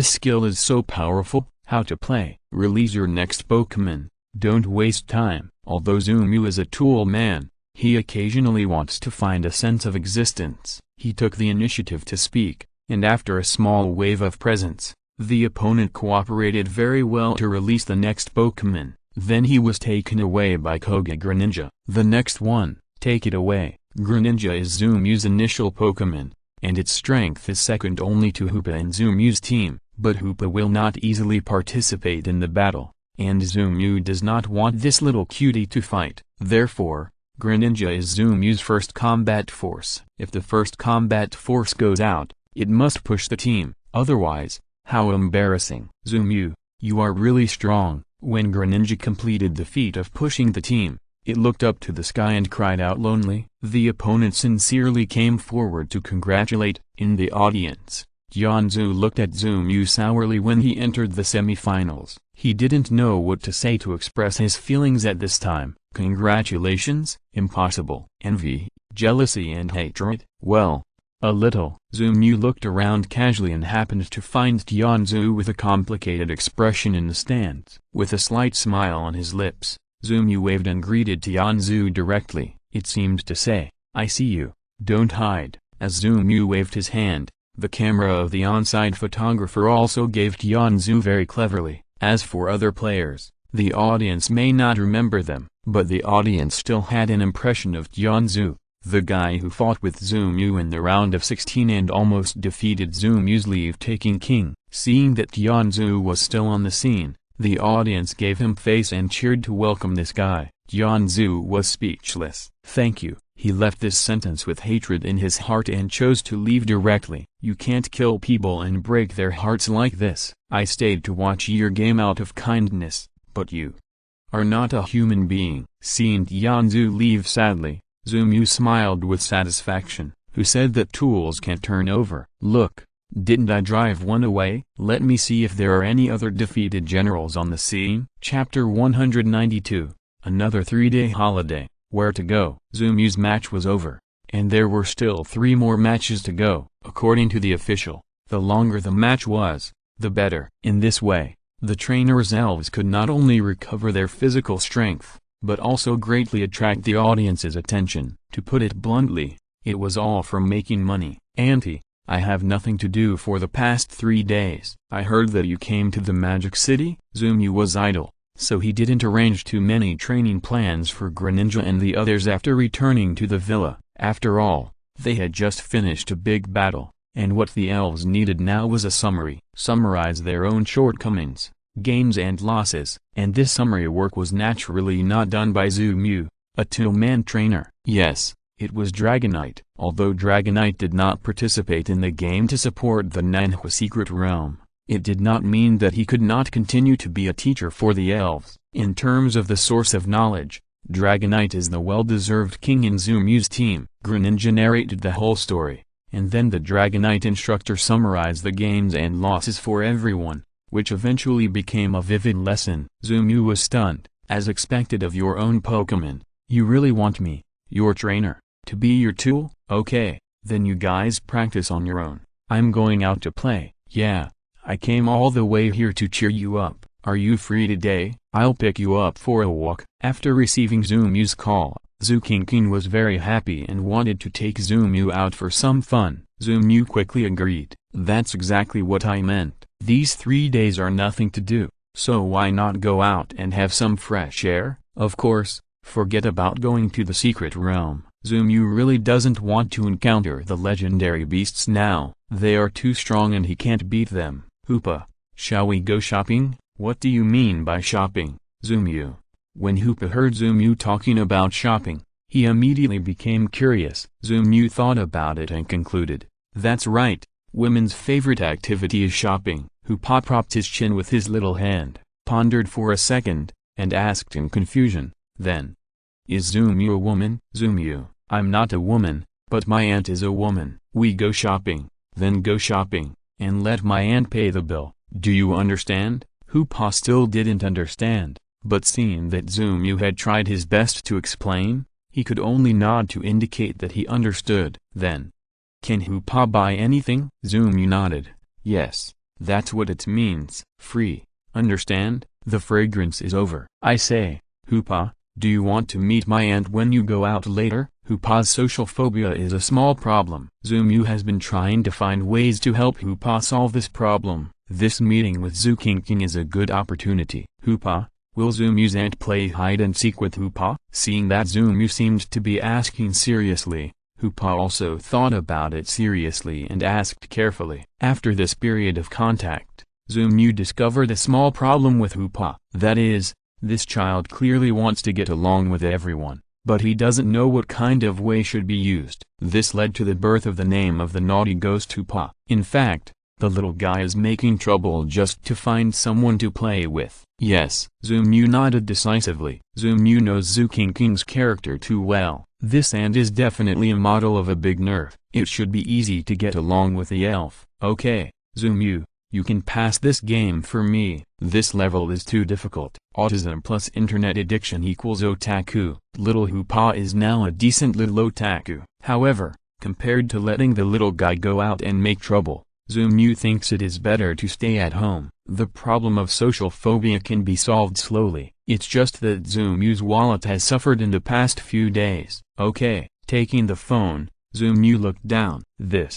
skill is so powerful. How to play? Release your next Pokémon. Don't waste time. Although Zoomu is a tool man, he occasionally wants to find a sense of existence. He took the initiative to speak, and after a small wave of presence, the opponent cooperated very well to release the next Pokémon. Then he was taken away by Koga Greninja. The next one, take it away. Greninja is Zoomu's initial Pokémon, and its strength is second only to Hoopa in Zoomu's team, but Hoopa will not easily participate in the battle, and Zoomu does not want this little cutie to fight. Therefore, Greninja is Zoomu's first combat force. If the first combat force goes out, it must push the team, otherwise, how embarrassing. Zoomu, you are really strong. When Greninja completed the feat of pushing the team, it looked up to the sky and cried out lonely. The opponent sincerely came forward to congratulate. In the audience, Jianzhu looked at Zoomu sourly when he entered the semifinals. He didn't know what to say to express his feelings at this time. Congratulations? Impossible. Envy, jealousy and hatred? Well, a little. Zoomu looked around casually and happened to find Tianzhu with a complicated expression in the stands. With a slight smile on his lips, Zoomu waved and greeted Tianzhu directly. It seemed to say, I see you, don't hide. As Zoomu waved his hand, the camera of the on-side photographer also gave Tianzhu very cleverly. As for other players, the audience may not remember them, but the audience still had an impression of Tianzhu, the guy who fought with Zoomu in the round of 16 and almost defeated Zoomu's leave-taking king. Seeing that Tianzhu was still on the scene, the audience gave him face and cheered to welcome this guy. Tianzhu was speechless. Thank you. He left this sentence with hatred in his heart and chose to leave directly. You can't kill people and break their hearts like this. I stayed to watch your game out of kindness, but you are not a human being. Seeing Tianzhu leave sadly, Zoomu smiled with satisfaction. Who said that tools can't turn over? Look, didn't I drive one away? Let me see if there are any other defeated generals on the scene. Chapter 192. Another 3-day holiday. Where to go? Zoomu's match was over, and there were still 3 more matches to go. According to the official, the longer the match was, the better. In this way, the trainer's elves could not only recover their physical strength, but also greatly attract the audience's attention. To put it bluntly, it was all from making money. Auntie, I have nothing to do for the past 3 days. I heard that you came to the Magic City? Zoomu was idle, so he didn't arrange too many training plans for Greninja and the others after returning to the villa. After all, they had just finished a big battle, and what the elves needed now was a summary. Summarize their own shortcomings, gains and losses. And this summary work was naturally not done by Zoomu, a two-man trainer. Yes, it was Dragonite. Although Dragonite did not participate in the game to support the Nanhua Secret Realm, it did not mean that he could not continue to be a teacher for the elves. In terms of the source of knowledge, Dragonite is the well-deserved king in Zoomu's team. Greninja narrated the whole story, and then the Dragonite instructor summarized the gains and losses for everyone, which eventually became a vivid lesson. Zoomu was stunned. As expected of your own Pokémon, you really want me, your trainer, to be your tool? Okay, then you guys practice on your own. I'm going out to play. Yeah, I came all the way here to cheer you up. Are you free today? I'll pick you up for a walk. After receiving Zoomu's call, Zookinkin was very happy and wanted to take Zoomu out for some fun. Zoomu quickly agreed. That's exactly what I meant. These 3 days are nothing to do, so why not go out and have some fresh air? Of course, forget about going to the secret realm. Zoomu really doesn't want to encounter the legendary beasts now. They are too strong and he can't beat them. Hoopa, shall we go shopping? What do you mean by shopping, Zoomu? When Hoopa heard Zoomu talking about shopping, he immediately became curious. Zoomu thought about it and concluded, that's right, women's favorite activity is shopping. Hoopa propped his chin with his little hand, pondered for a second, and asked in confusion, then, is Zoomu a woman? Zoomu, I'm not a woman, but my aunt is a woman. We go shopping, then go shopping, and let my aunt pay the bill. Do you understand? Hoopa still didn't understand, but seeing that Zoomu had tried his best to explain, he could only nod to indicate that he understood. Then, can Hoopa buy anything? Zoomu nodded. Yes, that's what it means. Free. Understand? The fragrance is over. I say, Hoopa, do you want to meet my aunt when you go out later? Hoopa's social phobia is a small problem. Zoomu has been trying to find ways to help Hoopa solve this problem. This meeting with Zookinkin is a good opportunity. Hoopa, will Zoomu's aunt play hide-and-seek with Hoopa? Seeing that Zoomu seemed to be asking seriously, Hoopa also thought about it seriously and asked carefully. After this period of contact, Zoomu discovered a small problem with Hoopa. That is, this child clearly wants to get along with everyone, but he doesn't know what kind of way should be used. This led to the birth of the name of the naughty ghost Hoopa. In fact, the little guy is making trouble just to find someone to play with. Yes, Zoomu nodded decisively. Zoomu knows Zookinkin's character too well. This ant is definitely a model of a big nerf. It should be easy to get along with the elf. Okay, Zoomu, you can pass this game for me. This level is too difficult. Autism plus internet addiction equals otaku. Little Hoopa is now a decent little otaku. However, compared to letting the little guy go out and make trouble, Zoomu thinks it is better to stay at home. The problem of social phobia can be solved slowly. It's just that Zoomu's wallet has suffered in the past few days. Okay, taking the phone, Zoomu looked down. The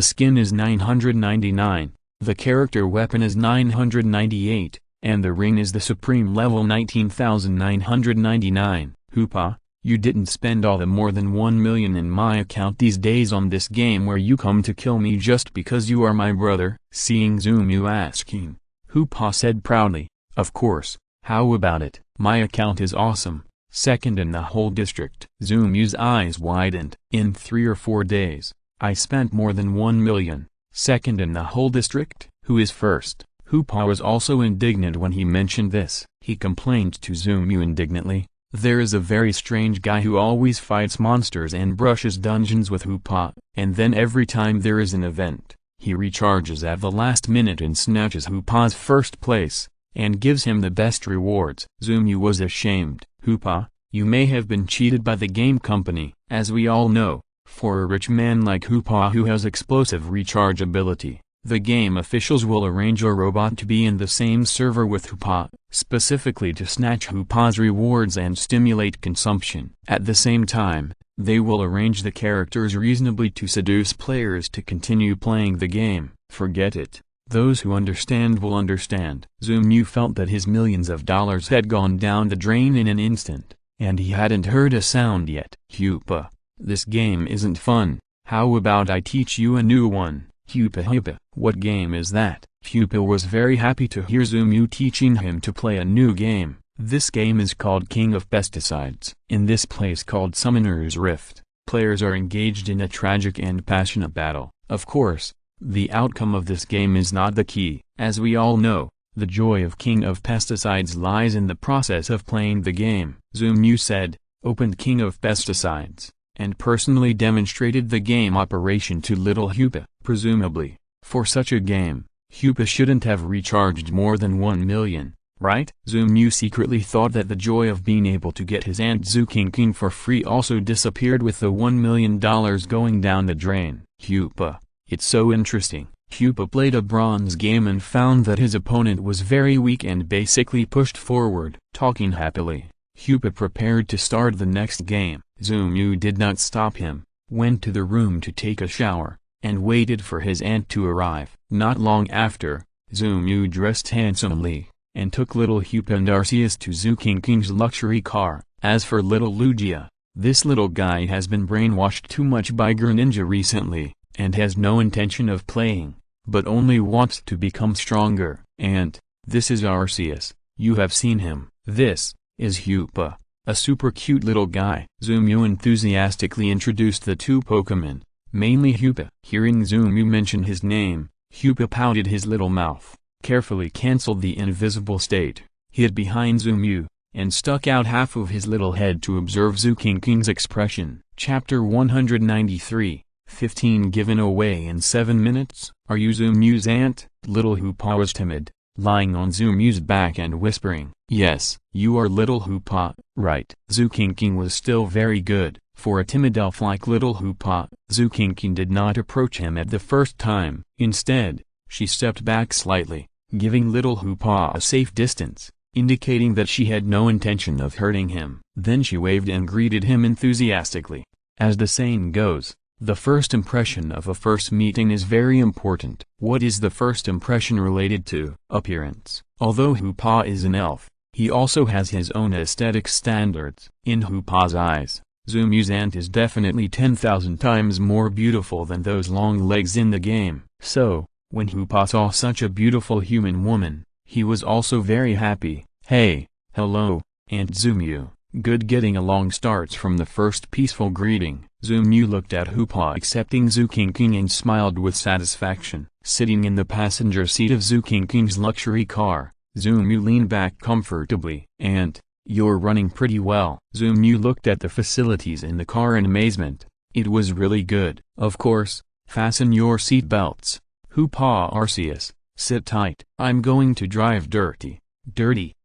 skin is 999, the character weapon is 998, and the ring is the supreme level 19,999. Hoopa, you didn't spend all the more than 1 million in my account these days on this game where you come to kill me just because you are my brother? Seeing Zoomu asking, Hoopa said proudly, of course, how about it? My account is awesome, second in the whole district. Zoomu's eyes widened. In 3 or 4 days, I spent more than 1 million, second in the whole district? Who is first? Hoopa was also indignant when he mentioned this. He complained to Zoomu indignantly, there is a very strange guy who always fights monsters and brushes dungeons with Hoopa, and then every time there is an event, he recharges at the last minute and snatches Hoopa's first place, and gives him the best rewards. Zoomu was ashamed. Hoopa, you may have been cheated by the game company. As we all know, for a rich man like Hoopa who has explosive recharge ability, the game officials will arrange a robot to be in the same server with Hoopa, specifically to snatch Hoopa's rewards and stimulate consumption. At the same time, they will arrange the characters reasonably to seduce players to continue playing the game. Forget it. Those who understand will understand. Zoomu felt that his millions of dollars had gone down the drain in an instant, and he hadn't heard a sound yet. Hoopa, this game isn't fun. How about I teach you a new one? Hoopa, what game is that? Hoopa was very happy to hear Zumu teaching him to play a new game. This game is called King of Pesticides. In this place called Summoner's Rift, players are engaged in a tragic and passionate battle. Of course, the outcome of this game is not the key. As we all know, the joy of King of Pesticides lies in the process of playing the game. Zumu said, opened King of Pesticides, and personally demonstrated the game operation to little Hoopa. Presumably, for such a game, Hoopa shouldn't have recharged more than 1 million, right? Zumu secretly thought that the joy of being able to get his Aunt Zukinking for free also disappeared with the $1 million going down the drain. Hoopa, it's so interesting. Hoopa played a bronze game and found that his opponent was very weak and basically pushed forward. Talking happily, Hoopa prepared to start the next game. Zumu did not stop him, went to the room to take a shower, and waited for his aunt to arrive. Not long after, Zumu dressed handsomely, and took little Hoopa and Arceus to Zukinking's luxury car. As for little Lugia, this little guy has been brainwashed too much by Greninja recently, and has no intention of playing, but only wants to become stronger. And, this is Arceus, you have seen him. This is Hoopa, a super cute little guy. Zumu enthusiastically introduced the two Pokémon, mainly Hoopa. Hearing Zumu mention his name, Hoopa pouted his little mouth, carefully cancelled the invisible state, hid behind Zumu, and stuck out half of his little head to observe Zukinking's expression. Chapter 193, 15 given away in 7 minutes. Are you Zumu's aunt? Little Hoopa was timid, lying on Zumu's back and whispering, yes, you are little Hoopa, right? Zukinking was still very good. For a timid elf like little Hoopa, Zukinking did not approach him at the first time. Instead, she stepped back slightly, giving little Hoopa a safe distance, indicating that she had no intention of hurting him. Then she waved and greeted him enthusiastically. As the saying goes, the first impression of a first meeting is very important. What is the first impression related to? Appearance. Although Hoopa is an elf, he also has his own aesthetic standards. In Hoopa's eyes, Zumu's aunt is definitely 10,000 times more beautiful than those long legs in the game. So, when Hoopa saw such a beautiful human woman, he was also very happy. Hey, hello, Aunt Zumu. Good. Getting along starts from the first peaceful greeting. Zumu looked at Hoopa accepting Zukinking and smiled with satisfaction. Sitting in the passenger seat of Zukinking's luxury car, Zumu leaned back comfortably. Aunt, you're running pretty well. Zumu looked at the facilities in the car in amazement. It was really good. Of course, fasten your seat belts. Hoopa. Arceus, sit tight. I'm going to drive dirty. Dirty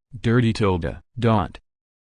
tilde. Dot.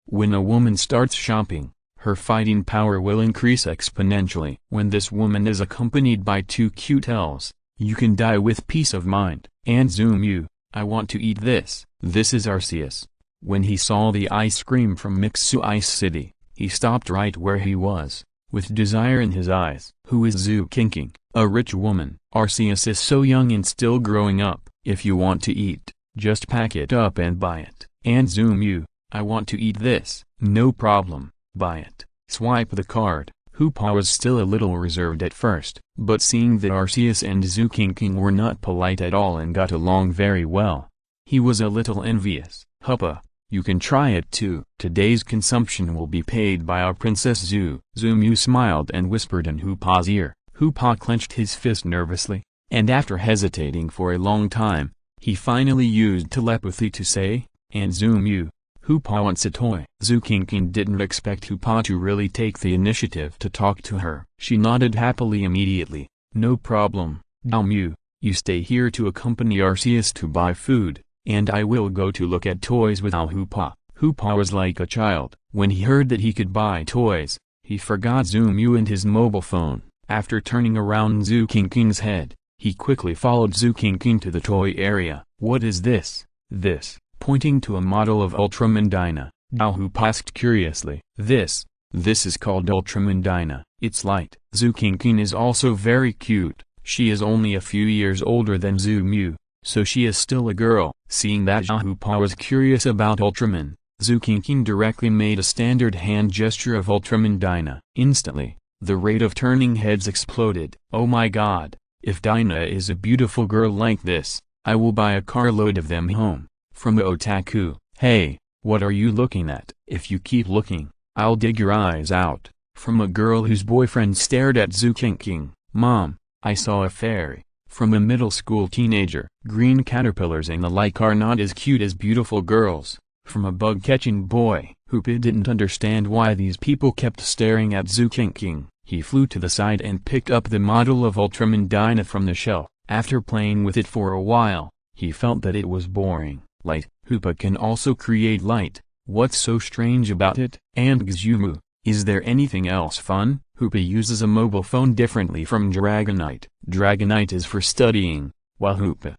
When a woman starts shopping, her fighting power will increase exponentially. When this woman is accompanied by two cute elves, you can die with peace of mind. And Zumu, I want to eat this. This is Arceus. When he saw the ice cream from Mixu Ice City, he stopped right where he was, with desire in his eyes. Who is Zukinking? A rich woman. Arceus is so young and still growing up. If you want to eat, just pack it up and buy it. And Zumu, I want to eat this. No problem, buy it. Swipe the card. Hoopa was still a little reserved at first, but seeing that Arceus and Zukinking were not polite at all and got along very well, he was a little envious. Hoopa, you can try it too. Today's consumption will be paid by our Princess Zu. Zumu smiled and whispered in Hoopa's ear. Hoopa clenched his fist nervously, and after hesitating for a long time, he finally used telepathy to say, and Zumu, Hoopa wants a toy. Zukinking didn't expect Hoopa to really take the initiative to talk to her. She nodded happily immediately. No problem, Zumu, you stay here to accompany Arceus to buy food, and I will go to look at toys with Hoopa. Hoopa was like a child. When he heard that he could buy toys, he forgot Zumu and his mobile phone. After turning around Zukinking's head, he quickly followed Zukinking to the toy area. What is this? This, pointing to a model of Ultraman Dyna. Hoopa asked curiously. This is called Ultraman Dyna. It's light. Zukinking is also very cute. She is only a few years older than Zumu, so she is still a girl. Seeing that Hoopa was curious about Ultraman, Zukinking directly made a standard hand gesture of Ultraman Dyna. Instantly, the rate of turning heads exploded. Oh my god, if Dyna is a beautiful girl like this, I will buy a carload of them home. From a otaku, hey, what are you looking at? If you keep looking, I'll dig your eyes out. From a girl whose boyfriend stared at Zukinking, Mom, I saw a fairy. From a middle school teenager, green caterpillars and the like are not as cute as beautiful girls. From a bug-catching boy, Hoopa didn't understand why these people kept staring at Zukinking. He flew to the side and picked up the model of Ultraman Dyna from the shelf. After playing with it for a while, he felt that it was boring. Light. Hoopa can also create light. What's so strange about it? And Gzumu, is there anything else fun? Hoopa uses a mobile phone differently from Dragonite. Dragonite is for studying, while Hoopa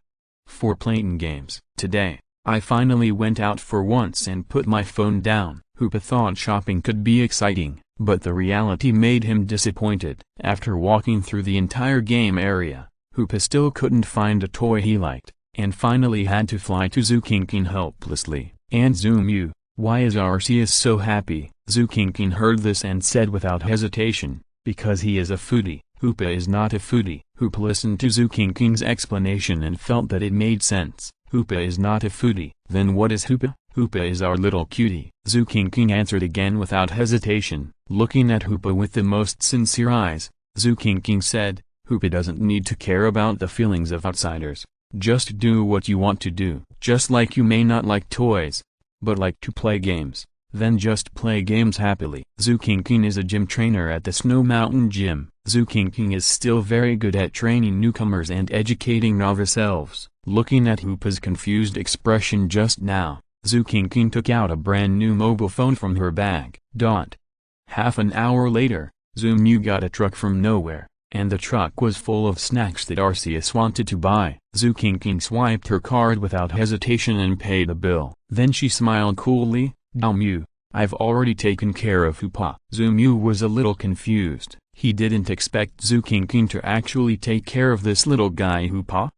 for playing games. Today, I finally went out for once and put my phone down. Hoopa thought shopping could be exciting, but the reality made him disappointed. After walking through the entire game area, Hoopa still couldn't find a toy he liked, and finally had to fly to Zukinking helplessly. And Zumu, why is Arceus so happy? Zukinking heard this and said without hesitation, because he is a foodie. Hoopa is not a foodie. Hoopa listened to Zukinking's explanation and felt that it made sense. Hoopa is not a foodie. Then what is Hoopa? Hoopa is our little cutie. Zukinking answered again without hesitation, looking at Hoopa with the most sincere eyes. Zukinking said, Hoopa doesn't need to care about the feelings of outsiders. Just do what you want to do. Just like you may not like toys, but like to play games, then just play games happily. Zukinking is a gym trainer at the Snow Mountain Gym. Zukinking is still very good at training newcomers and educating novice elves. Looking at Hoopa's confused expression just now, Zukinking took out a brand new mobile phone from her bag. Half an hour later, Zumu got a truck from nowhere, and the truck was full of snacks that Arceus wanted to buy. Zukinking swiped her card without hesitation and paid the bill. Then she smiled coolly, Zumu, I've already taken care of Hoopa. Zumu was a little confused. He didn't expect Zukinking to actually take care of this little guy Hoopa.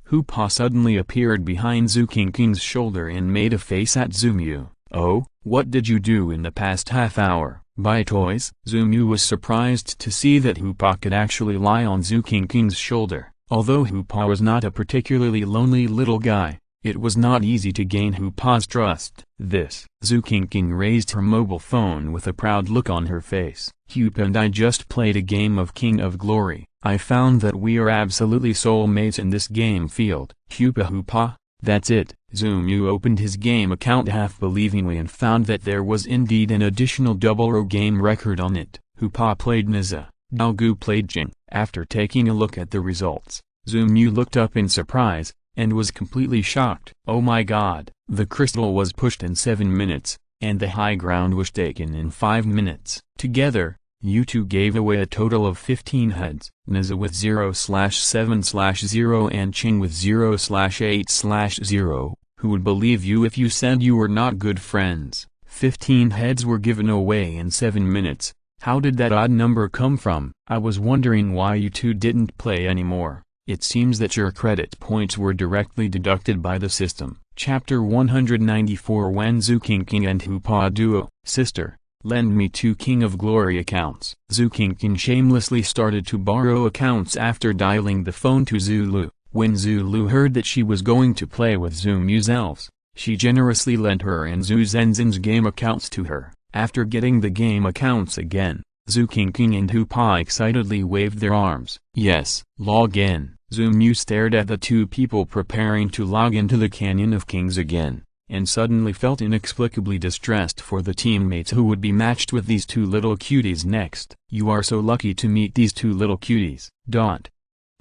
Hoopa suddenly appeared behind Zukinking's shoulder and made a face at Zumu. Oh, what did you do in the past half hour? Buy toys? Zumu was surprised to see that Hoopa could actually lie on Zukinking's shoulder. Although Hoopa was not a particularly lonely little guy, it was not easy to gain Hoopa's trust. Zukinking raised her mobile phone with a proud look on her face. Hoopa and I just played a game of King of Glory. I found that we are absolutely soulmates in this game field. Hoopa, that's it. Zumu opened his game account half-believingly and found that there was indeed an additional double-row game record on it. Hoopa played Niza, Dalgu played Jing. After taking a look at the results, Zumu looked up in surprise, and was completely shocked. Oh my god, the crystal was pushed in 7 minutes, and the high ground was taken in 5 minutes. Together, you two gave away a total of 15 heads. Niza with 0/7/0 and Ching with 0/8/0. Who would believe you if you said you were not good friends? 15 heads were given away in 7 minutes. How did that odd number come from? I was wondering why you two didn't play anymore. It seems that your credit points were directly deducted by the system. Chapter 194 When Zukinking and Hoopa Duo. Sister, lend me 2 King of Glory accounts. Zukinking shamelessly started to borrow accounts after dialing the phone to Zulu. When Zulu heard that she was going to play with Zumu's elves, she generously lent her and Zuzenzin's game accounts to her. After getting the game accounts again, Zukinking and Hoopa excitedly waved their arms. Yes, log in. Zumu stared at the two people preparing to log into the Canyon of Kings again, and suddenly felt inexplicably distressed for the teammates who would be matched with these two little cuties next. You are so lucky to meet these two little cuties.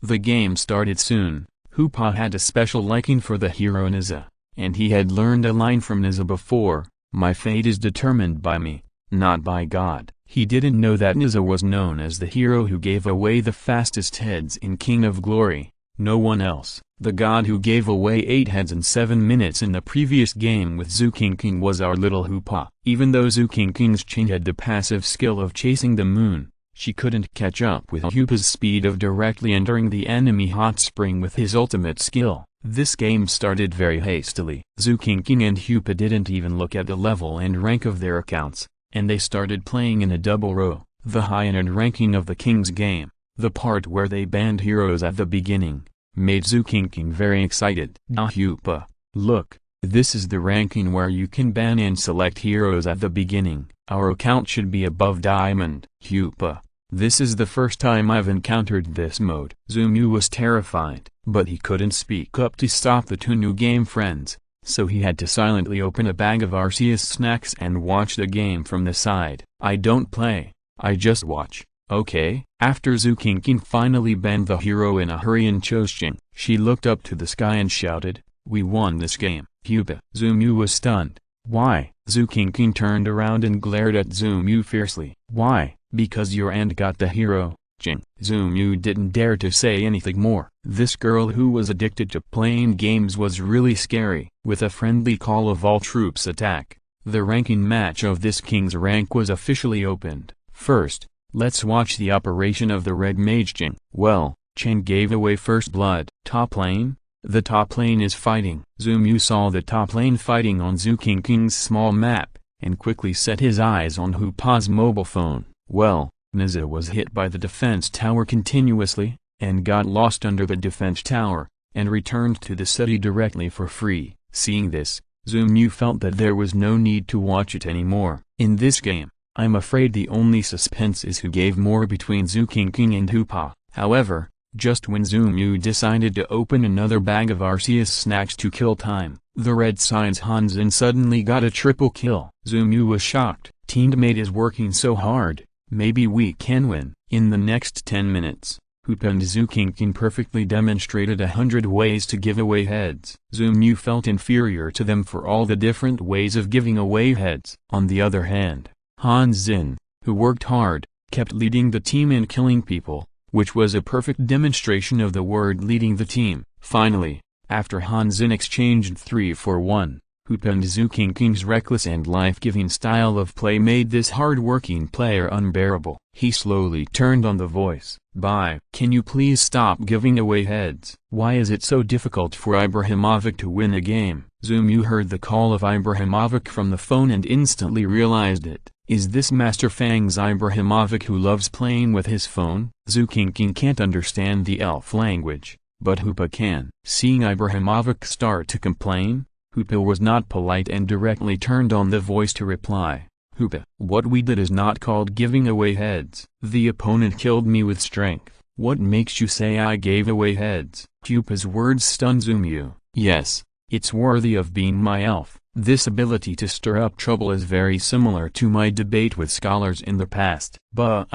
The game started soon. Hoopa had a special liking for the hero Niza, and he had learned a line from Niza before, my fate is determined by me, not by God. He didn't know that Niza was known as the hero who gave away the fastest heads in King of Glory. No one else. The god who gave away 8 heads in 7 minutes in the previous game with Zukinking was our little Hoopa. Even though Zukinking's Ching had the passive skill of chasing the moon, she couldn't catch up with Hoopa's speed of directly entering the enemy hot spring with his ultimate skill. This game started very hastily. Zukinking and Hoopa didn't even look at the level and rank of their accounts, and they started playing in a double row, the high-end ranking of the King's game, the part where they banned heroes at the beginning. made Zukinking very excited. Hoopa, look, this is the ranking where you can ban and select heroes at the beginning. Our account should be above Diamond. Hoopa, this is the first time I've encountered this mode. Zumu was terrified, but he couldn't speak up to stop the two new game friends, so he had to silently open a bag of Arceus snacks and watch the game from the side. I don't play, I just watch, okay? After Zukinking finally banned the hero in a hurry and chose Ching, she looked up to the sky and shouted, "We won this game." Hoopa. Zumu was stunned. Why? Zukinking turned around and glared at Zumu fiercely. Why? Because your aunt got the hero, Ching. Zumu didn't dare to say anything more. This girl who was addicted to playing games was really scary. With a friendly call of all troops attack, the ranking match of this king's rank was officially opened. First, let's watch the operation of the red mage Ching. Well, Ching gave away first blood. Top lane? The top lane is fighting. Zumu saw the top lane fighting on Zukinking's small map, and quickly set his eyes on Hoopa's mobile phone. Well, Niza was hit by the defense tower continuously, and got lost under the defense tower, and returned to the city directly for free. Seeing this, Zumu felt that there was no need to watch it anymore. In this game, I'm afraid the only suspense is who gave more between Zukinking and Hoopa. However, just when Zumu decided to open another bag of Arceus snacks to kill time, the red sign's Hanzin suddenly got a triple kill. Zumu was shocked. Teammate is working so hard, maybe we can win. In the next 10 minutes, Hoopa and Zukinking perfectly demonstrated 100 ways to give away heads. Zumu felt inferior to them for all the different ways of giving away heads. On the other hand, Hanzin, who worked hard, kept leading the team in killing people, which was a perfect demonstration of the word leading the team. Finally, after Hanzin exchanged 3 for 1, Hoopa and Zukinking's reckless and life-giving style of play made this hard-working player unbearable. He slowly turned on the voice. "Bye. Can you please stop giving away heads? Why is it so difficult for Ibrahimovic to win a game?" Zumu heard the call of Ibrahimovic from the phone and instantly realized it. Is this Master Fang's Ibrahimovic who loves playing with his phone? Zukinking can't understand the elf language, but Hoopa can. Seeing Ibrahimovic start to complain, Hoopa was not polite and directly turned on the voice to reply. "Hoopa, what we did is not called giving away heads. The opponent killed me with strength. What makes you say I gave away heads?" Hoopa's words stunned Zumu. Yes, it's worthy of being my elf. This ability to stir up trouble is very similar to my debate with scholars in the past. But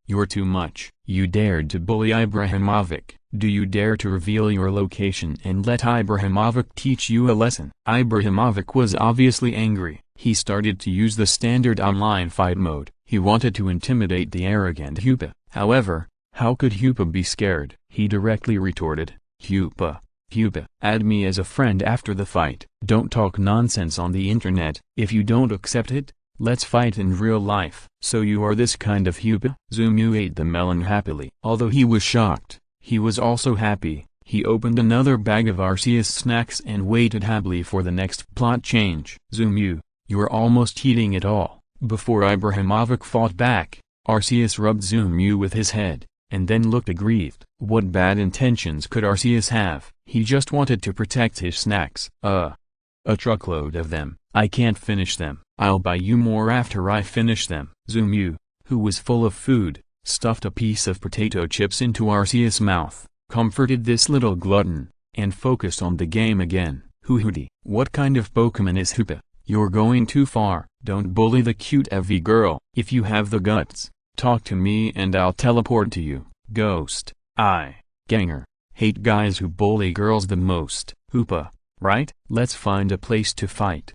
you're too much. You dared to bully Ibrahimovic. Do you dare to reveal your location and let Ibrahimovic teach you a lesson? Ibrahimovic was obviously angry. He started to use the standard online fight mode. He wanted to intimidate the arrogant Hoopa. However, how could Hoopa be scared? He directly retorted, "Hoopa, add me as a friend after the fight. Don't talk nonsense on the internet. If you don't accept it, let's fight in real life." "So you are this kind of Hoopa?" Zumu ate the melon happily. Although he was shocked, he was also happy. He opened another bag of Arceus snacks and waited happily for the next plot change. "Zumu, you're almost eating it all." Before Ibrahimovic fought back, Arceus rubbed Zumu with his head, and then looked aggrieved. What bad intentions could Arceus have? He just wanted to protect his snacks. A truckload of them. I can't finish them. I'll buy you more after I finish them." Zumu, who was full of food, stuffed a piece of potato chips into Arceus' mouth, comforted this little glutton, and focused on the game again. "Hooty, what kind of Pokémon is Hoopa? You're going too far. Don't bully the cute Eevee girl. If you have the guts, talk to me and I'll teleport to you." Ghost. Ganger. Hate guys who bully girls the most. Hoopa, right? Let's find a place to fight.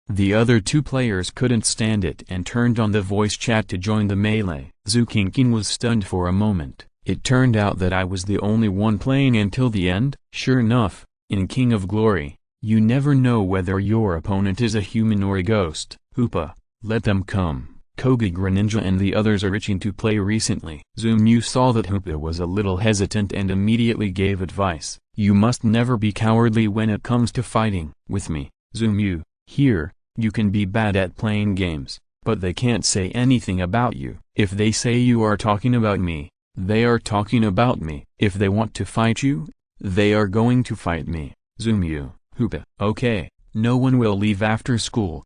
The other two players couldn't stand it and turned on the voice chat to join the melee. Zukinking was stunned for a moment. It turned out that I was the only one playing until the end. Sure enough, in King of Glory, you never know whether your opponent is a human or a ghost. Hoopa, let them come. Koga Ninja and the others are itching to play recently. Zumu saw that Hoopa was a little hesitant and immediately gave advice. "You must never be cowardly when it comes to fighting with me, Zumu. Here, you can be bad at playing games, but they can't say anything about you. If they say you are talking about me, they are talking about me. If they want to fight you, They are going to fight me. Zoomu, Hoopa. Okay, no one will leave after school.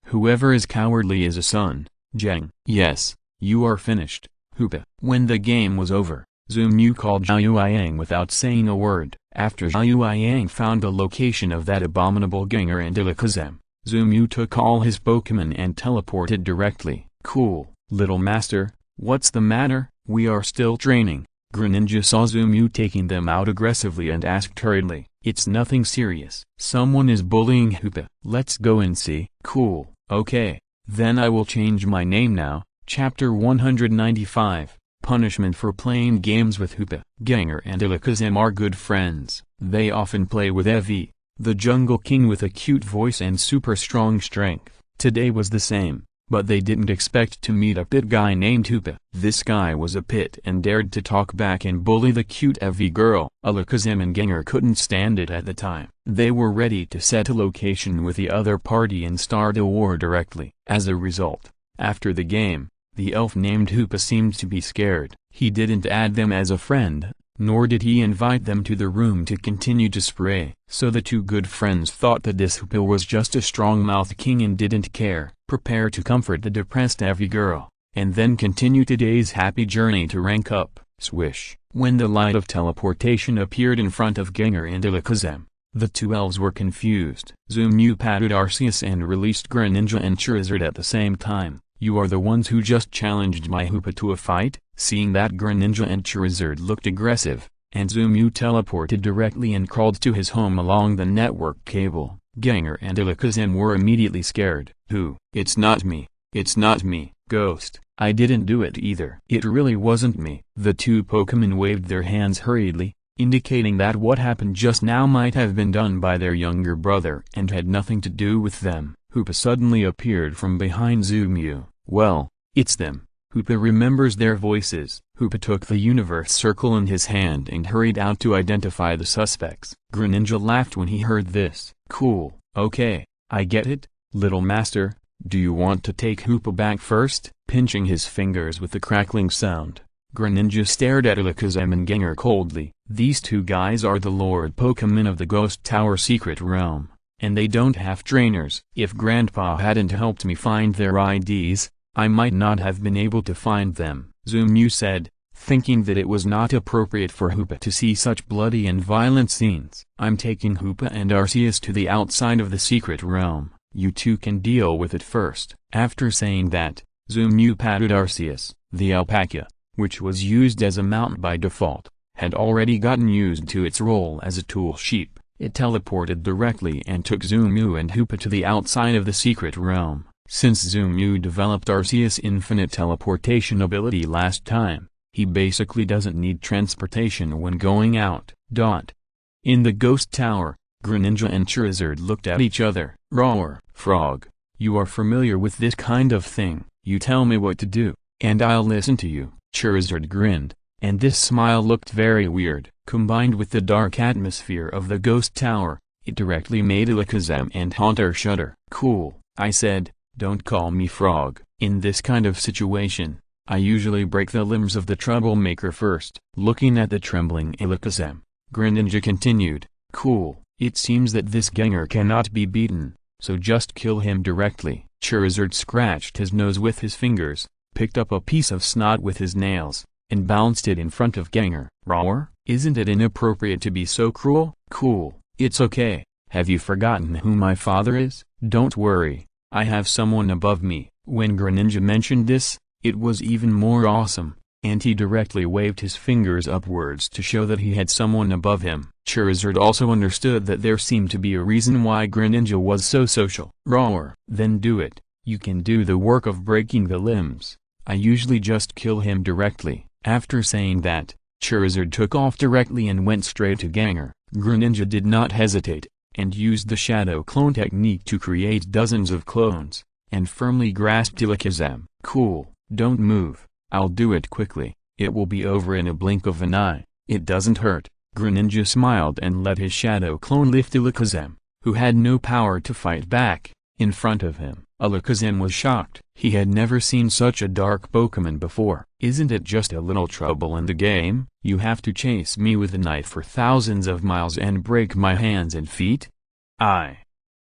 Whoever is cowardly is a son. Jeng. Yes, you are finished, Hoopa. When the game was over, Zoomu called Zhaoyang without saying a word. After Zhaoyang found the location of that abominable Gengar and Alakazam, Zoomu took all his Pokémon and teleported directly. Cool, little master, what's the matter? We are still training. Greninja saw Zoomu taking them out aggressively and asked hurriedly, it's nothing serious. Someone is bullying Hoopa. Let's go and see. Cool, okay, then I will change my name now. Chapter 195, Punishment for playing games with Hoopa. Gengar and Alakazam are good friends. They often play with Eevee, the jungle king with a cute voice and super strong strength. Today was the same, but they didn't expect to meet a pit guy named Hoopa. This guy was a pit and dared to talk back and bully the cute Eevee girl. Alakazam and Gengar couldn't stand it at the time. They were ready to set a location with the other party and start a war directly. As a result, after the game, the elf named Hoopa seemed to be scared. He didn't add them as a friend, nor did he invite them to the room to continue to spray. So the two good friends thought that this Hoopa was just a strong-mouthed king and didn't care. Prepare to comfort the depressed Eevee girl, and then continue today's happy journey to rank up. Swish. When the light of teleportation appeared in front of Gengar and Alakazam, the two elves were confused. Zoomu patted Arceus and released Greninja and Charizard at the same time. You are the ones who just challenged my Hoopa to a fight? Seeing that Greninja and Charizard looked aggressive, and Zoomu teleported directly and crawled to his home along the network cable, Gengar and Alakazam were immediately scared. Who? It's not me. It's not me. Ghost. I didn't do it either. It really wasn't me. The two Pokémon waved their hands hurriedly, indicating that what happened just now might have been done by their younger brother and had nothing to do with them. Hoopa suddenly appeared from behind Zoomu. Well, it's them. Hoopa remembers their voices. Hoopa took the universe circle in his hand and hurried out to identify the suspects. Greninja laughed when he heard this. Cool, okay, I get it, little master. Do you want to take Hoopa back first? Pinching his fingers with a crackling sound, Greninja stared at Alakazam and Gengar coldly. These two guys are the Lord Pokémon of the Ghost Tower Secret Realm, and they don't have trainers. If Grandpa hadn't helped me find their IDs, I might not have been able to find them, Zoomu said, thinking that it was not appropriate for Hoopa to see such bloody and violent scenes. I'm taking Hoopa and Arceus to the outside of the secret realm. You two can deal with it first. After saying that, Zoomu patted Arceus. The alpaca, which was used as a mount by default, had already gotten used to its role as a tool sheep. It teleported directly and took Zoomu and Hoopa to the outside of the secret realm. Since Zoomu developed Arceus' infinite teleportation ability last time, he basically doesn't need transportation when going out. In the ghost tower, Greninja and Charizard looked at each other. Roar. Frog, you are familiar with this kind of thing. You tell me what to do, and I'll listen to you. Charizard grinned, and this smile looked very weird. Combined with the dark atmosphere of the ghost tower, it directly made Alakazam and Haunter shudder. Cool, I said, don't call me Frog. In this kind of situation, I usually break the limbs of the troublemaker first. Looking at the trembling Alakazam, Greninja continued, cool, it seems that this Gengar cannot be beaten, so just kill him directly. Charizard scratched his nose with his fingers, picked up a piece of snot with his nails, and bounced it in front of Gengar. Roar? Isn't it inappropriate to be so cruel? Cool, it's okay. Have you forgotten who my father is? Don't worry, I have someone above me. When Greninja mentioned this, it was even more awesome, and he directly waved his fingers upwards to show that he had someone above him. Charizard also understood that there seemed to be a reason why Greninja was so social. Roar. Then do it. You can do the work of breaking the limbs. I usually just kill him directly. After saying that, Charizard took off directly and went straight to Gengar. Greninja did not hesitate, and used the shadow clone technique to create dozens of clones, and firmly grasped Alakazam. Cool, don't move, I'll do it quickly, it will be over in a blink of an eye. It doesn't hurt. Greninja smiled and let his shadow clone lift Alakazam, who had no power to fight back, in front of him. Alakazam was shocked. He had never seen such a dark Pokémon before. Isn't it just a little trouble in the game? You have to chase me with a knife for thousands of miles and break my hands and feet? I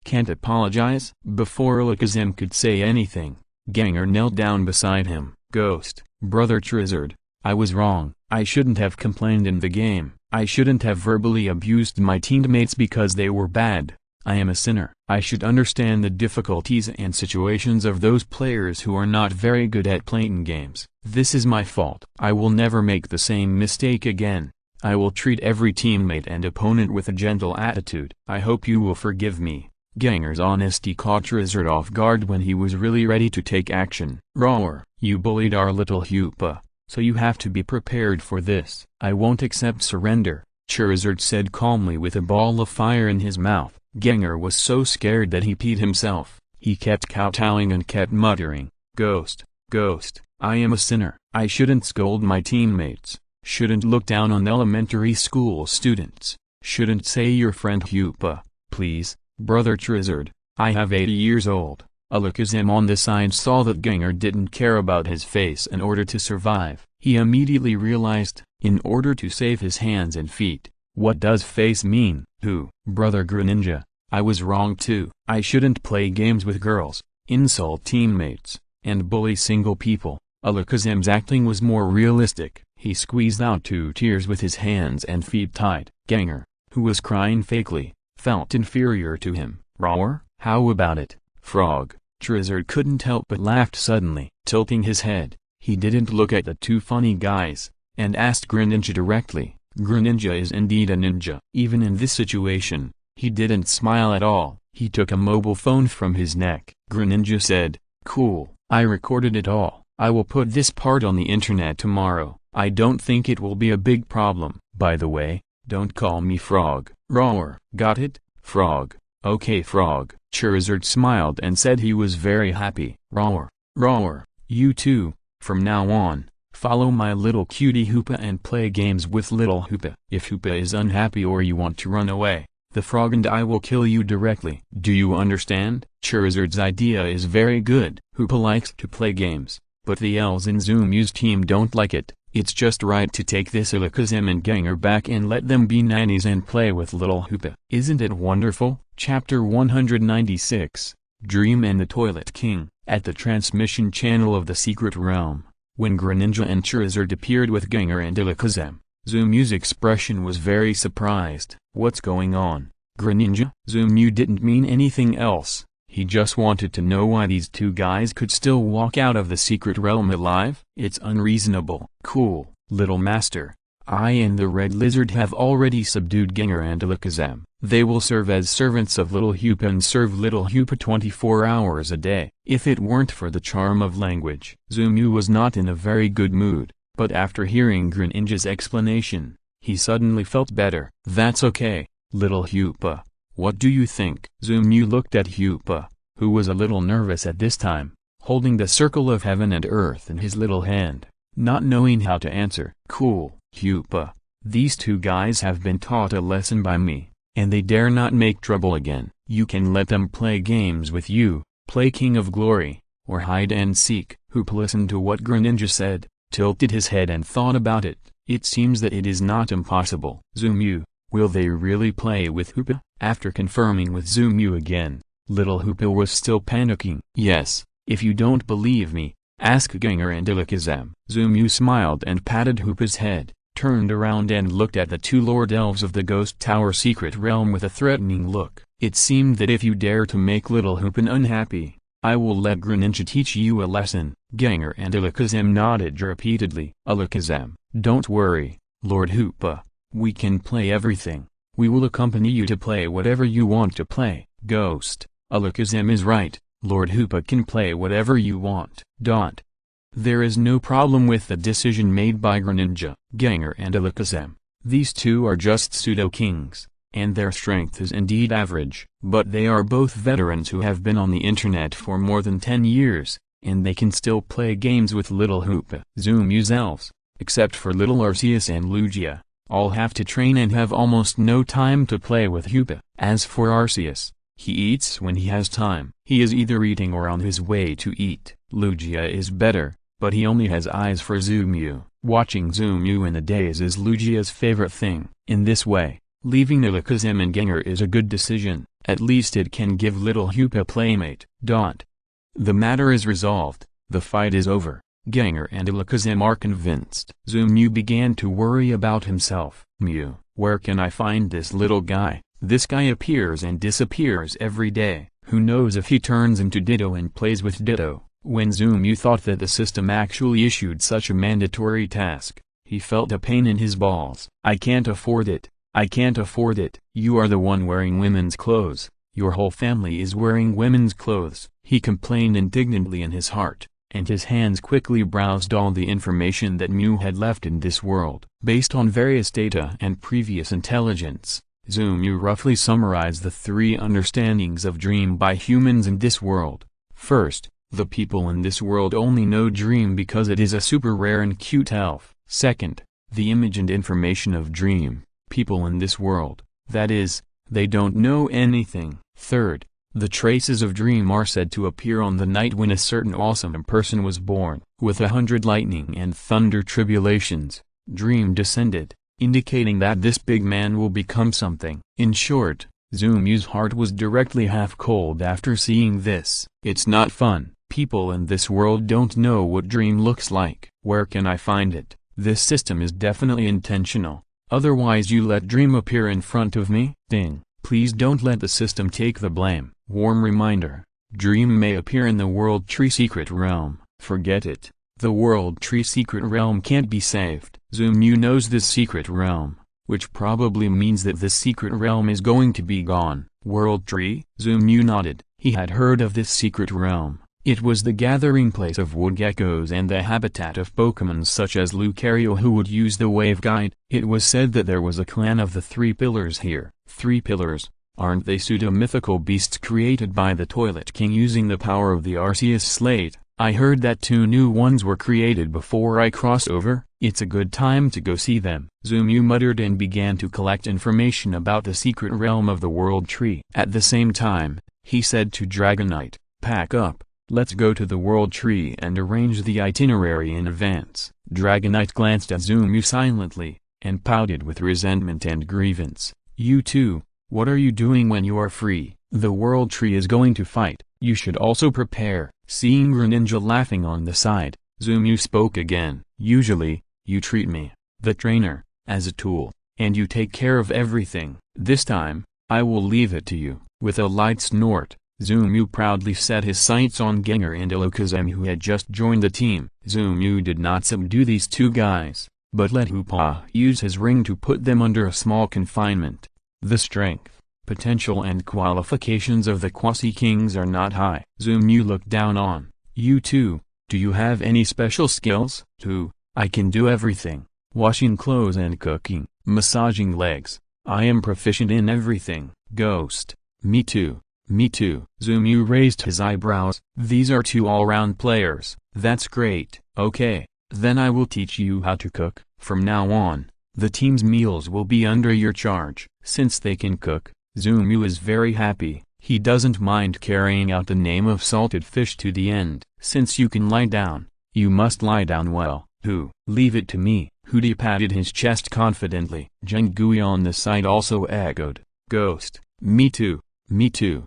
can't apologize." Before Alakazam could say anything, Gengar knelt down beside him. "Ghost, Brother Charizard, I was wrong. I shouldn't have complained in the game. I shouldn't have verbally abused my teammates because they were bad. I am a sinner. I should understand the difficulties and situations of those players who are not very good at playing games. This is my fault. I will never make the same mistake again. I will treat every teammate and opponent with a gentle attitude. I hope you will forgive me." Gengar's honesty caught Charizard off guard when he was really ready to take action. "Roar, you bullied our little Hoopa, so you have to be prepared for this." "I won't accept surrender," Charizard said calmly with a ball of fire in his mouth. Gengar was so scared that he peed himself. He kept kowtowing and kept muttering, "Ghost, Ghost, I am a sinner. I shouldn't scold my teammates, shouldn't look down on elementary school students, shouldn't say your friend Hoopa, please, Brother Charizard, I have 80 years old." Alakazam on the side saw that Gengar didn't care about his face in order to survive. He immediately realized, in order to save his hands and feet, what does face mean? "Who, Brother Greninja, I was wrong too. I shouldn't play games with girls, insult teammates, and bully single people." Alakazam's acting was more realistic. He squeezed out 2 tears with his hands and feet tied. Gengar, who was crying fakely, felt inferior to him. "Roar, how about it, Frog?" Charizard couldn't help but laughed suddenly. Tilting his head, he didn't look at the 2 funny guys, and asked Greninja directly. Greninja is indeed a ninja. Even in this situation, he didn't smile at all. He took a mobile phone from his neck. Greninja said, "Cool, I recorded it all. I will put this part on the internet tomorrow. I don't think it will be a big problem. By the way, don't call me Frog." "Roar, got it, Frog. Okay Frog." Charizard smiled and said he was very happy. "Roar, Roar, you too, from now on, follow my little cutie Hoopa and play games with little Hoopa. If Hoopa is unhappy or you want to run away, the Frog and I will kill you directly. Do you understand?" Charizard's idea is very good. Hoopa likes to play games, but the L's in Zumu's team don't like it. It's just right to take this Alakazam and Gengar back and let them be nannies and play with little Hoopa. Isn't it wonderful? Chapter 196, Dream and the Toilet King. At the transmission channel of the Secret Realm, when Greninja and Charizard appeared with Gengar and Alakazam, Zumu's expression was very surprised. "What's going on, Greninja?" Zumu didn't mean anything else. He just wanted to know why these 2 guys could still walk out of the Secret Realm alive. "It's unreasonable." "Cool, little master. I and the Red Lizard have already subdued Gengar and Alakazam. They will serve as servants of little Hoopa and serve little Hoopa 24 hours a day." If it weren't for the charm of language, Zumu was not in a very good mood, but after hearing Greninja's explanation, he suddenly felt better. "That's okay, little Hoopa. What do you think?" Zumu looked at Hoopa, who was a little nervous at this time, holding the circle of heaven and earth in his little hand, not knowing how to answer. "Cool, Hoopa. These 2 guys have been taught a lesson by me, and they dare not make trouble again. You can let them play games with you, play King of Glory, or hide and seek." Hoopa listened to what Greninja said, tilted his head and thought about it. It seems that it is not impossible. "Zumu, will they really play with Hoopa?" After confirming with Zumu again, little Hoopa was still panicking. "Yes, if you don't believe me, ask Gengar and Alakazam." Zumu smiled and patted Hoopa's head, turned around and looked at the 2 Lord Elves of the Ghost Tower Secret Realm with a threatening look. "It seemed that if you dare to make little Hoopa unhappy, I will let Greninja teach you a lesson." Gengar and Alakazam nodded repeatedly. "Alakazam, don't worry, Lord Hoopa, we can play everything. We will accompany you to play whatever you want to play." "Ghost, Alakazam is right, Lord Hoopa can play whatever you want." There is no problem with the decision made by Greninja, Gengar and Alakazam. These 2 are just pseudo-kings, and their strength is indeed average. But they are both veterans who have been on the internet for more than 10 years, and they can still play games with little Hoopa. Zumu's elves, except for little Arceus and Lugia, all have to train and have almost no time to play with Hoopa. As for Arceus, he eats when he has time. He is either eating or on his way to eat. Lugia is better, but he only has eyes for Zoomu. Watching Zoomu in the days is Lugia's favorite thing. In this way, leaving Alakazam and Gengar is a good decision, at least it can give little Hupe a playmate. The matter is resolved, the fight is over, Gengar and Alakazam are convinced. Zoomu began to worry about himself. Mew, where can I find this little guy? This guy appears and disappears every day, who knows if he turns into Ditto and plays with Ditto. When Zoomu thought that the system actually issued such a mandatory task, he felt a pain in his balls. I can't afford it. I can't afford it. You are the one wearing women's clothes. Your whole family is wearing women's clothes. He complained indignantly in his heart, and his hands quickly browsed all the information that Mew had left in this world. Based on various data and previous intelligence, Zoomu roughly summarized the 3 understandings of dream by humans in this world. First, the people in this world only know dream because it is a super rare and cute elf. Second, the image and information of dream, people in this world, that is, they don't know anything. Third, the traces of dream are said to appear on the night when a certain awesome person was born. With 100 lightning and thunder tribulations, dream descended, indicating that this big man will become something. In short, Zoomu's heart was directly half cold after seeing this. It's not fun. People in this world don't know what dream looks like. Where can I find it? This system is definitely intentional. Otherwise you let dream appear in front of me? Ding. Please don't let the system take the blame. Warm reminder. Dream may appear in the World Tree Secret Realm. Forget it. The World Tree Secret Realm can't be saved. Zoomu knows this secret realm, which probably means that this secret realm is going to be gone. World Tree? Zoomu nodded. He had heard of this secret realm. It was the gathering place of wood geckos and the habitat of Pokémon such as Lucario who would use the Wave Guide. It was said that there was a clan of the 3 pillars here. 3 pillars? Aren't they pseudo-mythical beasts created by the Toilet King using the power of the Arceus Slate? I heard that 2 new ones were created before I crossed over. It's a good time to go see them. Zoomu muttered and began to collect information about the secret realm of the World Tree. At the same time, he said to Dragonite, pack up. Let's go to the World Tree and arrange the itinerary in advance. Dragonite glanced at Zoomu silently, and pouted with resentment and grievance. You too, what are you doing when you are free? The World Tree is going to fight. You should also prepare. Seeing Greninja laughing on the side, Zoomu spoke again. Usually, you treat me, the trainer, as a tool, and you take care of everything. This time, I will leave it to you. With a light snort, Zoomu proudly set his sights on Gengar and Alakazam who had just joined the team. Zoomu did not subdue these 2 guys, but let Hoopa use his ring to put them under a small confinement. The strength, potential and qualifications of the Quasi-Kings are not high. Zoomu looked down on, you too, do you have any special skills? I can do everything, washing clothes and cooking, massaging legs, I am proficient in everything. Ghost, me too. Me too. Zoomu raised his eyebrows. These are 2 all-round players. That's great. Okay, then I will teach you how to cook. From now on, the team's meals will be under your charge. Since they can cook, Zoomu is very happy. He doesn't mind carrying out the name of salted fish to the end. Since you can lie down, you must lie down well. Leave it to me. Hooty patted his chest confidently. Jengui on the side also echoed. Ghost, me too. Me too.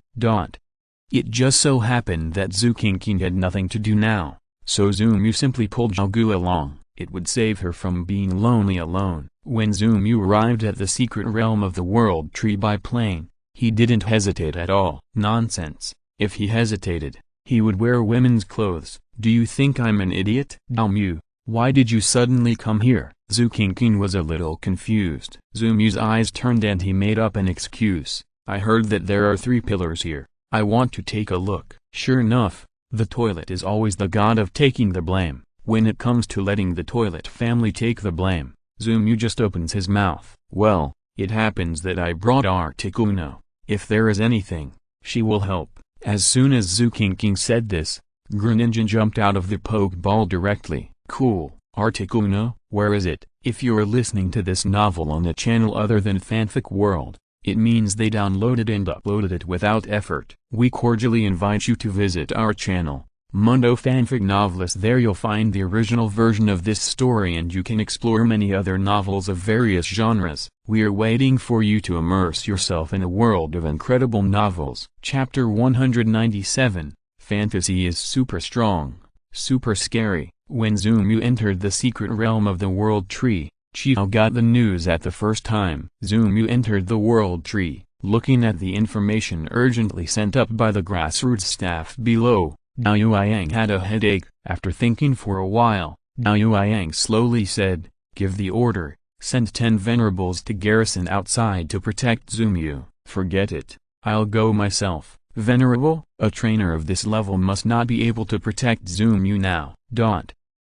It just so happened that Zukinkin had nothing to do now, so Zoomu simply pulled Jalgu along. It would save her from being lonely alone. When Zoomu arrived at the secret realm of the World Tree by plane, he didn't hesitate at all. Nonsense. If he hesitated, he would wear women's clothes. Do you think I'm an idiot? Zoomu, why did you suddenly come here? Zukinkin was a little confused. Zoomu's eyes turned and he made up an excuse. I heard that there are 3 pillars here. I want to take a look. Sure enough, the toilet is always the god of taking the blame. When it comes to letting the toilet family take the blame, Zoomu just opens his mouth. Well, it happens that I brought Articuno. If there is anything, she will help. As soon as Zukinkin said this, Greninja jumped out of the Pokeball directly. Cool. Articuno, where is it? If you're listening to this novel on a channel other than Fanfic World, it means they downloaded and uploaded it without effort. We cordially invite you to visit our channel. Mundo Fanfic Novelist. There you'll find the original version of this story, and you can explore many other novels of various genres. We are waiting for you to immerse yourself in a world of incredible novels. Chapter 197. Fantasy is super strong, super scary. When Zumu entered the secret realm of the World Tree, Chiao got the news at the first time. Zumu entered the World Tree, looking at the information urgently sent up by the grassroots staff below. Dao Yuanyang had a headache. After thinking for a while, Dao Yuanyang slowly said, "Give the order, send 10 venerables to garrison outside to protect Zumu." "Forget it, I'll go myself." "Venerable? A trainer of this level must not be able to protect Zumu now."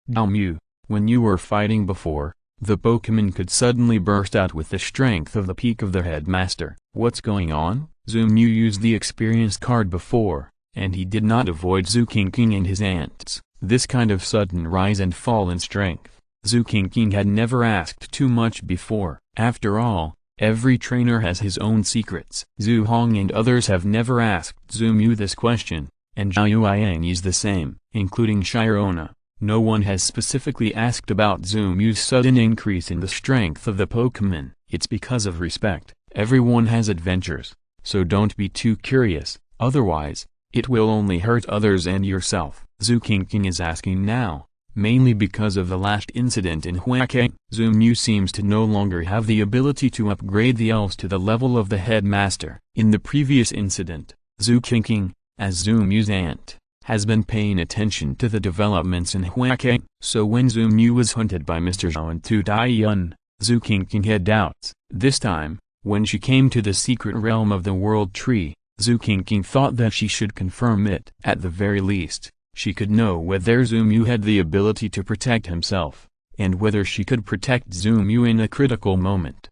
Mu, when you were fighting before, the Pokémon could suddenly burst out with the strength of the peak of the headmaster. What's going on? Zumu used the experience card before, and he did not avoid Zukinking and his ants. This kind of sudden rise and fall in strength, Zukinking had never asked too much before. After all, every trainer has his own secrets. Zhu Hong and others have never asked Zumu this question, and Zhao Yuanyang is the same, including Shirona. No one has specifically asked about Zumu's sudden increase in the strength of the Pokémon. It's because of respect. Everyone has adventures, so don't be too curious, otherwise, it will only hurt others and yourself. Zukinking is asking now, mainly because of the last incident in Huakeng. Zumu seems to no longer have the ability to upgrade the elves to the level of the headmaster. In the previous incident, Zukinking, as Zumu's aunt, has been paying attention to the developments in Huakeng. So when Zumu was hunted by Mr. Zhao and Tu Daiyun, Zukinking had doubts. This time, when she came to the secret realm of the World Tree, Zukinking thought that she should confirm it. At the very least, she could know whether Zumu had the ability to protect himself, and whether she could protect Zumu in a critical moment.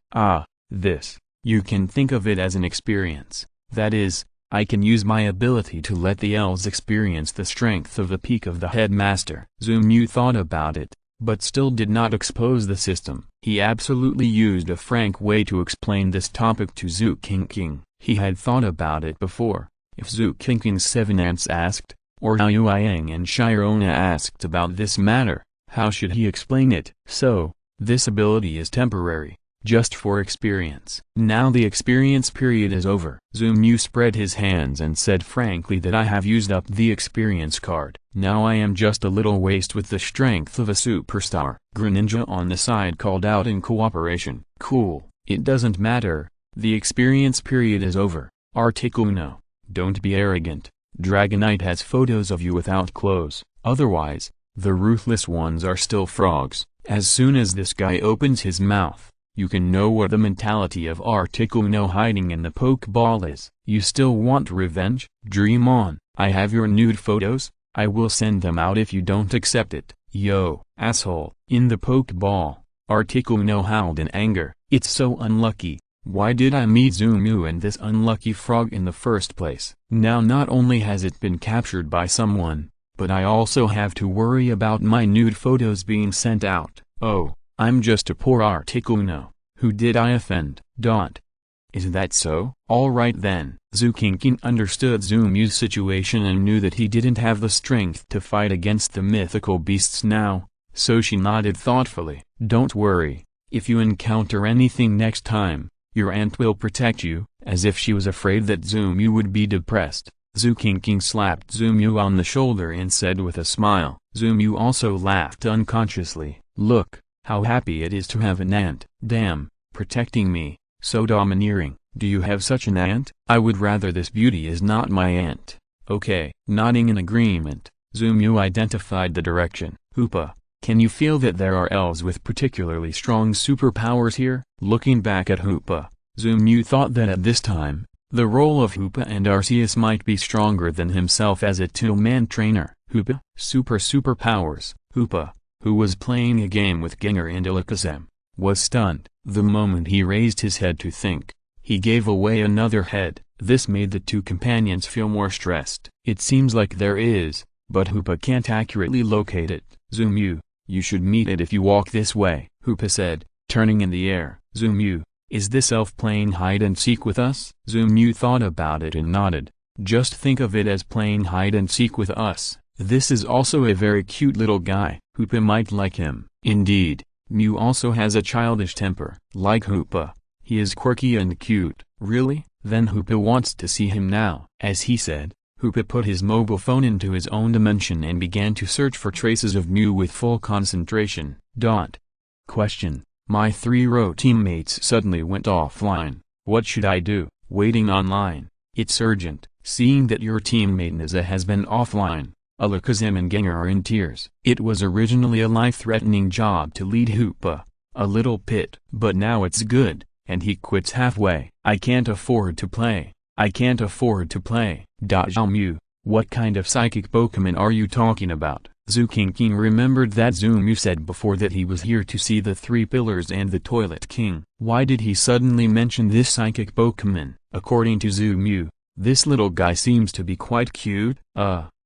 This, you can think of it as an experience. That is, I can use my ability to let the elves experience the strength of the peak of the headmaster. Zumu thought about it, but still did not expose the system. He absolutely used a frank way to explain this topic to Zukinking. He had thought about it before. If Zukingking's 7 ants asked, or Zhao Yuanyang and Shirona asked about this matter, how should he explain it? So, this ability is temporary, just for experience. Now the experience period is over. Zumu spread his hands and said frankly that I have used up the experience card. Now I am just a little waste with the strength of a superstar. Greninja on the side called out in cooperation. Cool, it doesn't matter, the experience period is over. Articuno, don't be arrogant. Dragonite has photos of you without clothes, otherwise, the ruthless ones are still frogs. As soon as this guy opens his mouth, you can know what the mentality of Articuno hiding in the Pokeball is. You still want revenge? Dream on. I have your nude photos, I will send them out if you don't accept it. Yo, asshole. In the Pokeball, Articuno howled in anger. It's so unlucky. Why did I meet Zumu and this unlucky frog in the first place? Now not only has it been captured by someone, but I also have to worry about my nude photos being sent out. Oh, I'm just a poor Articuno. Who did I offend? Is that so? Alright then. Zukinking understood Zumu's situation and knew that he didn't have the strength to fight against the mythical beasts now, so she nodded thoughtfully. Don't worry, if you encounter anything next time, your aunt will protect you. As if she was afraid that Zumu would be depressed, Zukinking slapped Zumu on the shoulder and said with a smile. Zumu also laughed unconsciously. Look, how happy it is to have an aunt. Damn, protecting me, so domineering. Do you have such an aunt? I would rather this beauty is not my aunt. Okay. Nodding in agreement, Zumu identified the direction. Hoopa, can you feel that there are elves with particularly strong superpowers here? Looking back at Hoopa, Zumu thought that at this time, the role of Hoopa and Arceus might be stronger than himself as a two-man trainer. Hoopa, superpowers. Hoopa, who was playing a game with Gengar and Alakazam, was stunned. The moment he raised his head to think, he gave away another head. This made the two companions feel more stressed. It seems like there is, but Hoopa can't accurately locate it. Zumu, you should meet it if you walk this way, Hoopa said, turning in the air. Zumu, is this elf playing hide and seek with us? Zumu thought about it and nodded. Just think of it as playing hide and seek with us. This is also a very cute little guy. Hoopa might like him. Indeed, Mew also has a childish temper. Like Hoopa, he is quirky and cute. Really? Then Hoopa wants to see him now. As he said, Hoopa put his mobile phone into his own dimension and began to search for traces of Mew with full concentration. Question. My 3-row teammates suddenly went offline. What should I do? Waiting online. It's urgent, seeing that your teammate Niza has been offline. Alakazam and Gengar are in tears. It was originally a life-threatening job to lead Hoopa, a little pit, but now it's good, and he quits halfway. I can't afford to play. I can't afford to play. Mew, what kind of psychic Pokemon are you talking about? Zukinkin remembered that Mew said before that he was here to see the 3 pillars and the Toilet King. Why did he suddenly mention this psychic Pokemon? According to Mew, this little guy seems to be quite cute.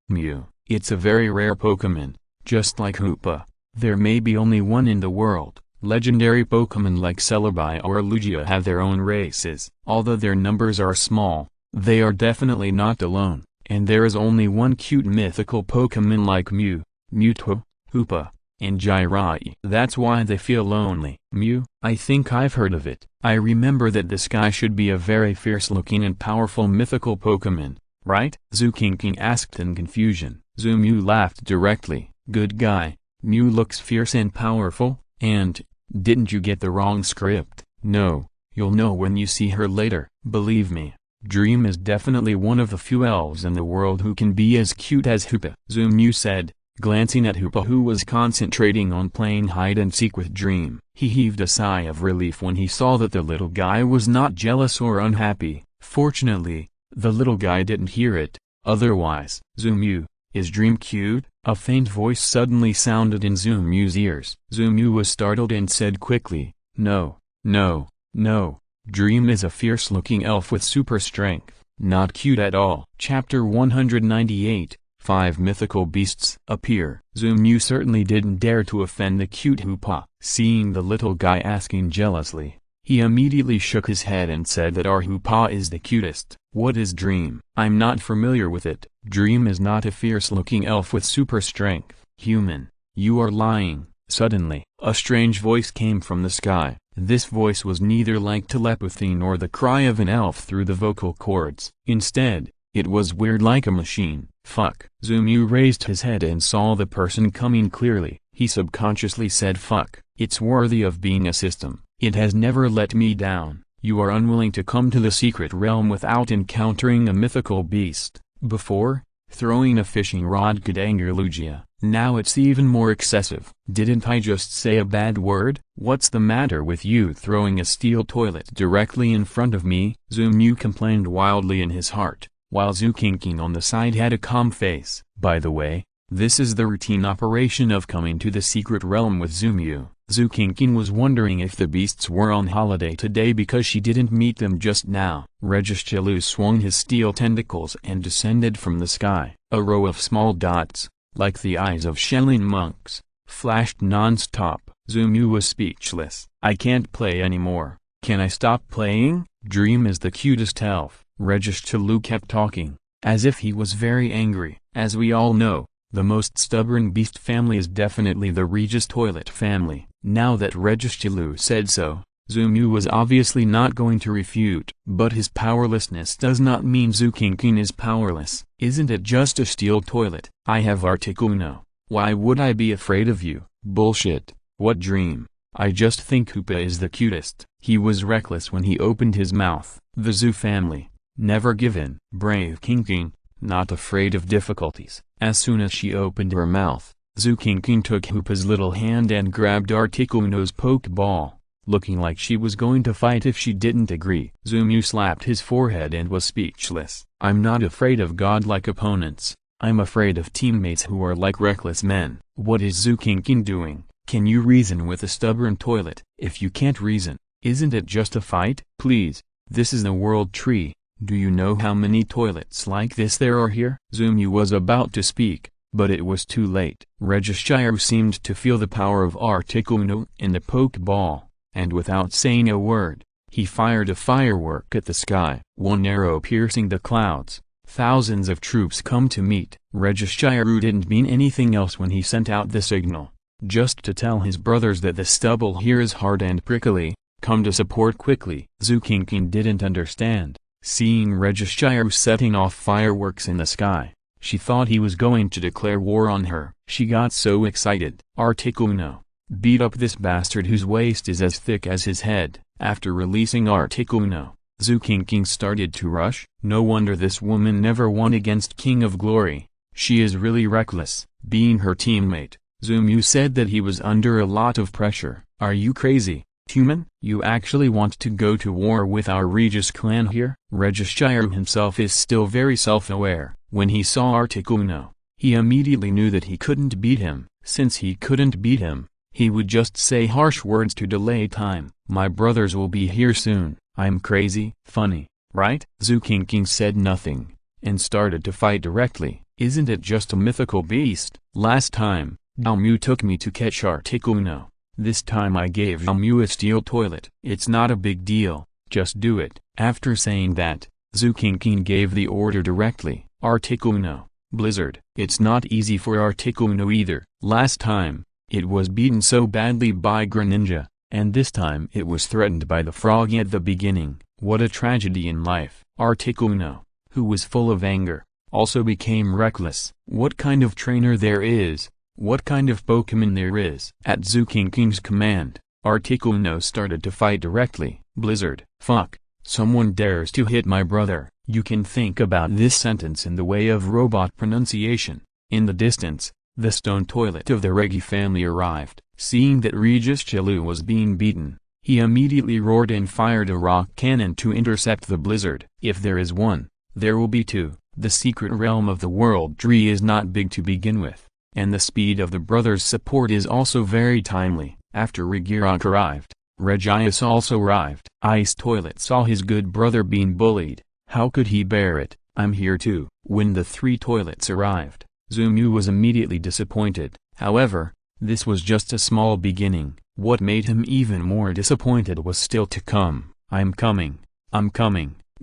Mew, it's a very rare Pokemon, just like Hoopa. There may be only one in the world. Legendary Pokemon like Celebi or Lugia have their own races. Although their numbers are small, they are definitely not alone, and there is only one cute mythical Pokemon like Mew, Mewtwo, Hoopa, and Jiraiya. That's why they feel lonely. Mew, I think I've heard of it. I remember that this guy should be a very fierce-looking and powerful mythical Pokemon, right? Zukinkin asked in confusion. Mew laughed directly. Good guy, Mew looks fierce and powerful, and, didn't you get the wrong script? No, you'll know when you see her later. Believe me, Dream is definitely one of the few elves in the world who can be as cute as Hoopa. Mew said, glancing at Hoopa who was concentrating on playing hide-and-seek with Dream. He heaved a sigh of relief when he saw that the little guy was not jealous or unhappy. Fortunately, the little guy didn't hear it. Otherwise, Mew, is Dream cute? A faint voice suddenly sounded in Mew's ears. Mew was startled and said quickly, No, no, no. Dream is a fierce-looking elf with super strength. Not cute at all. Chapter 198, 5 Mythical Beasts appear. Mew certainly didn't dare to offend the cute Hoopa. Seeing the little guy asking jealously, he immediately shook his head and said that our Hoopa is the cutest. What is Dream? I'm not familiar with it. Dream is not a fierce-looking elf with super strength. Human, you are lying. Suddenly, a strange voice came from the sky. This voice was neither like telepathy nor the cry of an elf through the vocal cords. Instead, it was weird like a machine. Fuck. Mew raised his head and saw the person coming clearly. He subconsciously said fuck. It's worthy of being a system. It has never let me down. You are unwilling to come to the secret realm without encountering a mythical beast. Before, throwing a fishing rod could anger Lugia. Now it's even more excessive. Didn't I just say a bad word? What's the matter with you throwing a steel toilet directly in front of me? Mew complained wildly in his heart, while Zukinkin on the side had a calm face. By the way, this is the routine operation of coming to the secret realm with Mew. Zukinkin was wondering if the beasts were on holiday today because she didn't meet them just now. Registalu swung his steel tentacles and descended from the sky. A row of small dots, like the eyes of Shaolin monks, flashed non-stop. Mew was speechless. I can't play anymore. Can I stop playing? Dream is the cutest elf. Registalu kept talking, as if he was very angry. As we all know, the most stubborn beast family is definitely the Regis Toilet family. Now that Registalu said so, Mew was obviously not going to refute. But his powerlessness does not mean Zukinkin is powerless. Isn't it just a steel toilet? I have Articuno. Why would I be afraid of you? Bullshit. What Dream? I just think Hoopa is the cutest. He was reckless when he opened his mouth. The Zoo family. Never given. Brave Kinkin, not afraid of difficulties. As soon as she opened her mouth, Zukinkin took Hoopa's little hand and grabbed Articuno's pokeball, looking like she was going to fight if she didn't agree. Mew slapped his forehead and was speechless. I'm not afraid of godlike opponents. I'm afraid of teammates who are like reckless men. What is Zukinkin doing? Can you reason with a stubborn toilet? If you can't reason, isn't it just a fight? Please, this is the world tree. Do you know how many toilets like this there are here? Mew was about to speak, but it was too late. Registalu seemed to feel the power of Articuno in the pokeball, and without saying a word, he fired a firework at the sky. One arrow piercing the clouds, Thousands of troops come to meet. Registrar didn't mean anything else when he sent out the signal. Just to tell his brothers that the stubble here is hard and prickly, come to support quickly. Zukinkin didn't understand. Seeing Registrar setting off fireworks in the sky, she thought he was going to declare war on her. She got so excited. Articuno. Beat up this bastard whose waist is as thick as his head. After releasing Articuno, Zukinkin started to rush. No wonder this woman never won against King of Glory. She is really reckless. Being her teammate, Zumu said that he was under a lot of pressure. Are you crazy, human? You actually want to go to war with our Regis clan here? Registrar himself is still very self-aware. When he saw Articuno, he immediately knew that he couldn't beat him. Since he couldn't beat him, he would just say harsh words to delay time. My brothers will be here soon. I'm crazy. Funny, right? Zukinkin said nothing, and started to fight directly. Isn't it just a mythical beast? Last time, Xiaomu took me to catch Articuno. This time I gave Xiaomu a steel toilet. It's not a big deal, just do it. After saying that, Zukinkin gave the order directly. Articuno, Blizzard. It's not easy for Articuno either. Last time, it was beaten so badly by Greninja, and this time it was threatened by the froggy at the beginning. What a tragedy in life. Articuno, who was full of anger, also became reckless. What kind of trainer there is, what kind of Pokémon there is. At Zukinkin's command, Articuno started to fight directly. Blizzard. Fuck, someone dares to hit my brother. You can think about this sentence in the way of robot pronunciation. In the distance, the stone toilet of the Regi family arrived. Seeing that Regis Chilu was being beaten, he immediately roared and fired a rock cannon to intercept the blizzard. If there is one, there will be two. The secret realm of the world tree is not big to begin with, and the speed of the brothers' support is also very timely. After Regirock arrived, Regius also arrived. Ice Toilet saw his good brother being bullied. How could he bear it? I'm here too. When the three toilets arrived, Zumu was immediately disappointed. However, this was just a small beginning. What made him even more disappointed was still to come. I'm coming.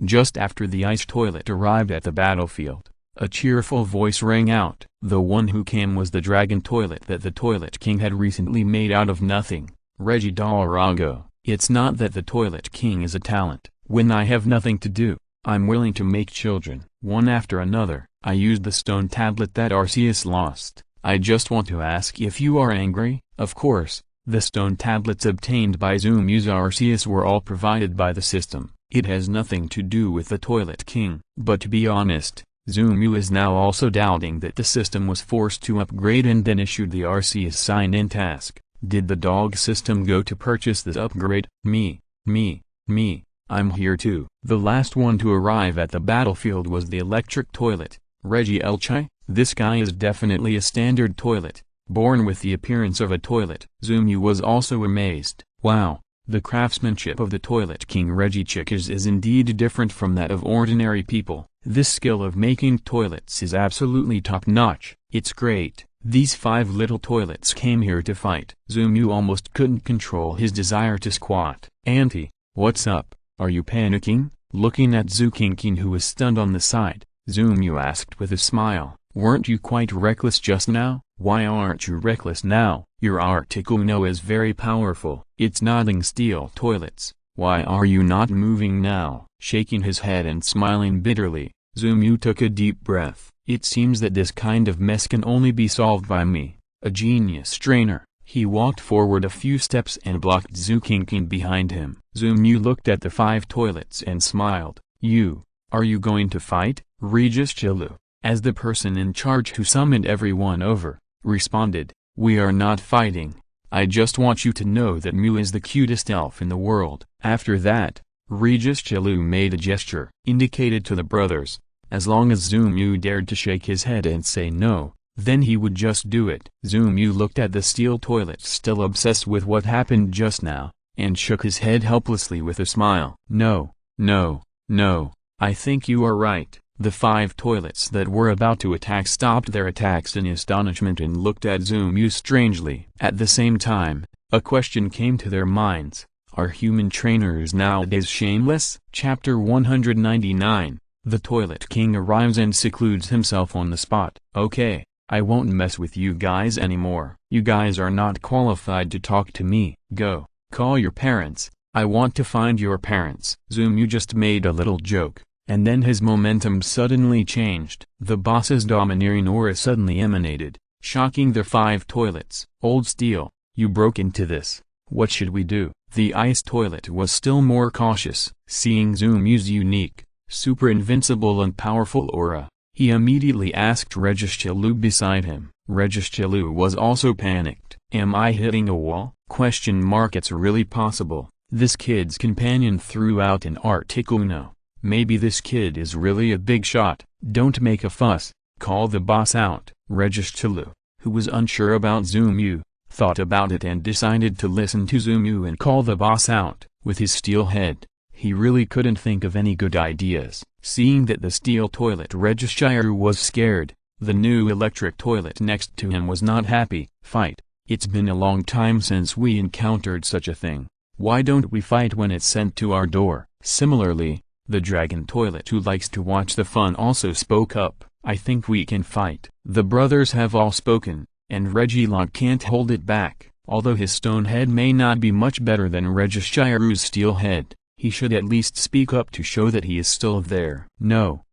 Just after the ice toilet arrived at the battlefield, a cheerful voice rang out. The one who came was the dragon toilet that the Toilet King had recently made out of nothing. Regi Dalrago. It's not that the Toilet King is a talent. When I have nothing to do, I'm willing to make children, one after another. I used the stone tablet that Arceus lost. I just want to ask if you are angry. Of course, the stone tablets obtained by Zumu's Arceus were all provided by the system. It has nothing to do with the Toilet King. But to be honest, Zumu is now also doubting that the system was forced to upgrade and then issued the Arceus sign-in task. Did the dog system go to purchase this upgrade? Me. I'm here too. The last one to arrive at the battlefield was the electric toilet, Regi Elchai. This guy is definitely a standard toilet, born with the appearance of a toilet. Zumu was also amazed. Wow, the craftsmanship of the Toilet King Regichik is indeed different from that of ordinary people. This skill of making toilets is absolutely top-notch. It's great. These 5 little toilets came here to fight. Zumu almost couldn't control his desire to squat. Auntie, what's up? Are you panicking? Looking at Zukinkin, who was stunned on the side, Zumu asked with a smile. Weren't you quite reckless just now? Why aren't you reckless now? Your Articuno is very powerful. It's nodding steel toilets. Why are you not moving now? Shaking his head and smiling bitterly, Zumu took a deep breath. It seems that this kind of mess can only be solved by me, a genius trainer. He walked forward a few steps and blocked Zukinkin behind him. Zumu looked at the 5 toilets and smiled. Are you going to fight? Regis Chilu, as the person in charge who summoned everyone over, responded. We are not fighting. I just want you to know that Mew is the cutest elf in the world. After that, Regis Chilu made a gesture, indicated to the brothers. As long as Zumu dared to shake his head and say no, then he would just do it. Zumu looked at the steel toilet, still obsessed with what happened just now, and shook his head helplessly with a smile. No, I think you are right. The 5 toilets that were about to attack stopped their attacks in astonishment and looked at Zumu strangely. At the same time, a question came to their minds. Are human trainers nowadays shameless? Chapter 199. The Toilet King arrives and secludes himself on the spot. Okay, I won't mess with you guys anymore. You guys are not qualified to talk to me. Go, call your parents. I want to find your parents. Zumu just made a little joke, and then his momentum suddenly changed. The boss's domineering aura suddenly emanated, shocking the 5 toilets. Old Steel, you broke into this. What should we do? The ice toilet was still more cautious. Seeing Zumu's unique, super invincible and powerful aura, he immediately asked Regishilu beside him. Regishilu was also panicked. Am I hitting a wall? ? It's really possible. This kid's companion threw out an article. No, maybe this kid is really a big shot. Don't make a fuss, call the boss out. Regishilu, who was unsure about Zumu, thought about it and decided to listen to Zumu and call the boss out. With his steel head, he really couldn't think of any good ideas. Seeing that the steel toilet Regishiru was scared, the new electric toilet next to him was not happy. Fight. It's been a long time since we encountered such a thing. Why don't we fight when it's sent to our door? Similarly, the dragon toilet who likes to watch the fun also spoke up. I think we can fight. The brothers have all spoken, and Regilog can't hold it back. Although his stone head may not be much better than Regishiru's steel head, he should at least speak up to show that he is still there. No,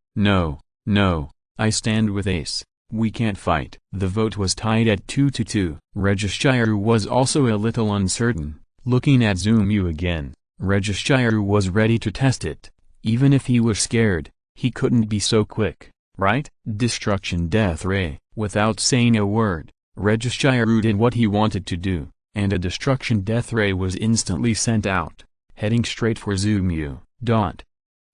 I stand with Ace. We can't fight. The vote was tied at 2-2. Regishiru was also a little uncertain. Looking at Zumu again, Regishiru was ready to test it. Even if he was scared, he couldn't be so quick, right? Destruction Death Ray. Without saying a word, Regishiru did what he wanted to do, and a Destruction Death Ray was instantly sent out, heading straight for Zumu.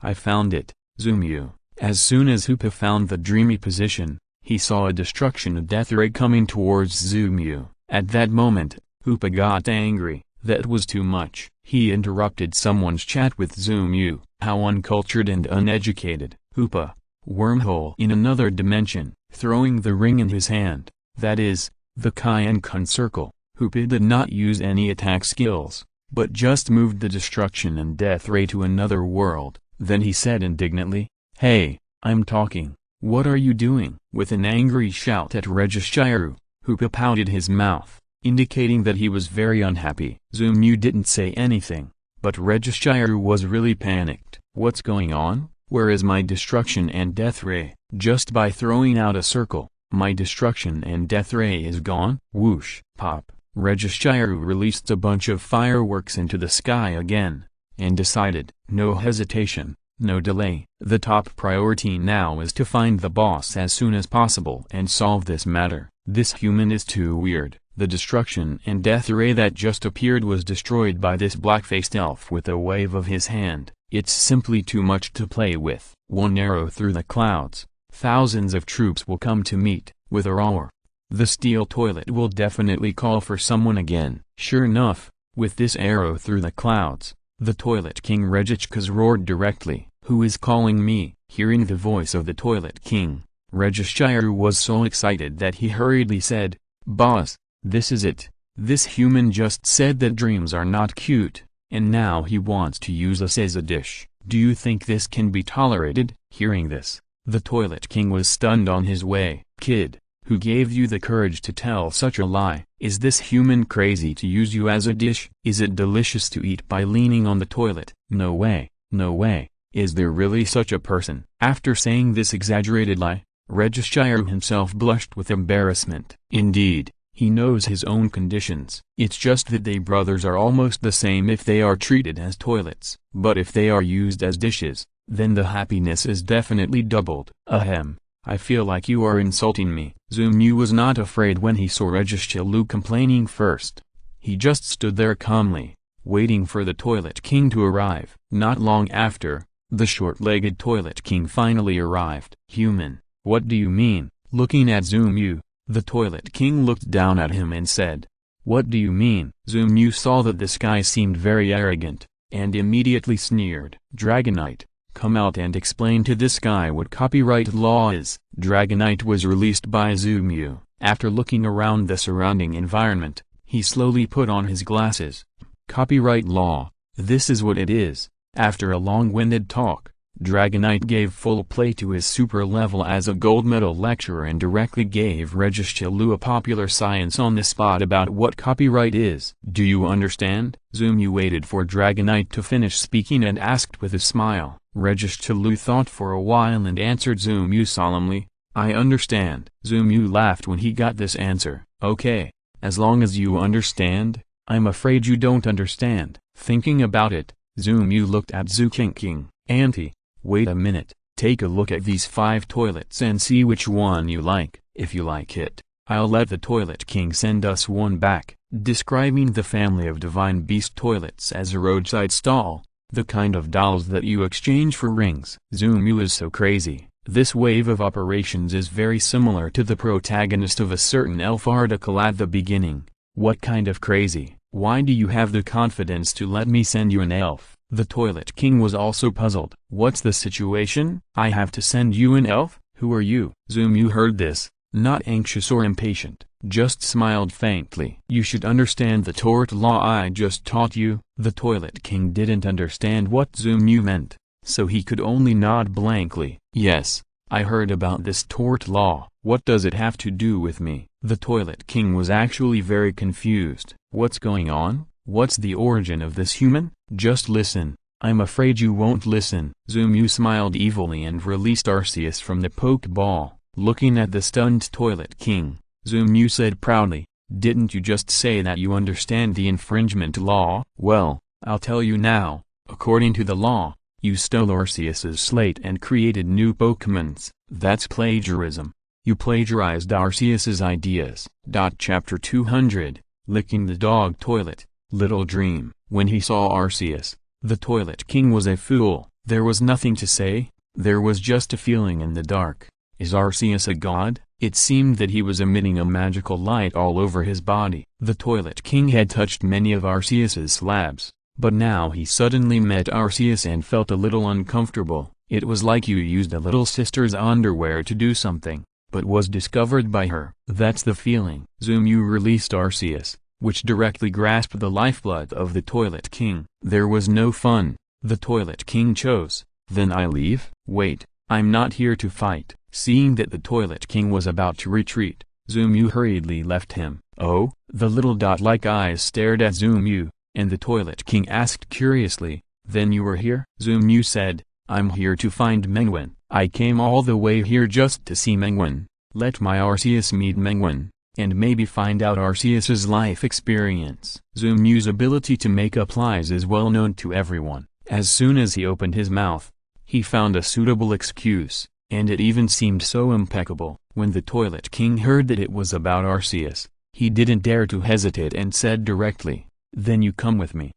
I found it, Zumu. As soon as Hoopa found the dreamy position, he saw a Destruction Death Ray coming towards Zumu. At that moment, Hoopa got angry. That was too much. He interrupted someone's chat with Zumu. How uncultured and uneducated. Hoopa. Wormhole in another dimension. Throwing the ring in his hand, that is, the Kaienkan circle, Hoopa did not use any attack skills, but just moved the Destruction and Death Ray to another world. Then he said indignantly, "Hey, I'm talking. What are you doing?" With an angry shout at Regishiru, Hoopa pouted his mouth, indicating that he was very unhappy. Zumu didn't say anything, but Regishiru was really panicked. What's going on? Where is my Destruction and Death Ray? Just by throwing out a circle, my Destruction and Death Ray is gone? Whoosh! Pop! Regishiru released a bunch of fireworks into the sky again, and decided, no hesitation, no delay. The top priority now is to find the boss as soon as possible and solve this matter. This human is too weird. The Destruction and Death Ray that just appeared was destroyed by this black-faced elf with a wave of his hand. It's simply too much to play with. One arrow through the clouds. Thousands of troops will come to meet, with a roar. The steel toilet will definitely call for someone again. Sure enough, with this arrow through the clouds, the Toilet King Regichkas roared directly. Who is calling me? Hearing the voice of the Toilet King, Regishiru was so excited that he hurriedly said, "Boss, this is it. This human just said that dreams are not cute, and now he wants to use us as a dish. Do you think this can be tolerated?" Hearing this, the Toilet King was stunned on his way. "Kid, who gave you the courage to tell such a lie? Is this human crazy to use you as a dish? Is it delicious to eat by leaning on the toilet? No way, no way. Is there really such a person?" After saying this exaggerated lie, Regishiru himself blushed with embarrassment. Indeed, he knows his own conditions. It's just that they brothers are almost the same if they are treated as toilets. But if they are used as dishes, then the happiness is definitely doubled. Ahem. I feel like you are insulting me. Zumu was not afraid when he saw Regishiru complaining first. He just stood there calmly, waiting for the Toilet King to arrive. Not long after, the short-legged Toilet King finally arrived. "Human, what do you mean?" Looking at Zumu, the Toilet King looked down at him and said, "What do you mean?" Zumu saw that this guy seemed very arrogant, and immediately sneered. "Dragonite, come out and explain to this guy what copyright law is." Dragonite was released by Zumu. After looking around the surrounding environment, he slowly put on his glasses. Copyright law, this is what it is. After a long-winded talk, Dragonite gave full play to his super level as a gold medal lecturer and directly gave Regis a popular science on the spot about what copyright is. Do you understand? Zumu waited for Dragonite to finish speaking and asked with a smile. Regis thought for a while and answered Zumu solemnly, I understand. Zumu laughed when he got this answer. Okay, as long as you understand. I'm afraid you don't understand. Thinking about it, Zumu looked at Zukinking. Auntie, wait a minute, take a look at these 5 toilets and see which one you like. If you like it, I'll let the Toilet King send us one back. Describing the family of divine beast toilets as a roadside stall, the kind of dolls that you exchange for rings. Zumu is so crazy. This wave of operations is very similar to the protagonist of a certain elf article at the beginning. What kind of crazy? Why do you have the confidence to let me send you an elf? The Toilet King was also puzzled. What's the situation? I have to send you an elf? Who are you? Zumu heard this, not anxious or impatient, just smiled faintly. You should understand the tort law I just taught you. The Toilet King didn't understand what Zumu meant, so he could only nod blankly. Yes, I heard about this tort law. What does it have to do with me? The Toilet King was actually very confused. What's going on? What's the origin of this human? Just listen. I'm afraid you won't listen. Zumu smiled evilly and released Arceus from the Pokeball. Looking at the stunned Toilet King, Zumu said proudly, didn't you just say that you understand the infringement law? Well, I'll tell you now. According to the law, you stole Arceus's slate and created new Pokémons. That's plagiarism. You plagiarized Arceus's ideas. Chapter 200, Licking the Dog Toilet. Little dream. When he saw Arceus, the Toilet King was a fool. There was nothing to say, there was just a feeling in the dark. Is Arceus a god? It seemed that he was emitting a magical light all over his body. The Toilet King had touched many of Arceus's slabs, but now he suddenly met Arceus and felt a little uncomfortable. It was like you used a little sister's underwear to do something, but was discovered by her. That's the feeling. Zumu released Arceus, which directly grasped the lifeblood of the Toilet King. There was no fun. The Toilet King chose. Then I leave? Wait, I'm not here to fight. Seeing that the Toilet King was about to retreat, Zumu hurriedly left him. Oh? The little dot-like eyes stared at Zumu, and the Toilet King asked curiously, then you were here? Zumu said, I'm here to find Menguin. I came all the way here just to see Menguin. Let my Arceus meet Menguin, and maybe find out Arceus's life experience. Zumu's ability to make up lies is well known to everyone. As soon as he opened his mouth, he found a suitable excuse, and it even seemed so impeccable. When the Toilet King heard that it was about Arceus, he didn't dare to hesitate and said directly, then you come with me.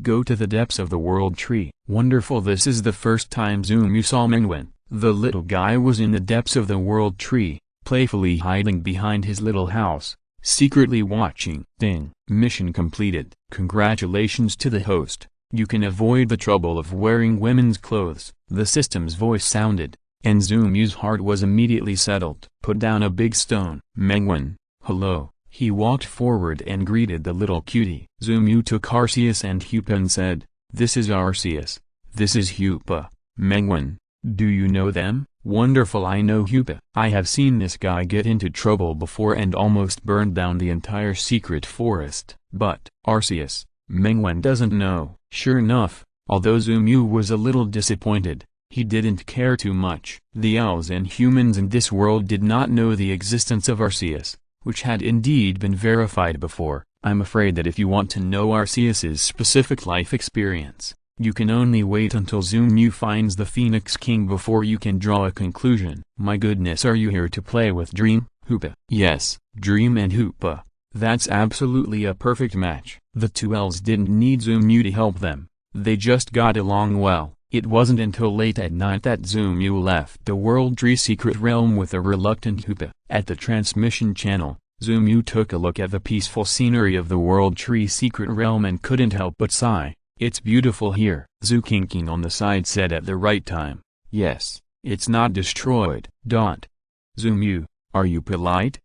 Go to the depths of the World Tree. Wonderful. This is the first time Zumu saw Menguin. The little guy was in the depths of the World Tree, playfully hiding behind his little house, secretly watching. Ding. Mission completed. Congratulations to the host. You can avoid the trouble of wearing women's clothes. The system's voice sounded, and Zumu's heart was immediately settled. Put down a big stone. Menguin, hello. He walked forward and greeted the little cutie. Zumu took Arceus and Hupa and said, this is Arceus. This is Hupa. Menguin, do you know them? Wonderful. I know Hupa. I have seen this guy get into trouble before and almost burned down the entire secret forest. But, Arceus, Menguin doesn't know. Sure enough, although Zumu was a little disappointed, he didn't care too much. The elves and humans in this world did not know the existence of Arceus, which had indeed been verified before. I'm afraid that if you want to know Arceus's specific life experience, you can only wait until Zumu finds the Phoenix King before you can draw a conclusion. My goodness, are you here to play with Dream, Hupa? Yes, Dream and Hupa. That's absolutely a perfect match. The two elves didn't need Zumu to help them. They just got along well. It wasn't until late at night that Zumu left the World Tree Secret Realm with a reluctant Hupa. At the transmission channel, Zumu took a look at the peaceful scenery of the World Tree Secret Realm and couldn't help but sigh. It's beautiful here. Zukinking on the side said at the right time. Yes, it's not destroyed. Zumu, are you polite?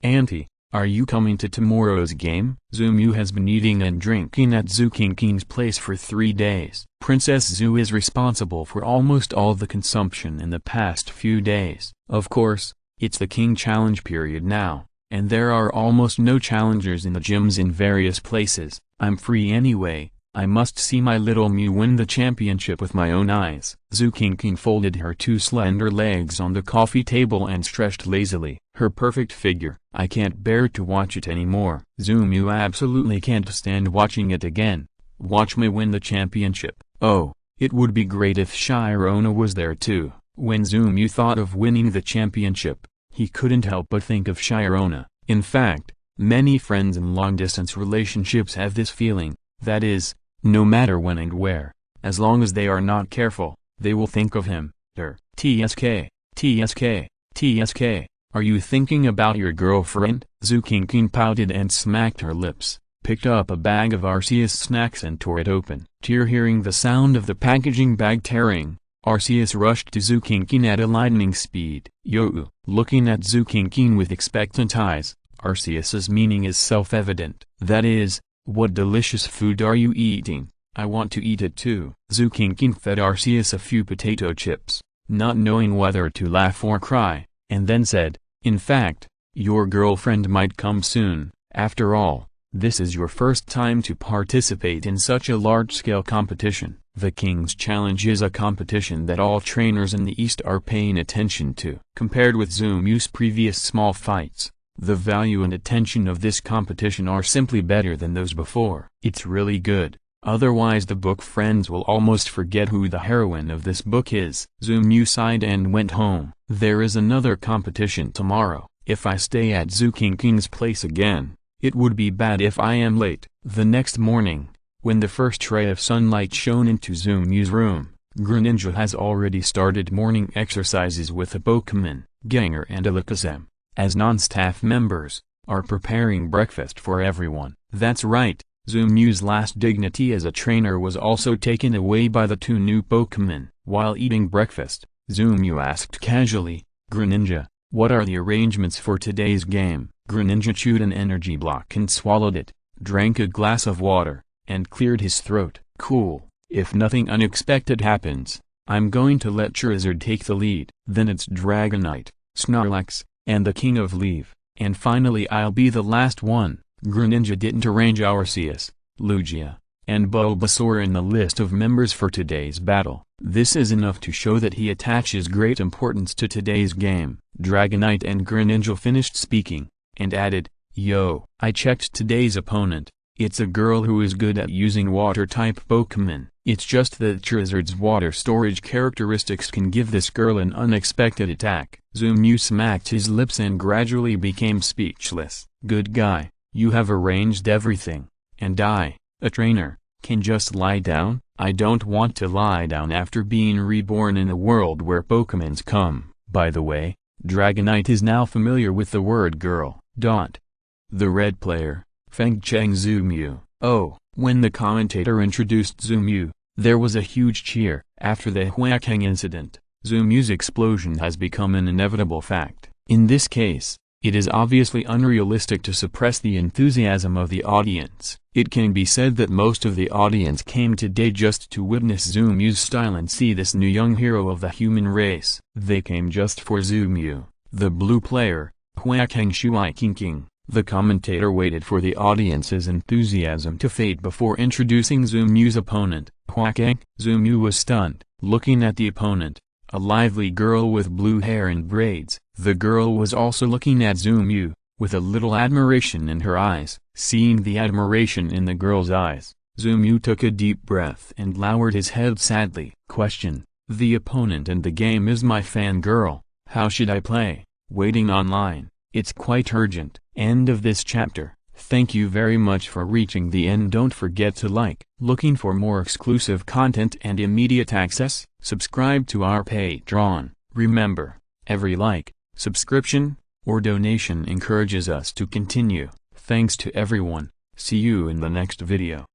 Auntie, Are you coming to tomorrow's game? Zumu has been eating and drinking at Zukinking's place for 3 days. Princess Zu is responsible for almost all the consumption in the past few days. Of course, it's the King Challenge period now, and there are almost no challengers in the gyms in various places. I'm free anyway. I must see my little Mew win the championship with my own eyes. Zukinking folded her 2 slender legs on the coffee table and stretched lazily. Her perfect figure. I can't bear to watch it anymore. Zumu absolutely can't stand watching it again. Watch me win the championship. Oh, it would be great if Shirona was there too. When Zumu thought of winning the championship, he couldn't help but think of Shirona. In fact, many friends in long-distance relationships have this feeling, that is, no matter when and where, as long as they are not careful, they will think of him, her. TSK, TSK, TSK, are you thinking about your girlfriend? Zukinking pouted and smacked her lips, picked up a bag of Arceus snacks and tore it open. Hearing the sound of the packaging bag tearing, Arceus rushed to Zukinking at a lightning speed. Yo! Looking at Zukinking with expectant eyes, Arceus's meaning is self-evident. That is, what delicious food are you eating? I want to eat it too. Zukinking fed Arceus a few potato chips, not knowing whether to laugh or cry, and then said, in fact, your girlfriend might come soon. After all, this is your first time to participate in such a large-scale competition. The King's Challenge is a competition that all trainers in the East are paying attention to. Compared with Zumu's previous small fights, the value and attention of this competition are simply better than those before. It's really good, otherwise the book friends will almost forget who the heroine of this book is. Zumu sighed and went home. There is another competition tomorrow. If I stay at Zukinking's place again, it would be bad if I am late. The next morning, when the first ray of sunlight shone into Zumu's room, Greninja has already started morning exercises with the Pokémon, Gengar and Alakazam, as non-staff members, are preparing breakfast for everyone. That's right, Zumu's last dignity as a trainer was also taken away by the 2 new Pokémon. While eating breakfast, Zumu asked casually, Greninja, what are the arrangements for today's game? Greninja chewed an energy block and swallowed it, drank a glass of water, and cleared his throat. Cool, if nothing unexpected happens, I'm going to let Charizard take the lead. Then it's Dragonite, Snorlax, and the King of Leaf, and finally I'll be the last one. Greninja didn't arrange Arceus, Lugia, and Bulbasaur in the list of members for today's battle. This is enough to show that he attaches great importance to today's game. Dragonite and Greninja finished speaking, and added, yo, I checked today's opponent. It's a girl who is good at using water-type Pokémon. It's just that Charizard's water storage characteristics can give this girl an unexpected attack. Zumu smacked his lips and gradually became speechless. Good guy, you have arranged everything, and I, a trainer, can just lie down? I don't want to lie down after being reborn in a world where Pokémons come. By the way, Dragonite is now familiar with the word girl. The red player, Fengcheng Zumu. Oh, when the commentator introduced Zumu, there was a huge cheer. After the Huakeng incident, Zumu's explosion has become an inevitable fact. In this case, it is obviously unrealistic to suppress the enthusiasm of the audience. It can be said that most of the audience came today just to witness Zumu's style and see this new young hero of the human race. They came just for Zumu, the blue player, Huakeng Shuaikinking. The commentator waited for the audience's enthusiasm to fade before introducing Zumu's opponent, Huakeng. Zumu was stunned, looking at the opponent, a lively girl with blue hair and braids. The girl was also looking at Zumu, with a little admiration in her eyes. Seeing the admiration in the girl's eyes, Zumu took a deep breath and lowered his head sadly. Question: the opponent in the game is my fangirl. How should I play? Waiting online. It's quite urgent. End of this chapter. Thank you very much for reaching the end. Don't forget to like. Looking for more exclusive content and immediate access? Subscribe to our Patreon. Remember, every like, subscription, or donation encourages us to continue. Thanks to everyone. See you in the next video.